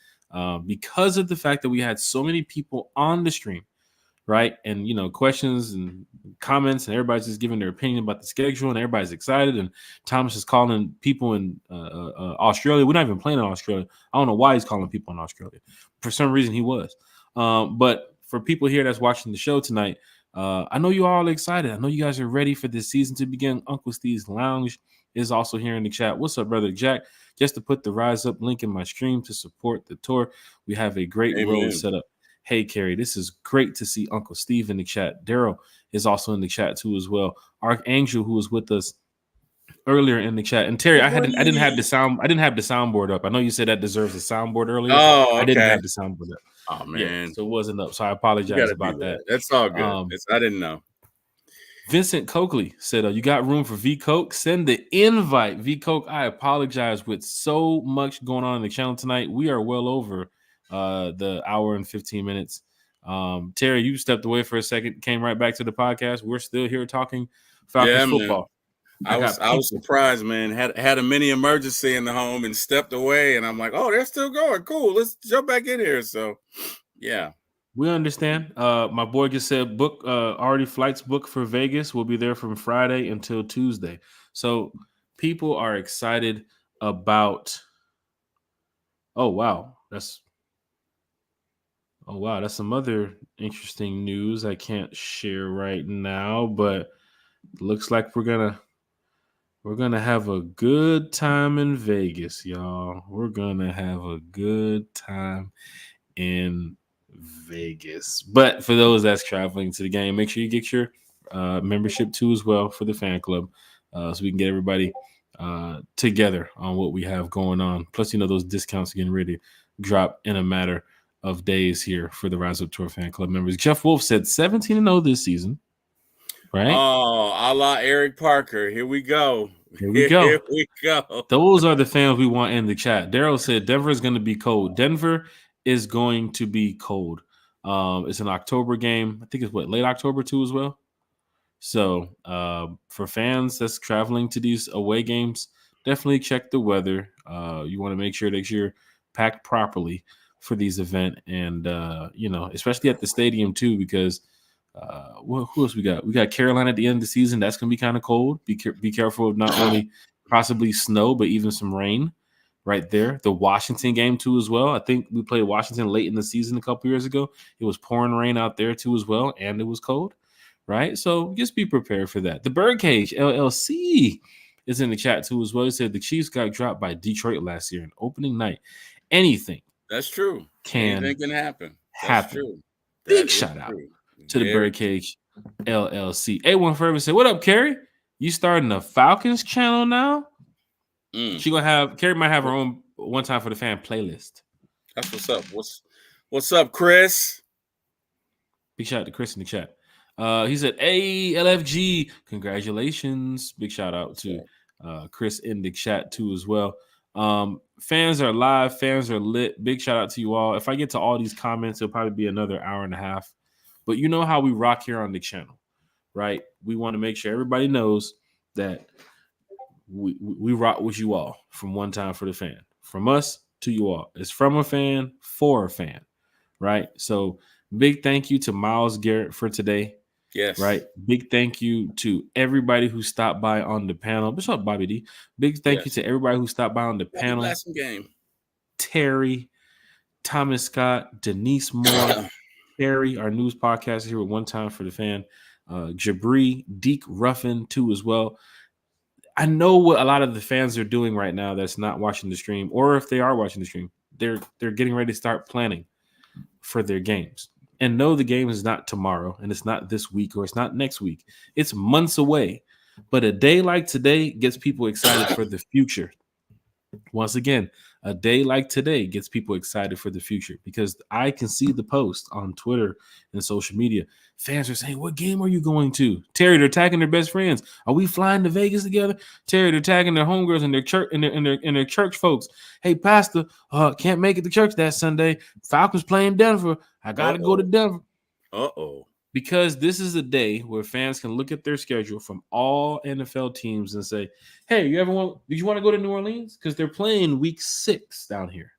because of the fact that we had so many people on the stream, right? And, questions and comments, and everybody's just giving their opinion about the schedule, and everybody's excited. And Thomas is calling people in Australia. We're not even playing in Australia. I don't know why he's calling people in Australia. For some reason, he was. But for people here that's watching the show tonight, I know you're all excited. I know you guys are ready for this season to begin. Uncle Steve's Lounge is also here in the chat. What's up, brother Jack? Just to put the Rise Up link in my stream to support the tour. We have a great road set up. Hey, Carrie, this is great to see Uncle Steve in the chat. Daryl is also in the chat too as well. Archangel, who was with us earlier in the chat, and Terry, I didn't have the soundboard up. I know you said that deserves a soundboard earlier. Oh, okay. I didn't have the soundboard up. Oh man, so it wasn't up. So I apologize about that. That's all good. I didn't know. Vincent Coakley said, you got room for V Coke? Send the invite. V Coke, I apologize. With so much going on in the channel tonight, we are well over the hour and 15 minutes. Terry, you stepped away for a second, came right back to the podcast. We're still here talking Falcons football. I was surprised, man. Had a mini emergency in the home and stepped away, and I'm like, oh, they're still going. Cool. Let's jump back in here. So, yeah. We understand. My boy just said book already flights booked for Vegas. We'll be there from Friday until Tuesday. So people are excited about. Oh wow, that's some other interesting news I can't share right now, but looks like we're gonna have a good time in Vegas, y'all. We're gonna have a good time in Vegas. But for those that's traveling to the game, make sure you get your membership too as well for the fan club, so we can get everybody together on what we have going on. Plus, those discounts are getting ready to drop in a matter of days here for the RISEUP Tour Fan Club members. Jeff Wolf said 17-0 this season. Right? Oh, a la Eric Parker. Here we go. Here we go. Here we go. Those are the fans we want in the chat. Daryl said Denver is going to be cold. Denver is going to be cold. It's an October game. I think it's late October too as well. So for fans that's traveling to these away games, definitely check the weather. You want to make sure that you're packed properly for these events, and especially at the stadium too, because who else we got? We got Carolina at the end of the season. That's going to be kind of cold. Be careful of not only possibly snow, but even some rain right there. The Washington game too as well. I think we played Washington late in the season a couple years ago. It was pouring rain out there too as well, and it was cold, right? So just be prepared for that. The Birdcage LLC is in the chat too as well. He said the Chiefs got dropped by Detroit last year in opening night. Anything. That's true. Anything can happen. That's true. Big shout out to the Birdcage LLC. A1 Forever said, "What up, Carrie? You starting a Falcons channel now?" She gonna have Carrie might have her own one time for the fan playlist. That's what's up. What's up, Chris? Big shout out to Chris in the chat. He said, "Hey, LFG, congratulations!" Big shout out to Chris in the chat too as well. Fans are live, fans are lit. Big shout out to you all. If I get to all these comments, it'll probably be another hour and a half. But you know how we rock here on the channel, right? We want to make sure everybody knows that we rock with you all from one time for the fan. From us to you all. It's from a fan for a fan, right? So big thank you to Miles Garrett for today. Yes. Right. Big thank you to everybody who stopped by on the panel. What's up, Bobby D? Big thank you to everybody who stopped by on the panel. Last game. Terry, Thomas Scott, Denise Moore, Terry, our news podcast here with One Time for the Fan, Jabri, Deke Ruffin too as well. I know what a lot of the fans are doing right now that's not watching the stream, or if they are watching the stream, they're getting ready to start planning for their games. And no, the game is not tomorrow, and it's not this week, or it's not next week. It's months away. But a day like today gets people excited for the future. Once again, a day like today gets people excited for the future, because I can see the post on Twitter and social media. Fans are saying, "What game are you going to?" Terry, they're tagging their best friends. Are we flying to Vegas together? Terry, they're tagging their homegirls and their church and their church folks. "Hey, Pastor, can't make it to church that Sunday. Falcons playing Denver. I gotta go to Denver." Because this is a day where fans can look at their schedule from all NFL teams and say, "Hey, did you want to go to New Orleans? Because they're playing week 6 down here."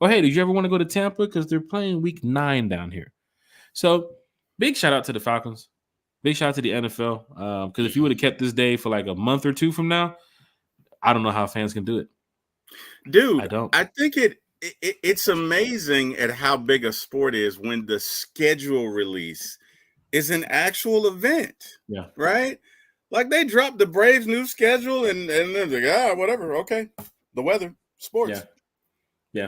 Or, "Hey, did you ever want to go to Tampa? Because they're playing week 9 down here." So big shout out to the Falcons. Big shout out to the NFL. Because if you would have kept this day for like a month or two from now, I don't know how fans can do it. Dude, I don't. I think it's amazing at how big a sport is when the schedule release is an actual event. Yeah. Right? Like they dropped the Braves' new schedule and they're like, whatever. Okay. The weather, sports. Yeah.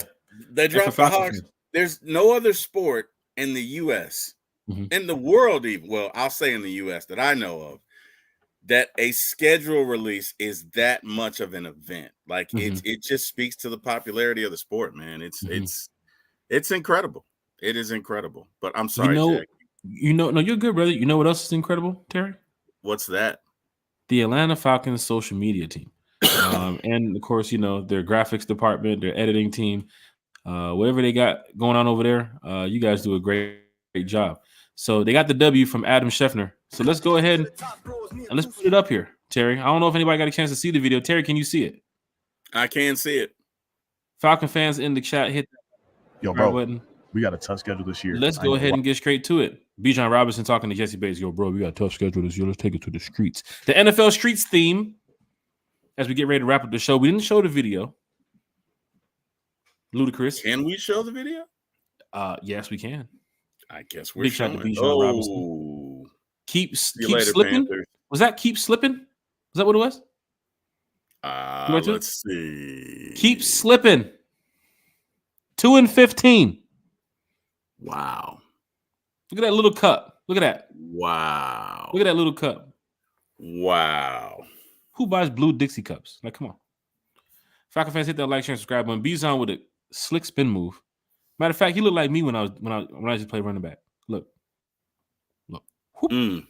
They dropped the Hawks. There's no other sport in the U.S., in the world even, well, I'll say in the U.S. that I know of, that a schedule release is that much of an event. Like it just speaks to the popularity of the sport, man. It's incredible. It is incredible. But I'm sorry, Jack. No, you're good, brother. You know what else is incredible, Terry? What's that? The Atlanta Falcons social media team. And of course, their graphics department, their editing team, whatever they got going on over there, you guys do a great job. So they got the W from Adam Scheffner. So let's go ahead and let's put it up here, Terry. I don't know if anybody got a chance to see the video. Terry, can you see it? I can see it. Falcon fans in the chat, hit that button. We got a tough schedule this year. Let's go ahead and get straight to it. Bijan Robinson talking to Jesse Bates. "Yo, bro, we got a tough schedule this year. Let's take it to the streets." The NFL Streets theme, as we get ready to wrap up the show. We didn't show the video. Ludicrous. Can we show the video? Yes, we can. I guess we're big showing. Shout to Bijan Robinson. Keep later, slipping. Panthers. Was that keep slipping? Was that what it was? Let's see. Keep slipping. 2-15. Wow. Look at that little cup. Look at that. Wow. Look at that little cup. Wow. Who buys blue Dixie cups? Like, come on. Falcon fans, hit that like, share, and subscribe button. Bijan with a slick spin move. Matter of fact, he looked like me when I just played running back. Look. Good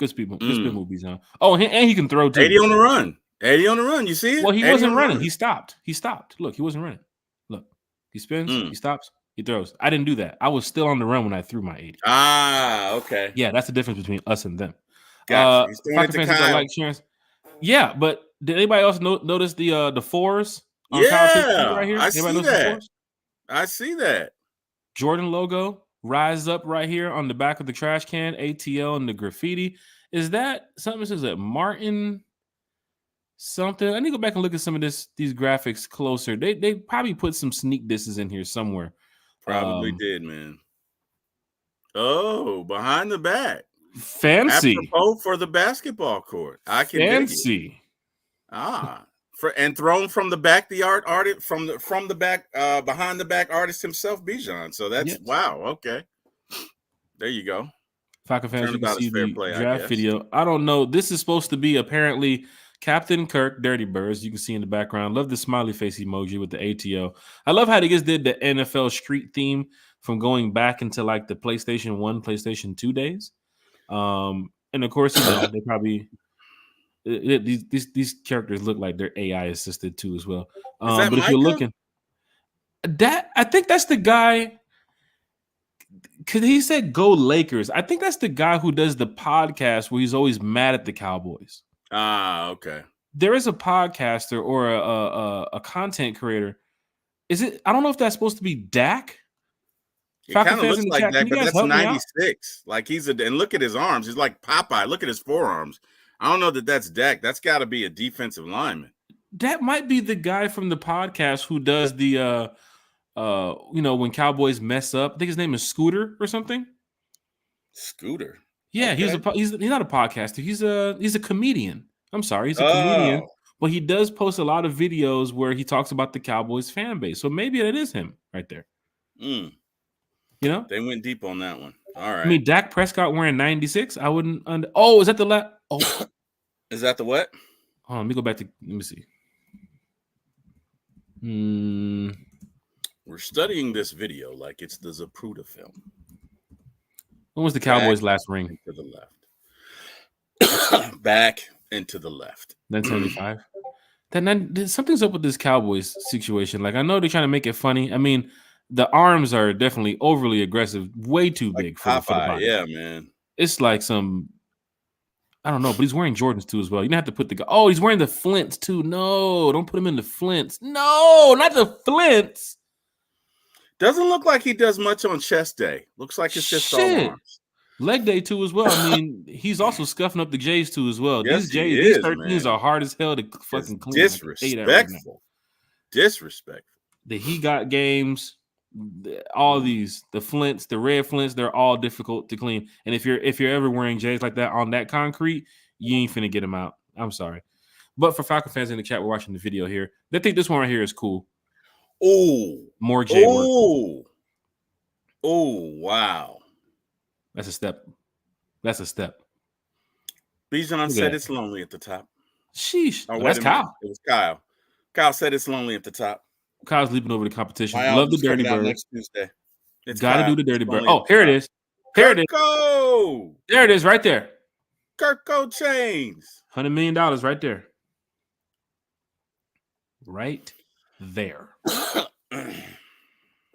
spin move. Good spin move, Bijan. Oh, and he can throw too. 80 on the run. 80 on the run. You see it? Well, he wasn't running. He stopped. Look, he wasn't running. Look, he spins. He stops. He throws. I didn't do that. I was still on the run when I threw my 80. Okay. Yeah, that's the difference between us and them. Gotcha. He's throwing it to Fans hit that Kyle. like, sharing. Yeah, but did anybody else notice the fours on Kyle's Yeah, right here? I Anybody see notice the that. fours? I see that. Jordan logo, Rise Up right here on the back of the trash can, ATL and the graffiti. Is that something that says that Martin something? I need to go back and look at some of these graphics closer. They probably put some sneak disses in here somewhere. Probably did, man. Oh, behind the back. Fancy. Apropos for the basketball court. I can fancy. And thrown from the back, the artist from the back, behind the back artist himself, Bijan. So that's wow. Okay, there you go. Falcon fans, you can see the draft video. I don't know. This is supposed to be apparently Captain Kirk, Dirty Birds. You can see in the background. Love the smiley face emoji with the ATO. I love how they just did the NFL street theme from going back into like the PlayStation 1, PlayStation 2 days. And of course, they probably these characters look like they're AI assisted too as well. But if you're looking, I think that's the guy. Cause he said "Go Lakers." I think that's the guy who does the podcast where he's always mad at the Cowboys. Okay. There is a podcaster or a content creator. Is it? I don't know if that's supposed to be Dak. It kind of looks like Dak, but that's 96. Like and look at his arms. He's like Popeye. Look at his forearms. I don't know that that's Dak. That's got to be a defensive lineman. That might be the guy from the podcast who does the when Cowboys mess up. I think his name is Scooter or something. Scooter. Yeah, okay. he's not a podcaster. He's a comedian. I'm sorry, he's a comedian. But he does post a lot of videos where he talks about the Cowboys fan base. So maybe that is him right there. You know? They went deep on that one. All right. I mean, Dak Prescott wearing 96. I wouldn't oh, is that the last? Oh. Is that the what? Hold on, let me go back to let me see. We're studying this video like it's the Zapruder film. When was the Cowboys' last ring? To the left. Back and to the left. 1975. Then something's up with this Cowboys situation. Like, I know they're trying to make it funny. I mean, the arms are definitely overly aggressive, way too big for the body. Yeah, man. It's like some, I don't know, but he's wearing Jordans too as well. You don't have to put oh, he's wearing the Flints too. No, don't put him in the Flints. No, not the Flints. Doesn't look like he does much on chest day. Looks like it's just all arms. Leg day too as well. I mean, he's also scuffing up the J's too as well. Yes, these 13s are hard as hell to fucking clean. Disrespectful. Disrespectful. The He Got games. All these, the Flints, the red Flints, they're all difficult to clean. And if you're ever wearing J's like that on that concrete, you ain't finna get them out. I'm sorry. But for Falcon fans in the chat, we're watching the video here. They think this one right here is cool. Oh, more J work. Oh, wow. That's a step. Bijan said it's lonely at the top. Sheesh. Oh, that's Kyle. It was Kyle. Kyle said it's lonely at the top. Kyle's leaping over the competition. Love the Dirty Bird. Next Tuesday. It's got to do the Dirty Bird. Oh, here it is. Here it is. There it is, right there. Kirko Chains. $100 million right there. Right there.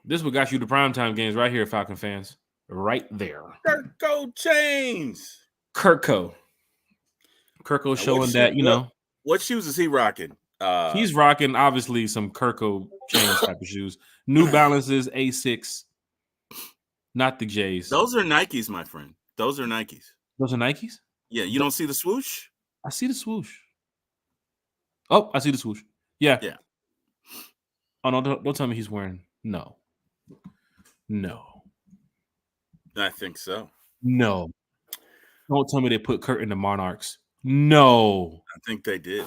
This is what got you the primetime games right here, Falcon fans. Right there. Kirko Chains. Kirko showing that, What shoes is he rocking? He's rocking, obviously, some Kirko Chains type of shoes. New Balances, A6. Not the J's. Those are Nikes, my friend. Those are Nikes. Those are Nikes? Yeah, you don't see the swoosh? I see the swoosh. Oh, I see the swoosh. Yeah. Oh, no, don't tell me he's wearing. No. I think so. No. Don't tell me they put Kurt in the Monarchs. No. I think they did.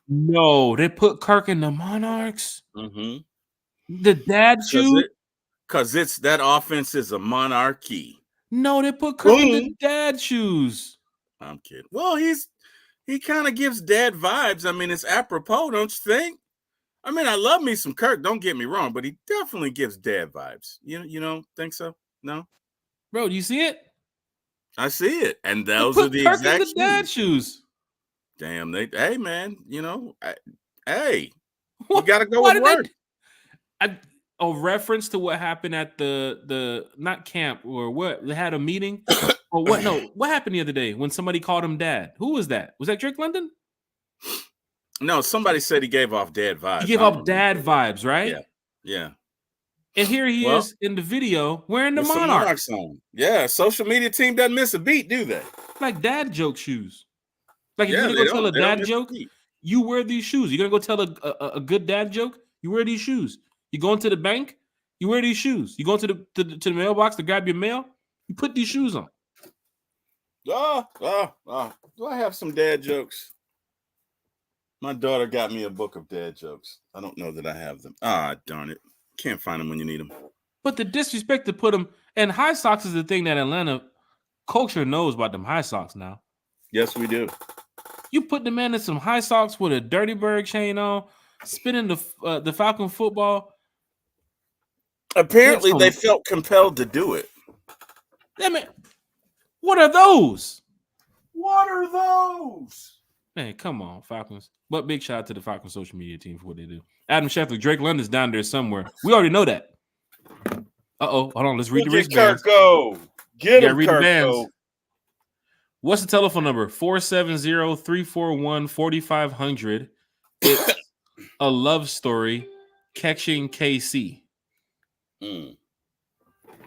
No, they put Kirk in the Monarchs. Mm-hmm. The dad shoe? Because that offense is a monarchy. No, they put Kirk in the dad shoes. I'm kidding. Well, he kind of gives dad vibes. I mean, it's apropos, don't you think? I mean, I love me some Kirk, don't get me wrong, but he definitely gives dad vibes. You don't think so? No? Bro, do you see it? I see it. And those are the Kirk exact in the dad shoes. Damn, hey, man, hey, you got to go with work. A reference to what happened at the not camp or what? They had a meeting Oh, what? No, what happened the other day when somebody called him dad? Who was that? Was that Drake London? No, somebody said he gave off dad vibes. He gave off dad vibes, right? Yeah. And here he is in the video wearing the Monarchs on. Yeah, social media team doesn't miss a beat, do they? Like dad joke shoes. Like if you're gonna go tell a dad joke, you wear these shoes. You're gonna go tell a good dad joke, you wear these shoes. You go into the bank, you wear these shoes. You go into the mailbox to grab your mail, you put these shoes on. Do I have some dad jokes? My daughter got me a book of dad jokes. I don't know that I have them. Darn it. Can't find them when you need them. But the disrespect to put them, and high socks is the thing that Atlanta culture knows about them high socks now. Yes, we do. You put the man in some high socks with a Dirty Bird chain on, spinning the Falcon football. Apparently, they felt compelled to do it. I mean, what are those? What are those? Man, come on, Falcons. But big shout out to the Falcons social media team for what they do. Adam Scheffler, Drake London's down there somewhere. We already know that. Hold on. Let's read the wristbands. Get him, Kirko. What's the telephone number? 470-341-4500. It's a love story catching KC. Mm.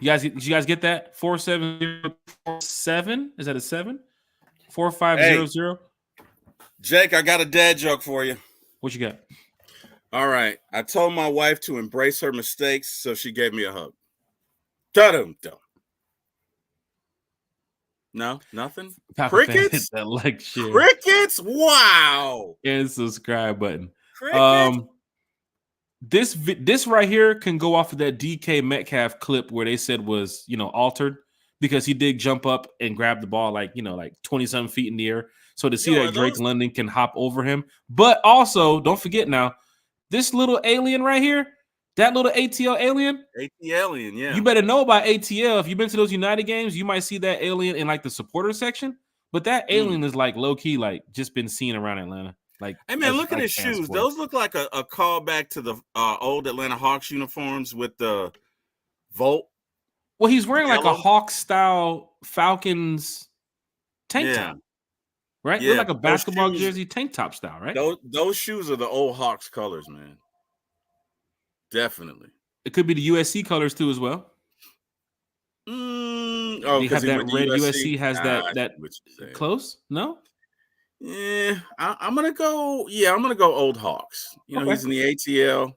Did you guys get that? 47047? Is that a 7? 4500. Jake, I got a dad joke for you. What you got? All right. I told my wife to embrace her mistakes, so she gave me a hug. Da-dum-dum. No, nothing. Crickets? That like shit. Crickets? Wow. And subscribe button. Crickets? This right here can go off of that DK Metcalf clip where they said was, altered because he did jump up and grab the ball like 20-something feet in the air. So to see that Drake London can hop over him. But also, don't forget now, this little alien right here, that little ATL alien. ATL, yeah. You better know about ATL. If you've been to those United games, you might see that alien in like the supporter section. But that alien is like low-key, like just been seen around Atlanta. Like, hey man, look at his shoes. Those look like a callback to the old Atlanta Hawks uniforms with the Volt. Well, he's wearing like a Hawks style Falcons tank top, right? Yeah, like a basketball jersey tank top style, right? Those shoes are the old Hawks colors, man. Definitely. It could be the USC colors too, as well. Oh, you have that red USC has that close? No. Yeah, I'm gonna go. Yeah, I'm gonna go old Hawks. He's in the ATL.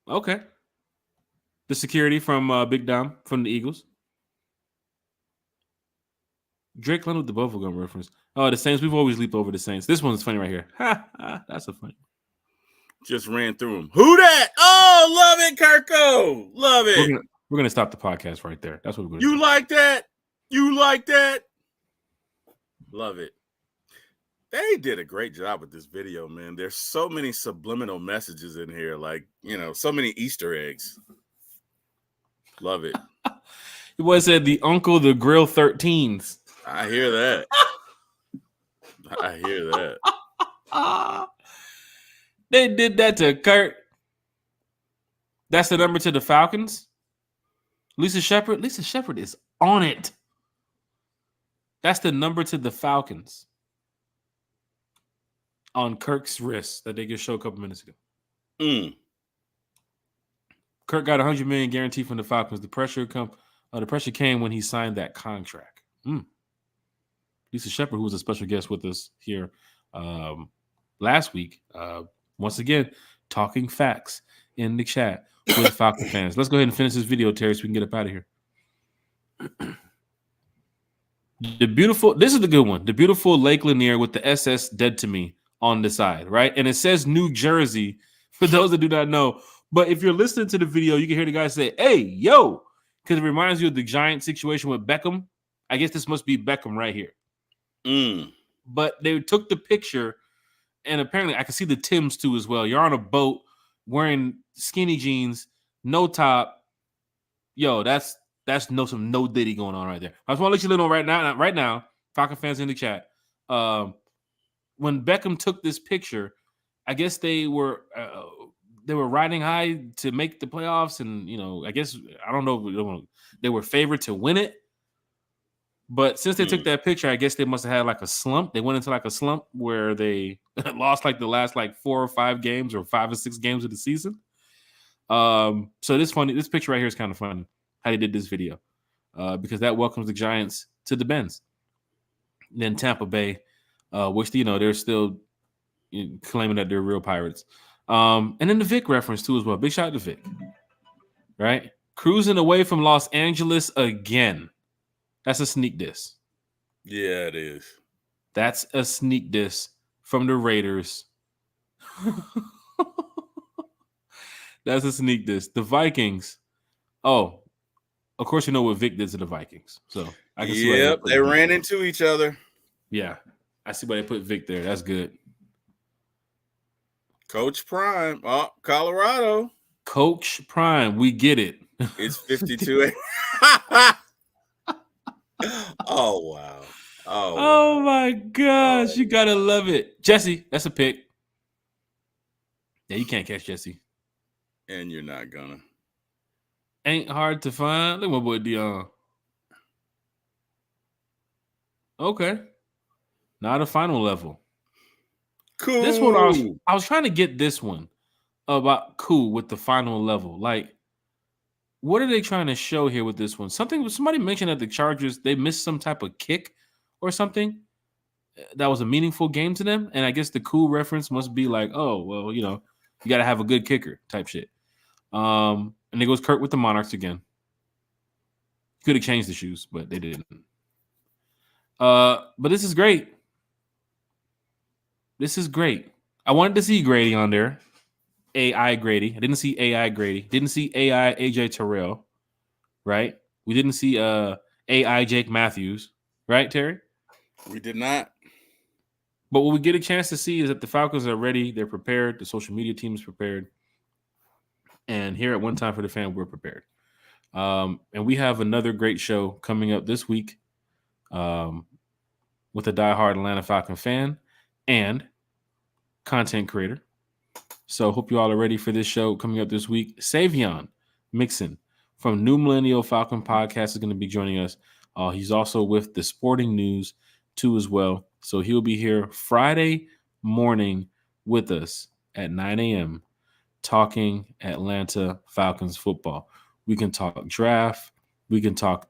Okay. The security from Big Dom from the Eagles. Drake London with the bubblegum reference. Oh, the Saints. We've always leaped over the Saints. This one's funny right here. That's a funny. Just ran through him. Who that? Oh, love it, Kirko. Love it. We're gonna stop the podcast right there. That's what we're gonna do. Like that? You like that? Love it. They did a great job with this video, man. There's so many subliminal messages in here, like, so many Easter eggs. Love it. It was said the Uncle the Grill 13s. I hear that. I hear that. They did that to Kurt. That's the number to the Falcons. Lisa Shepard is on it. That's the number to the Falcons on Kirk's wrist that they just showed a couple minutes ago. Kirk got $100 million guaranteed from the Falcons. The pressure came when he signed that contract. Lisa Shepard, who was a special guest with us here last week, once again talking facts in the chat with Falcon fans. Let's go ahead and finish this video, Terry, so we can get up out of here. This is the good one. The beautiful Lake Lanier with the SS Dead to Me on the side, right? And it says New Jersey for those that do not know. But if you're listening to the video, you can hear the guy say, hey, yo, because it reminds you of the Giant situation with Beckham. I guess this must be Beckham right here. But they took the picture, and apparently I can see the Timbs too as well. You're on a boat wearing skinny jeans, no top. Yo, that's some no Diddy going on right there. I just want to let you know right now, Falcon fans in the chat. When Beckham took this picture, I guess they were they were riding high to make the playoffs, and I guess I don't know, they were favored to win it. But since they took that picture, I guess they must have had like a slump. They went into like a slump where they lost like the last like 4 or 5 games or 5 or 6 games of the season. So this picture right here is kind of funny how they did this video, because that welcomes the Giants to the Benz. Then Tampa Bay, which they're still claiming that they're real Pirates. And then the Vic reference too as well. Big shout out to Vic. Right? Cruising away from Los Angeles again. That's a sneak diss. Yeah, it is. That's a sneak diss from the Raiders. That's a sneak diss. The Vikings. Oh, of course, you know what Vic did to the Vikings. So I can see. Yep, they ran into each other. Yeah, I see why they put Vic there. That's good. Coach Prime. Oh, Colorado. Coach Prime. We get it. It's 52. Oh, wow. Oh, my gosh. You got to love it. Jesse, that's a pick. Yeah, you can't catch Jesse. And you're not gonna. Ain't hard to find. Look at my boy Dion. Okay. Not a final level. Cool. This one, I was trying to get this one about cool with the final level. Like, what are they trying to show here with this one? Somebody mentioned that the Chargers, they missed some type of kick or something that was a meaningful game to them. And I guess the cool reference must be like, oh, well, you got to have a good kicker type shit. And it goes Kurt with the Monarchs again. Could have changed the shoes, but they didn't. But this is great. This is great. I wanted to see Grady on there. AI Grady. I didn't see AI Grady. Didn't see AI AJ Terrell. Right? We didn't see AI Jake Matthews. Right, Terry? We did not. But what we get a chance to see is that the Falcons are ready. They're prepared. The social media team is prepared. And here at One Time for the Fan, we're prepared. And we have another great show coming up this week with a diehard Atlanta Falcon fan and content creator. So hope you all are ready for this show coming up this week. Savion Mixon from New Millennial Falcon Podcast is going to be joining us. He's also with the Sporting News too as well. So he'll be here Friday morning with us at 9 a.m. talking Atlanta Falcons football. We can talk draft. We can talk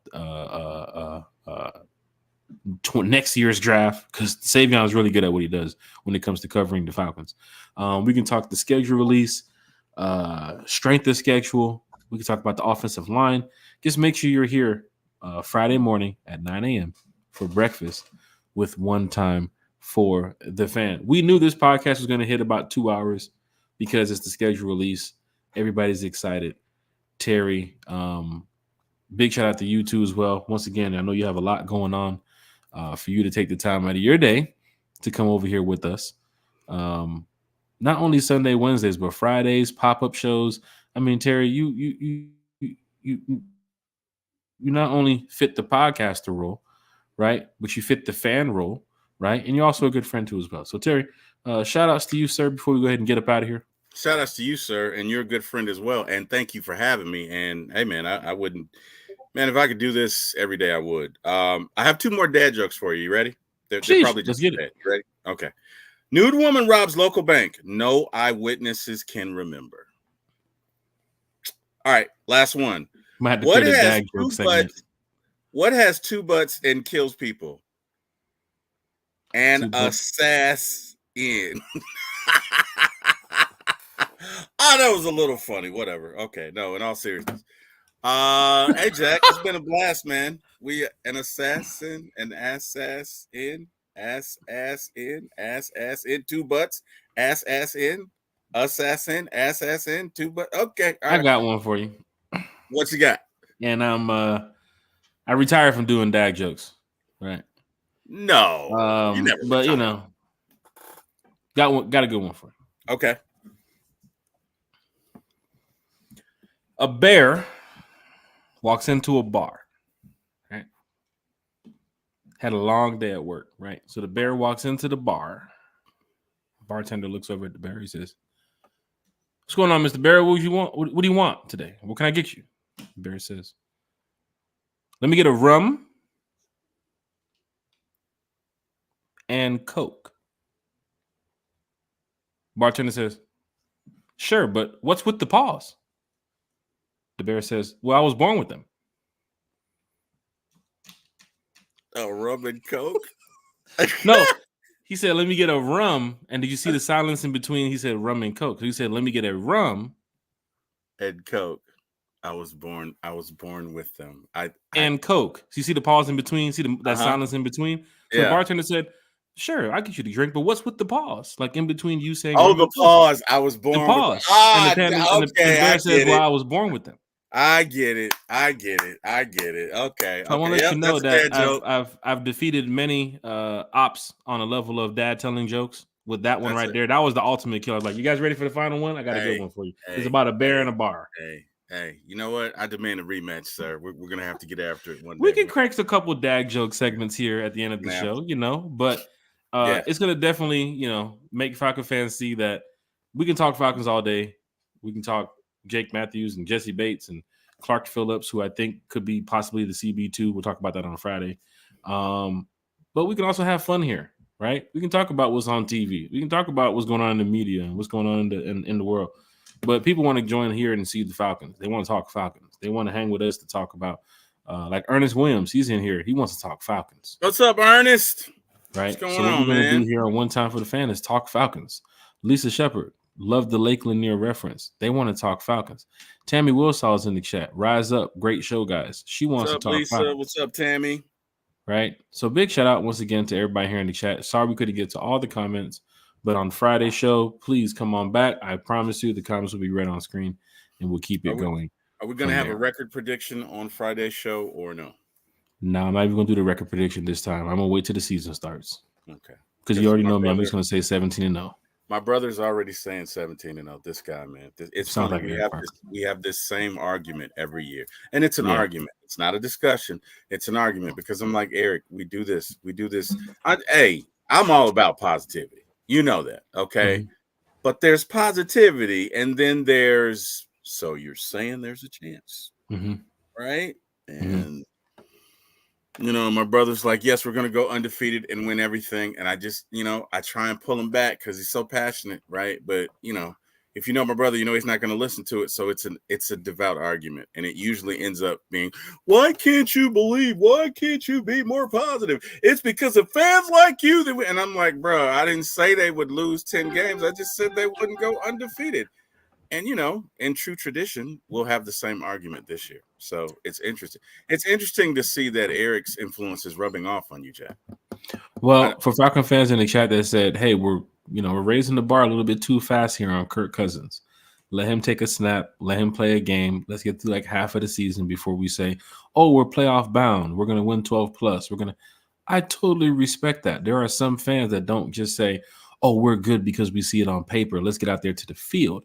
next year's draft, because Savion is really good at what he does when it comes to covering the Falcons. We can talk the schedule release, strength of schedule. We can talk about the offensive line. Just make sure you're here Friday morning at 9 a.m. for breakfast with One Time for the Fan. We knew this podcast was going to hit about 2 hours because it's the schedule release. Everybody's excited. Terry, big shout out to you too as well. Once again, I know you have a lot going on. For you to take the time out of your day to come over here with us. Not only Sunday, Wednesdays, but Fridays, pop-up shows. I mean, Terry, you not only fit the podcaster role, right? But you fit the fan role, right? And you're also a good friend too as well. So Terry, shout outs to you, sir, before we go ahead and get up out of here. Shout outs to you, sir, and you're a good friend as well. And thank you for having me. And hey, man, I wouldn't. Man, if I could do this every day, I would. I have 2 more dad jokes for you. You ready? They're probably just get it. You ready? Okay. Nude woman robs local bank. No eyewitnesses can remember. All right, last one. What has 2 butts and kills people? An assassin. Oh, that was a little funny. Whatever. Okay, no, in all seriousness. Hey Jack, it's been a blast, man. We an assassin, 2 butts, assassin, 2 butts. Okay, all right. I got one for you. What you got? And I retired from doing dad jokes, right? No, you never. But retired. Got a good one for you. Okay. A bear walks into a bar, right? Had a long day at work, right? So the bear walks into the bar. Bartender looks over at the bear. He says, What's going on, Mr. Barry? What do you want? What do you want today? What can I get you? Barry says, let me get a rum and Coke. Bartender says, sure, but what's with the paws? The bear says, well, I was born with them. A rum and Coke? No. He said, let me get a rum. And did you see the silence in between? He said rum and Coke. So he said, let me get a rum and Coke. I was born with them. And Coke. So you see the pause in between? See that silence in between? So the bartender said, sure, I'll get you the drink, but what's with the pause? Like in between you saying, oh, the pause. I was born the pause. with them. And the bear says, well, I was born with them. I get it. Okay. So I want to let you know that I've defeated many ops on a level of dad telling jokes with that one right there. That was the ultimate kill. I was like, you guys ready for the final one? I got a good one for you. It's about a bear and a bar. Hey, you know what? I demand a rematch, sir. We're going to have to get after it one day. We can crank a couple dad joke segments here at the end of the show, but it's going to definitely, make Falcon fans see that we can talk Falcons all day. We can talk Jake Matthews and Jesse Bates and Clark Phillips, who I think could be possibly the CB2. We'll talk about that on Friday. But we can also have fun here, right? We can talk about what's on TV. We can talk about what's going on in the media and what's going on in the world. But people want to join here and see the Falcons. They want to talk Falcons. They want to hang with us to talk about, like Ernest Williams. He's in here. He wants to talk Falcons. What's up, Ernest? Right. What's going so what on, we're going to man? do here on One Time for the Fan is talk Falcons. Lisa Shepard. Love the Lakeland near reference. They want to talk Falcons. Tammy Wilsall is in the chat. Rise up. Great show, guys. She wants to talk Lisa? Falcons. What's up, Tammy? Right. So big shout out once again to everybody here in the chat. Sorry we couldn't get to all the comments, but on Friday's show, please come on back. I promise you the comments will be read on screen and we'll keep it going. Are we going to have a record prediction on Friday's show or no? No, I'm not even going to do the record prediction this time. I'm going to wait till the season starts. Okay. Because you already know me. I'm just going to say 17-0. My brother's already saying 17-0. This guy, man. It's sounds funny. like we have this same argument every year. And it's an argument. It's not a discussion. It's an argument because I'm like, Eric, we do this. I'm all about positivity. You know that, okay? Mm-hmm. But there's positivity, and then there's, so you're saying there's a chance, right? And, my brother's like, yes, we're going to go undefeated and win everything. And I just, I try and pull him back because he's so passionate, right? But, if you know my brother, he's not going to listen to it. So it's a devout argument. And it usually ends up being, why can't you believe? Why can't you be more positive? It's because of fans like you. And I'm like, bro, I didn't say they would lose 10 games. I just said they wouldn't go undefeated. And, in true tradition, we'll have the same argument this year. So it's interesting. It's interesting to see that Eric's influence is rubbing off on you, Jack. Well, for Falcon fans in the chat that said, hey, we're raising the bar a little bit too fast here on Kirk Cousins. Let him take a snap. Let him play a game. Let's get through like half of the season before we say, oh, we're playoff bound. We're going to win 12 plus. I totally respect that. There are some fans that don't just say, oh, we're good because we see it on paper. Let's get out there to the field.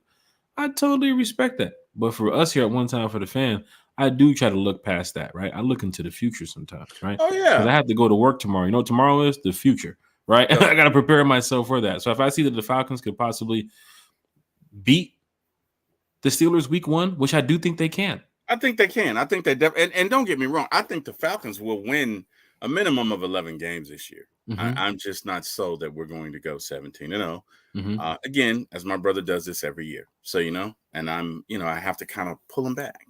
I totally respect that. But for us here at One Time for the Fan, I do try to look past that, right? I look into the future sometimes, right? Oh, yeah. Because I have to go to work tomorrow. You know what tomorrow is? The future, right? I got to prepare myself for that. So if I see that the Falcons could possibly beat the Steelers week 1, which I do think they can. I think they can. I think they definitely, and don't get me wrong, I think the Falcons will win a minimum of 11 games this year. I'm just not sold that we're going to go 17-0. Again, as my brother does this every year. So, and I'm, I have to kind of pull him back.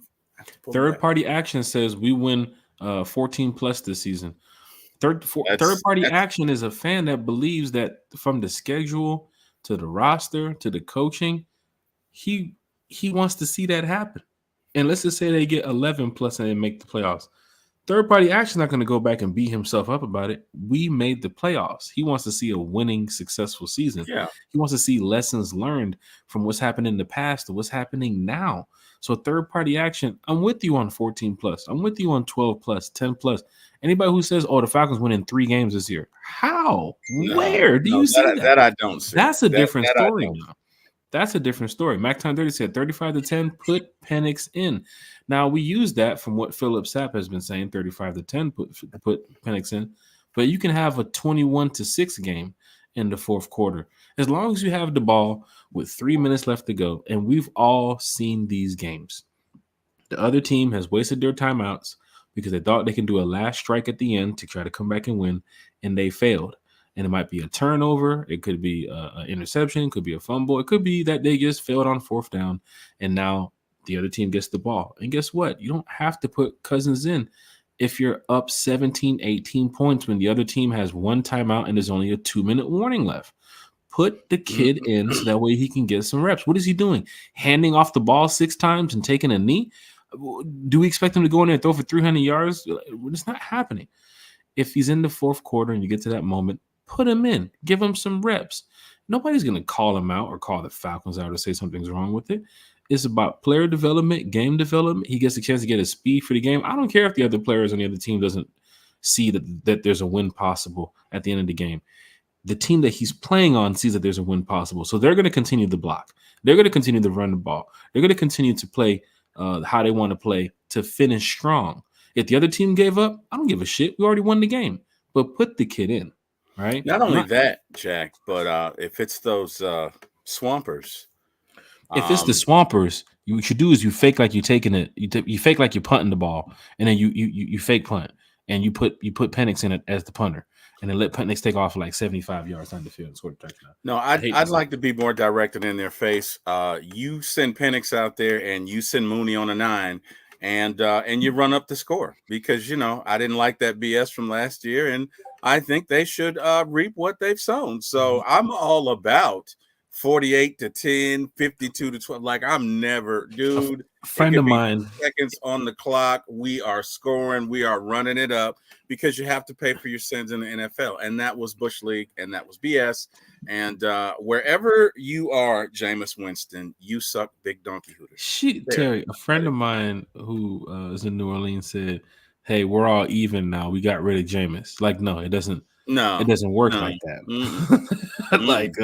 Third-party action says we win 14 plus this season. Third-party action is a fan that believes that from the schedule to the roster to the coaching, he wants to see that happen. And let's just say they get 11 plus and they make the playoffs. Third-party action is not going to go back and beat himself up about it. We made the playoffs. He wants to see a winning, successful season. Yeah. He wants to see lessons learned from what's happened in the past to what's happening now. So third-party action, I'm with you on 14 plus. I'm with you on 12 plus, 10 plus. Anybody who says, oh, the Falcons win in 3 games this year. How? Where do you see that? That I don't see. That's a different story now. That's a different story. Mac Time 30 said 35-10, put Penix in. Now, we use that from what Philip Sapp has been saying, 35-10, put Penix in. But you can have a 21-6 game in the fourth quarter. As long as you have the ball with 3 minutes left to go, and we've all seen these games. The other team has wasted their timeouts because they thought they can do a last strike at the end to try to come back and win, and they failed. And it might be a turnover. It could be an interception. It could be a fumble. It could be that they just failed on fourth down, and now the other team gets the ball. And guess what? You don't have to put Cousins in if you're up 17, 18 points when the other team has one timeout and there's only a 2-minute warning left. Put the kid in so that way he can get some reps. What is he doing? Handing off the ball 6 times and taking a knee? Do we expect him to go in there and throw for 300 yards? It's not happening. If he's in the fourth quarter and you get to that moment, put him in. Give him some reps. Nobody's going to call him out or call the Falcons out or say something's wrong with it. It's about player development, game development. He gets a chance to get his speed for the game. I don't care if the other players on the other team doesn't see that there's a win possible at the end of the game. The team that he's playing on sees that there's a win possible. So they're going to continue the block. They're going to continue to run the ball. They're going to continue to play how they want to play to finish strong. If the other team gave up, I don't give a shit. We already won the game. But put the kid in, right? Not only that, Jack, but if it's those swampers. If it's the swampers, what you should do is you fake like you're taking it. You fake like you're punting the ball, and then you fake punt, and you put Penix in it as the punter, and then let Penix take off like 75 yards down the field and score the touchdown. No, I'd like to be more directed in their face. You send Penix out there, and you send Mooney on a 9, and you run up the score because I didn't like that BS from last year, and I think they should reap what they've sown. So I'm all about 48-10, 52-12. Like I'm never, dude. A friend of mine. Seconds on the clock. We are scoring. We are running it up because you have to pay for your sins in the NFL. And that was Bush League, and that was BS. And wherever you are, Jameis Winston, you suck big donkey hooters. Terry, a friend of mine who is in New Orleans said, "Hey, we're all even now. We got rid of Jameis." Like, no, it doesn't. No, it doesn't work like that. Like,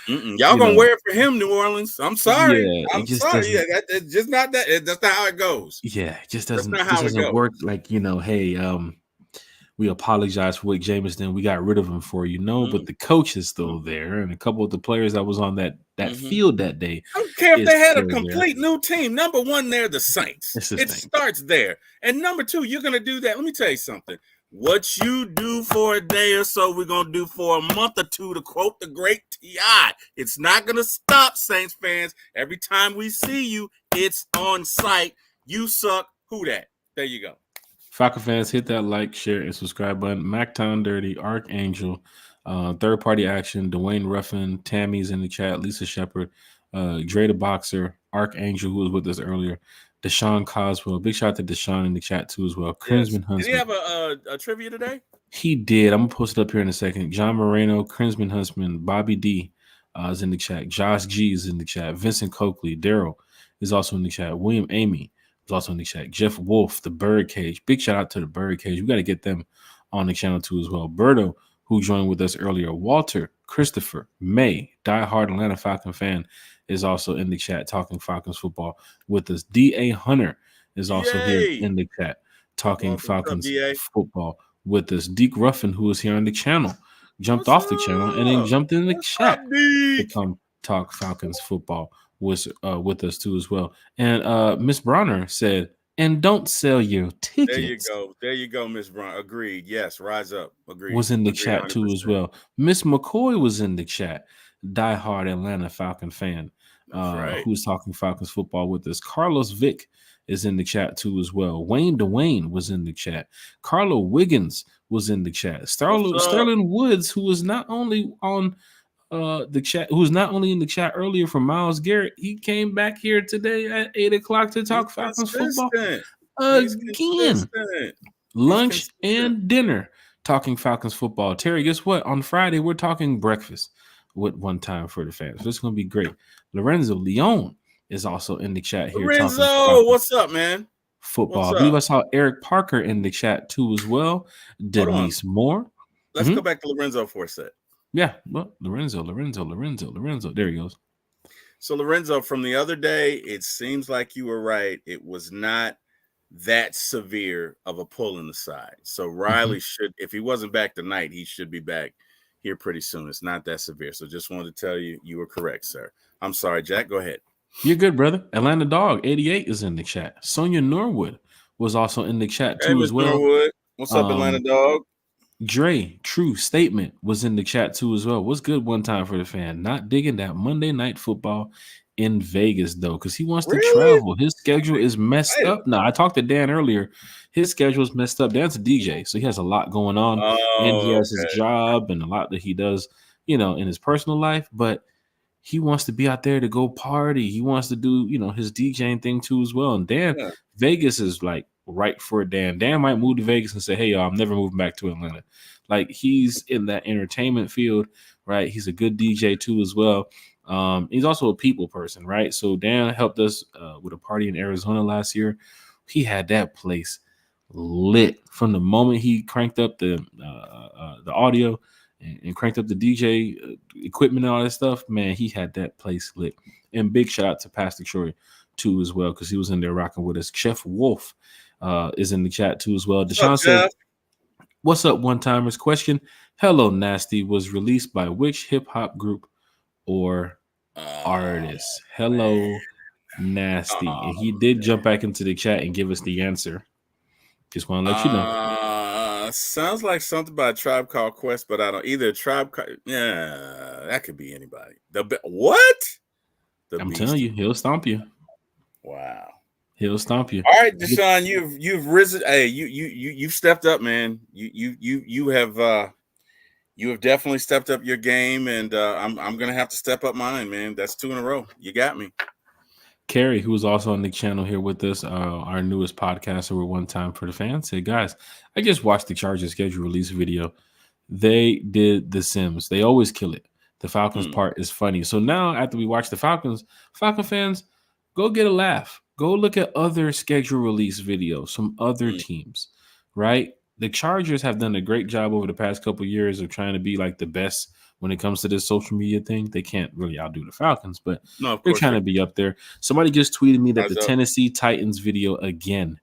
y'all gonna wear it for him, New Orleans. I'm sorry. Yeah, I'm sorry. Yeah, it's just not that. That's not how it goes. Yeah, it just doesn't work. Like, hey, we apologize for what Jameis did. We got rid of him for but the coach is still there, and a couple of the players that was on that field that day. I don't care if they had a complete new team. Number one, they're the Saints. It starts there, and number two, you're gonna do that. Let me tell you something. What you do for a day or so, we're going to do for a month or two, to quote the great T.I. It's not going to stop, Saints fans. Every time we see you, it's on site. You suck. Who that? There you go. Falcon fans, hit that like, share, and subscribe button. MacTown Dirty, Archangel, Third Party Action, Dwayne Ruffin, Tammy's in the chat, Lisa Shepard, Dre the Boxer, Archangel, who was with us earlier, Deshaun Coswell. Big shout out to Deshaun in the chat too as well. Krinsman Huntsman. Did he have a trivia today? He did. I'm gonna post it up here in a second. John Moreno, Krinsman Huntsman, Bobby D is in the chat. Josh G is in the chat. Vincent Coakley, Daryl is also in the chat. William Amy is also in the chat. Jeff Wolf, the Birdcage. Big shout out to the Birdcage. We got to get them on the channel too as well. Berto, who joined with us earlier. Walter, Christopher, May, diehard Atlanta Falcon fan, is also in the chat talking Falcons football with us. D.A. Hunter is also here in the chat talking Falcons football with us. Deke Ruffin, who is here on the channel, jumped off the channel and then jumped in the chat to come talk Falcons football with us too as well. And Miss Bronner said, "And don't sell your tickets." There you go, Miss Bronner. Agreed. Yes, rise up. Agreed. Was in the chat 100%. Too as well. Miss McCoy was in the chat. Diehard Atlanta Falcon fan who's talking Falcons football with us. Carlos Vick is in the chat too as well. Wayne DeWayne was in the chat. Carlo Wiggins was in the chat. Sterling Woods, who was not only on the chat, who was not only in the chat earlier from Myles Garrett, he came back here today at 8 o'clock to talk Falcons football again. Lunch and dinner talking Falcons football. Terry, guess what? On Friday, we're talking breakfast with One Time for the Fans. So this is going to be great. Lorenzo Leon is also in the chat here. Lorenzo, what's up, man? Football. I believe I saw Eric Parker in the chat too as well. Denise Moore. Let's go back to Lorenzo for a sec. Yeah, well, Lorenzo. There he goes. So, Lorenzo, from the other day, it seems like you were right. It was not that severe of a pull in the side. So Riley should, if he wasn't back tonight, he should be back here pretty soon. It's not that severe. So just wanted to tell you, you were correct, sir. I'm sorry, Jack. Go ahead. You're good, brother. Atlanta Dog 88 is in the chat. Sonia Norwood was also in the chat too as well. Norwood. What's up, Atlanta Dog? Dre, True Statement was in the chat too as well. What's good one time for the fan? Not digging that Monday Night Football in Vegas though, because he wants to travel. His schedule is messed up. Now I talked to Dan earlier. His schedule is messed up. Dan's a DJ, so he has a lot going on, and he has his job and a lot that he does, you know, in his personal life. But he wants to be out there to go party. He wants to do, you know, his DJing thing too as well. And Dan, Vegas is like right for Dan. Dan might move to Vegas and say, hey, y'all, I'm never moving back to Atlanta. Like, he's in that entertainment field, right? He's a good DJ too as well. He's also a people person, right? So Dan helped us with a party in Arizona last year. He had that place lit from the moment he cranked up the audio and cranked up the DJ equipment and all that stuff. Man, he had that place lit. And big shout out to Pastor Troy too as well, because he was in there rocking with us. Chef Wolf is in the chat too as well. Deshaun said, what's up, one-timers? Question, Hello Nasty was released by which hip-hop group or artist? Hello Nasty. And he did jump back into the chat and give us the answer. Just want to let you know. Sounds like something by a Tribe Called Quest, but I don't either. Yeah, that could be anybody. What? I'm telling you, he'll stomp you. Wow, he'll stomp you. All right, Deshaun, you've risen. Hey, you've stepped up, man. You have definitely stepped up your game, and I'm gonna have to step up mine, man. That's 2 in a row. You got me. Carrie, who was also on the channel here with us, our newest podcaster with One Time for the Fans, said, guys, I just watched the Chargers schedule release video. They did the Sims. They always kill it. The Falcons part is funny. So now after we watch the Falcon fans, go get a laugh. Go look at other schedule release videos from other teams, right? The Chargers have done a great job over the past couple of years of trying to be like the best when it comes to this social media thing. They can't really outdo the Falcons, but they're trying to be up there. Somebody just tweeted me that the Tennessee Titans video again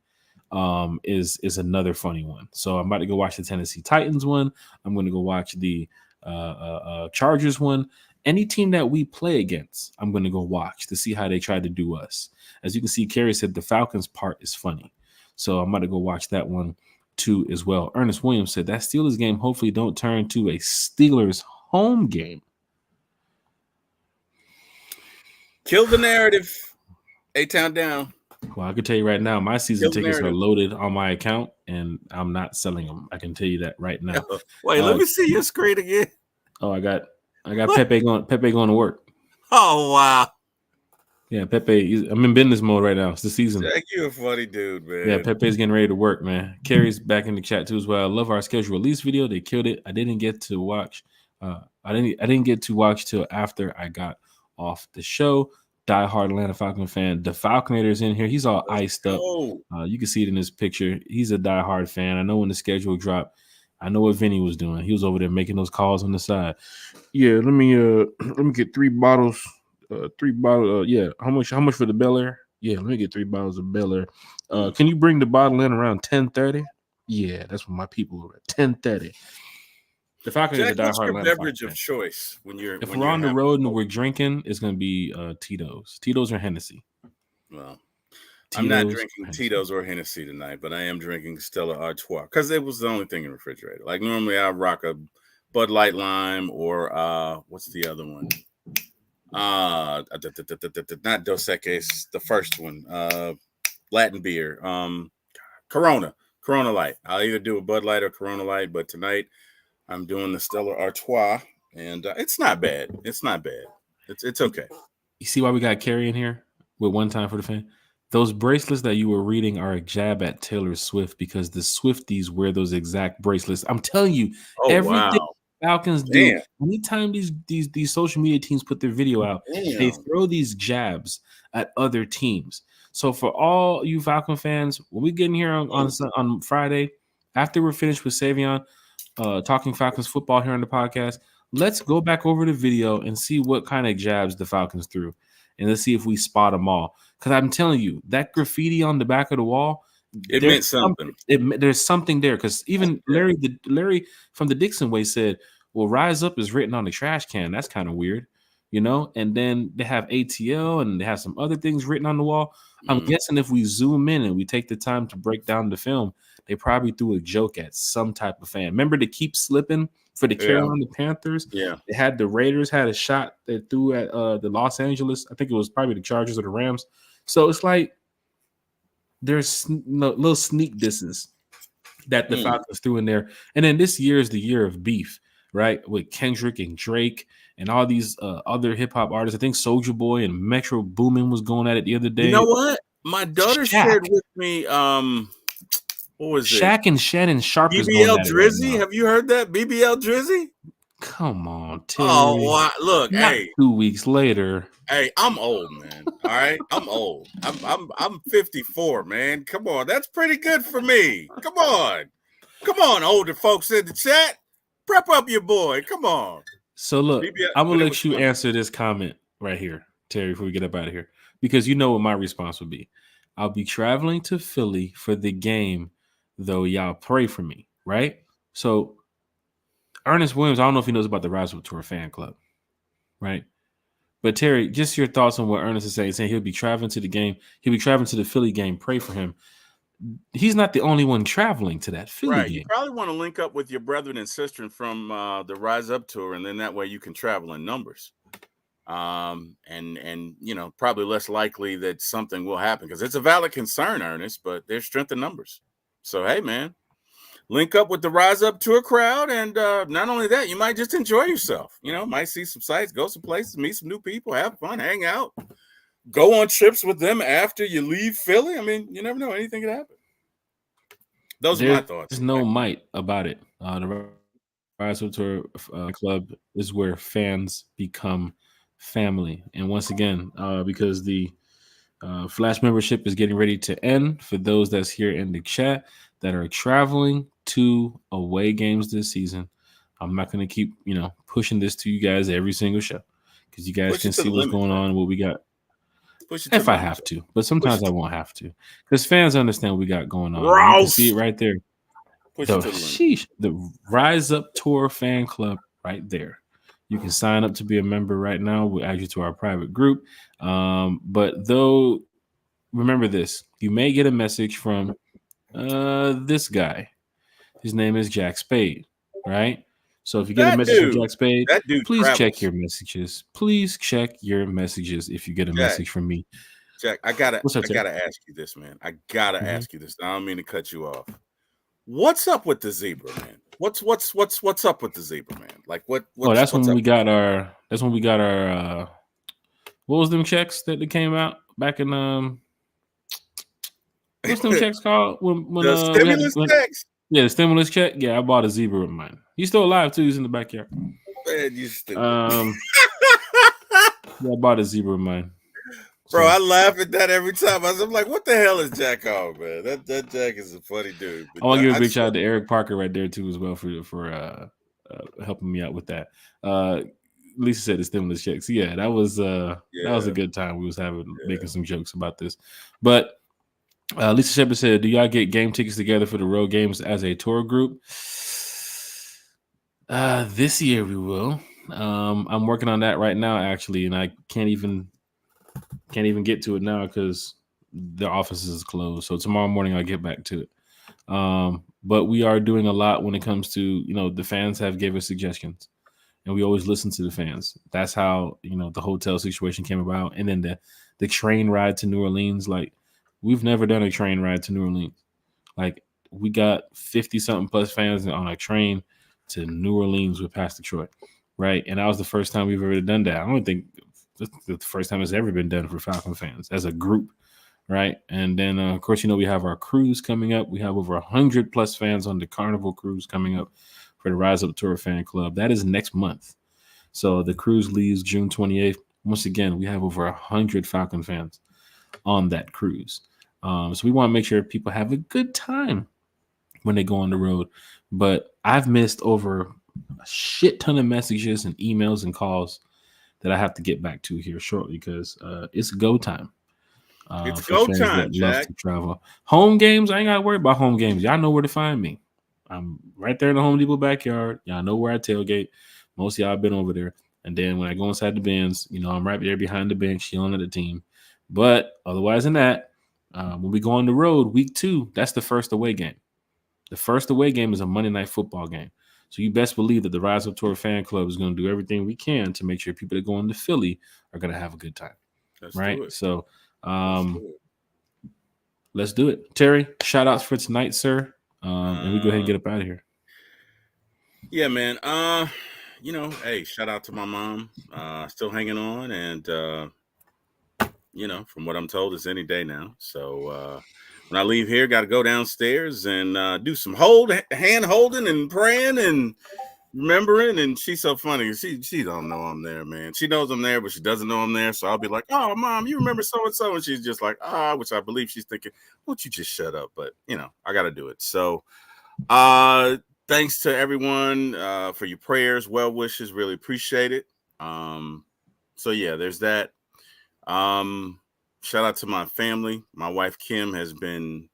is another funny one. So I'm about to go watch the Tennessee Titans one. I'm going to go watch the Chargers one. Any team that we play against, I'm going to go watch to see how they try to do us. As you can see, Carrie said the Falcons part is funny. So I'm about to go watch that one too as well. Ernest Williams said that Steelers game hopefully don't turn to a Steelers home game. Kill the narrative. A-Town down. Well, I can tell you right now, my season tickets are loaded on my account, and I'm not selling them. I can tell you that right now. Wait, let me see your screen again. Oh, I got Pepe going to work. Oh wow. Yeah, Pepe. I'm in business mode right now. It's the season. Jack, you a funny dude, man. Yeah, Pepe's getting ready to work, man. Carrie's back in the chat too as well. I love our schedule release video. They killed it. I didn't get to watch. I didn't get to watch till after I got off the show. Diehard Atlanta Falcon fan. The Falconator's in here. He's all iced up. You can see it in this picture. He's a diehard fan. I know when the schedule dropped. I know what Vinny was doing. He was over there making those calls on the side. Yeah, let me get 3 bottles. Yeah. How much for the Bel Air? Yeah, let me get 3 bottles of Bel Air. Can you bring the bottle in around 10:30? Yeah, that's when my people are at 10:30. The Falcon is a diehard. What's your Atlanta beverage Falcon of choice when you're if we're on the road and we're drinking? It's gonna be Tito's. Tito's or Hennessy. Well, I'm not drinking Tito's or Hennessy tonight, but I am drinking Stella Artois because it was the only thing in the refrigerator. Like normally I rock a Bud Light Lime or what's the other one? Not Dos Equis, the first one. Latin beer. Corona Light. I'll either do a Bud Light or Corona Light, but tonight I'm doing the Stella Artois, and it's not bad. It's not bad. It's okay. You see why we got Carrie in here with One Time for the Fan? Those bracelets that you were reading are a jab at Taylor Swift because the Swifties wear those exact bracelets. I'm telling you, everything Falcons do. Anytime these social media teams put their video out, they throw these jabs at other teams. So for all you Falcon fans, when we get in here on Friday, after we're finished with Savion, talking Falcons football here on the podcast, let's go back over the video and see what kind of jabs the Falcons threw, and let's see if we spot them all. Because I'm telling you, that graffiti on the back of the wall, it meant something. There's something there. Because even Larry from the Dixon Way said, Well, Rise Up is written on the trash can. That's kind of weird, you know? And then they have ATL and they have some other things written on the wall. I'm guessing if we zoom in and we take the time to break down the film, they probably threw a joke at some type of fan. Remember to keep slipping for the Carolina Panthers? Yeah. They had the Raiders had a shot they threw at the Los Angeles. I think it was probably the Chargers or the Rams. So it's like there's little sneak disses that the Falcons threw in there. And then this year is the year of beef, right? With Kendrick and Drake and all these other hip hop artists. I think Soulja Boy and Metro Boomin was going at it the other day. You know what? My daughter shared with me. What was it? Shaq and Shannon Sharp is BBL going at Drizzy. It right. Have you heard that? BBL Drizzy? Come on, Terry. Oh, wow. Look, Not hey. 2 weeks later. Hey, I'm old, man. All right, I'm old. I'm 54, man. Come on, that's pretty good for me. Come on, older folks in the chat. Prep up your boy. Come on. So look, I'm gonna let you answer this comment right here, Terry, before we get up out of here, because you know what my response would be. I'll be traveling to Philly for the game, though. Y'all pray for me, right? So Ernest Williams, I don't know if he knows about the RISEUP Tour Fan Club, right? But Terry, just your thoughts on what Ernest is saying he'll be traveling to the game. He'll be traveling to the Philly game. Pray for him. He's not the only one traveling to that Philly game. You probably want to link up with your brethren and sister from the RISEUP Tour, and then that way you can travel in numbers. And you know, probably less likely that something will happen because it's a valid concern, Ernest, but there's strength in numbers. So, hey, man, link up with the RISEUP Tour crowd. And not only that, you might just enjoy yourself. You know, might see some sights, go some places, meet some new people, have fun, hang out, go on trips with them after you leave Philly. I mean, you never know. Anything could happen. Those are my thoughts. There's no might about it. The RISEUP Tour Club is where fans become family. And once again, because the Flash membership is getting ready to end, for those that's here in the chat that are traveling to away games this season, I'm not going to keep, pushing this to you guys every single show because you guys can see what's going on, what we got. If I have to, but sometimes I won't have to because fans understand what we got going on. You can see it right there. The RISEUP Tour Fan Club right there. You can sign up to be a member right now. We'll add you to our private group. But though, remember this, you may get a message from this guy. His name is Jack Spade, right? So if you get a message from Jack Spade, please check your messages. Please check your messages if you get a message from me. Jack, I gotta ask you this, man. I gotta ask you this. I don't mean to cut you off. What's up with the zebra, man? What's up with the zebra, man? Like what? That's when we got our. That's when we got our. What was them checks that came out back in What's them checks called? When the stimulus checks. Yeah, the stimulus check. Yeah, I bought a zebra with mine. He's still alive too. He's in the backyard. Man, you stupid. Yeah, I bought a zebra with mine. Bro, I laugh at that every time. I'm like, what the hell is Jack on, man? That Jack is a funny dude. I want to give a big shout out to Eric Parker right there too as well for helping me out with that. Lisa said the stimulus checks. Yeah, that was a good time. We was making some jokes about this, but. Lisa Shepard said, do y'all get game tickets together for the road games as a tour group? This year we will. I'm working on that right now, actually, and I can't even get to it now because the office is closed. So tomorrow morning I'll get back to it. But we are doing a lot when it comes to, the fans have gave us suggestions, and we always listen to the fans. That's how, the hotel situation came about. And then the train ride to New Orleans, like, we've never done a train ride to New Orleans. Like, we got 50-something plus fans on a train to New Orleans with Pastor Troy, right? And that was the first time we've ever done that. I don't think that's the first time it's ever been done for Falcon fans as a group, right? And then, of course, we have our cruise coming up. We have over 100 plus fans on the Carnival cruise coming up for the RISEUP Tour Fan Club. That is next month. So the cruise leaves June 28th. Once again, we have over 100 Falcon fans on that cruise. So we want to make sure people have a good time when they go on the road. But I've missed over a shit ton of messages and emails and calls that I have to get back to here shortly because it's go time. It's go time, Jack. Love to travel. Home games, I ain't got to worry about home games. Y'all know where to find me. I'm right there in the Home Depot backyard. Y'all know where I tailgate. Most of y'all have been over there. And then when I go inside the bins, I'm right there behind the bench, yelling at the team. But otherwise than that, when we go on the road, week 2, that's the first away game. The first away game is a Monday Night Football game. So you best believe that the RISEUP Tour Fan Club is going to do everything we can to make sure people that go into Philly are going to have a good time. Right? So let's do it. Terry, shout outs for tonight, sir. And we go ahead and get up out of here. Yeah, man. Hey, shout out to my mom. Still hanging on, and from what I'm told, it's any day now. So when I leave here, got to go downstairs and do some hand holding and praying and remembering. And she's so funny. She don't know I'm there, man. She knows I'm there, but she doesn't know I'm there. So I'll be like, "Oh, Mom, you remember so and so?" And she's just like, which I believe she's thinking, "Won't you just shut up?" But I got to do it. So thanks to everyone for your prayers, well wishes. Really appreciate it. So yeah, there's that. Shout out to my family. My wife Kim has been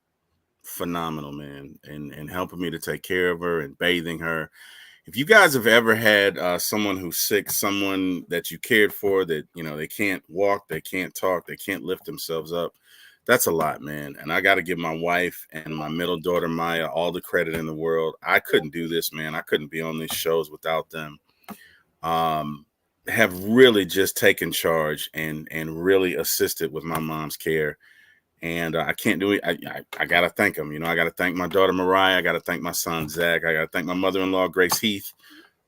phenomenal, man, and helping me to take care of her and bathing her. If you guys have ever had someone who's sick, someone that you cared for that they can't walk, they can't talk, they can't lift themselves up, that's a lot, man. And I got to give my wife and my middle daughter Maya all the credit in the world. I couldn't do this, man. I couldn't be on these shows without them. Have really just taken charge and really assisted with my mom's care. And I can't do it. I got to thank them. I got to thank my daughter, Mariah. I got to thank my son, Zach. I got to thank my mother-in-law, Grace Heath.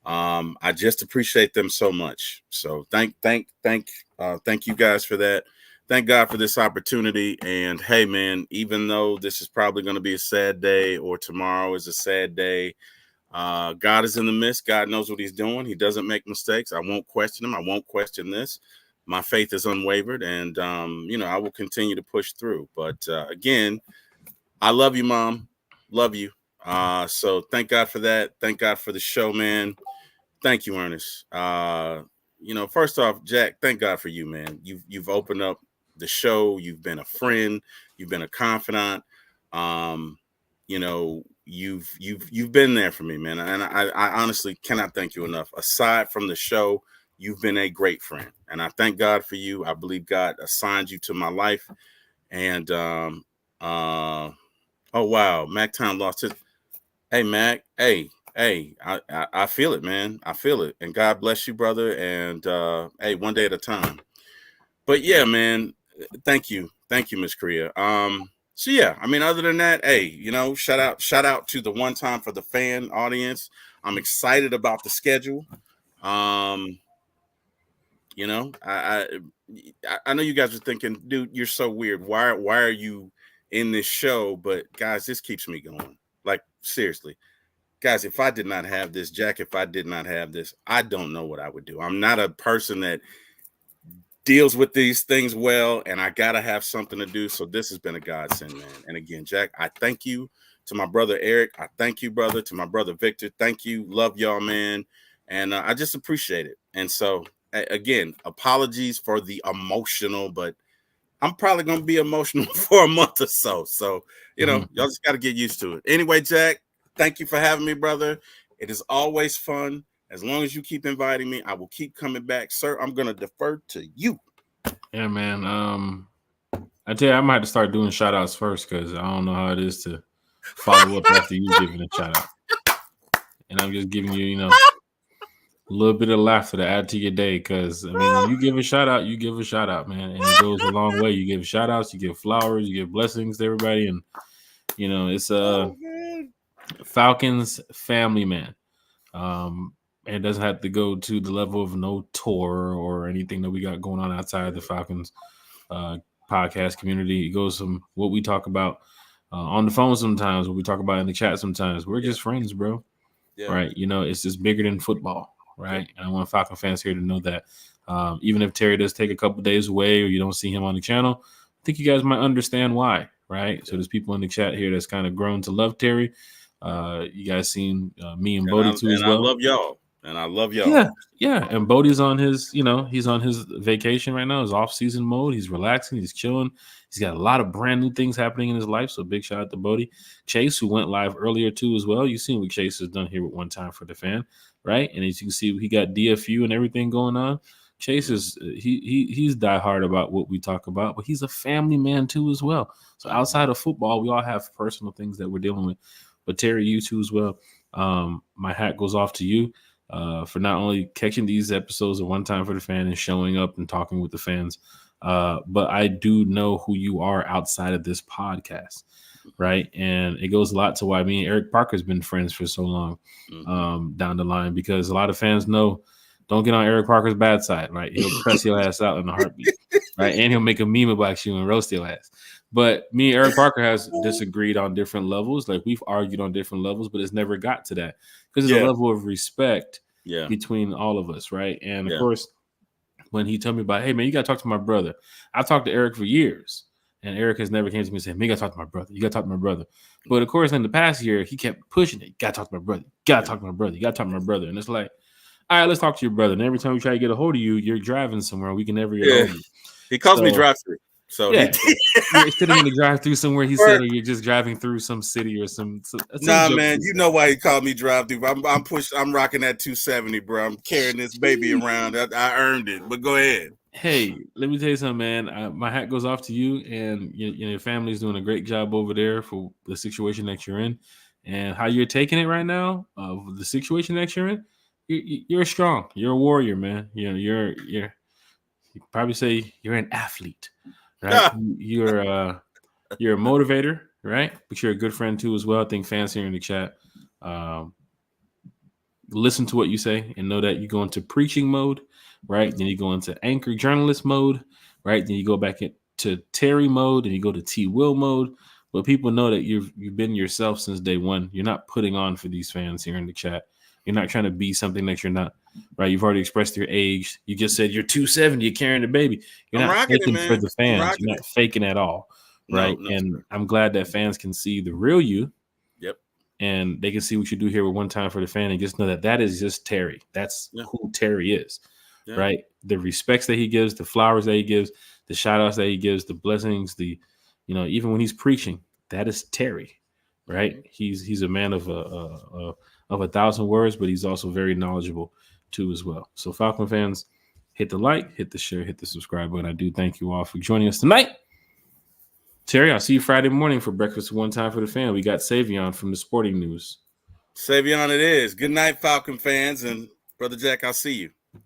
I just appreciate them so much. So thank you guys for that. Thank God for this opportunity. And hey, man, even though this is probably going to be a sad day, or tomorrow is a sad day, God is in the midst. God knows what he's doing. He doesn't make mistakes. I won't question him. I won't question this. My faith is unwavered, and I will continue to push through. But again, I love you, Mom. Love you. So thank God for that. Thank God for the show, man. Thank you, Ernest. First off, Jack, thank God for you, man. You've opened up the show. You've been a friend. You've been a confidant. You've been there for me, man. And I honestly cannot thank you enough. Aside from the show, you've been a great friend, and I thank God for you. I believe God assigned you to my life. And oh wow, Mac Town lost his. Hey Mac, hey, I feel it, man. I feel it, and God bless you, brother. And hey, one day at a time. But yeah, man, thank you, Miss Korea. So yeah, I mean, other than that, hey, shout out to the One Time for the Fan audience. I'm excited about the schedule. I know you guys are thinking, dude, you're so weird. Why are you in this show? But guys, this keeps me going. Like, seriously, guys, if I did not have this, Jack, if I did not have this, I don't know what I would do. I'm not a person that deals with these things well, and I gotta have something to do. So this has been a godsend, man. And again, Jack, I thank you. To my brother Eric, I thank you, brother. To my brother Victor, thank you. Love y'all, man. And I just appreciate it. And so again, apologies for the emotional, but I'm probably going to be emotional for a month or so. So, y'all just got to get used to it. Anyway, Jack, thank you for having me, brother. It is always fun. As long as you keep inviting me, I will keep coming back. Sir, I'm going to defer to you. Yeah, man. I tell you, I might have to start doing shout outs first, because I don't know how it is to follow up after you giving a shout out. And I'm just giving you, a little bit of laughter to add to your day, because I mean, when you give a shout out, you give a shout out, man, and it goes a long way. You give shout outs, you give flowers, you give blessings to everybody, and it's a Falcons family, man. And it doesn't have to go to the level of no tour or anything that we got going on outside the Falcons podcast community. It goes from what we talk about on the phone sometimes, what we talk about in the chat sometimes. We're just friends, bro. Yeah. Right? It's just bigger than football. Right. And I want Falcon fans here to know that even if Terry does take a couple days away, or you don't see him on the channel, I think you guys might understand why. Right. So there's people in the chat here that's kind of grown to love Terry. You guys seen me and Bodie too as well. I love y'all. And I love y'all. Yeah. And Bodie's on his, he's on his vacation right now, his off-season mode. He's relaxing, he's chilling. He's got a lot of brand new things happening in his life. So big shout out to Bodie. Chase, who went live earlier too as well. You've seen what Chase has done here with One Time for the Fan, right? And as you can see, he got DFU and everything going on. Chase is he's diehard about what we talk about, but he's a family man too as well. So outside of football, we all have personal things that we're dealing with. But Terry, you too as well. My hat goes off to you for not only catching these episodes of One Time for the Fan and showing up and talking with the fans, but I do know who you are outside of this podcast, right? And it goes a lot to why me and Eric Parker's been friends for so long down the line, because a lot of fans know. Don't get on Eric Parker's bad side, right? He'll press your ass out in a heartbeat, right? And he'll make a meme about you and roast your ass. But me and Eric Parker has disagreed on different levels. Like, we've argued on different levels, but it's never got to that because there's a level of respect between all of us, right? And, of course, when he told me about, hey, man, you got to talk to my brother. I've talked to Eric for years, and Eric has never came to me and said, man, you got to talk to my brother. You got to talk to my brother. But, of course, in the past year, he kept pushing it. You got to talk to my brother. You got to talk to my brother. You got to talk to my brother. And it's like, all right, let's talk to your brother. And every time we try to get a hold of you, you're driving somewhere. We can never get a hold of you. He calls me drive-through. So you're sitting in the drive-through somewhere. He said, or you're just driving through some city or some nah, man, you know why he called me drive-through. I'm rocking that 270, bro. I'm carrying this baby around. I earned it. But go ahead. Hey, let me tell you something, man. My hat goes off to you, and your family's doing a great job over there for the situation that you're in, and how you're taking it right now. The situation that you're in. You're strong. You're a warrior, man. You're you probably say you're an athlete, right? You're a motivator, right? But you're a good friend too as well. I think fans here in the chat listen to what you say and know that you go into preaching mode, right? Then you go into anchor journalist mode, right? Then you go back into Terry mode, and you go to T Will mode. But people know that you've been yourself since day one. You're not putting on for these fans here in the chat. You're not trying to be something that you're not, right? You've already expressed your age. You just said you're 270. You're carrying the baby. You're not faking for the fans. You're not faking at all, right? No, and I'm glad that fans can see the real you. Yep. And they can see what you do here with One Time for the Fan, and just know that is just Terry. That's who Terry is, right? The respects that he gives, the flowers that he gives, the shout outs that he gives, the blessings, even when he's preaching, that is Terry, right? He's a man of a 1,000 words, but he's also very knowledgeable too as well. So Falcon fans, hit the like, hit the share, hit the subscribe button. I do thank you all for joining us tonight. Terry, I'll see you Friday morning for breakfast One Time for the Fan. We got Savion from the Sporting News. Savion it is. Good night, Falcon fans. And Brother Jack, I'll see you.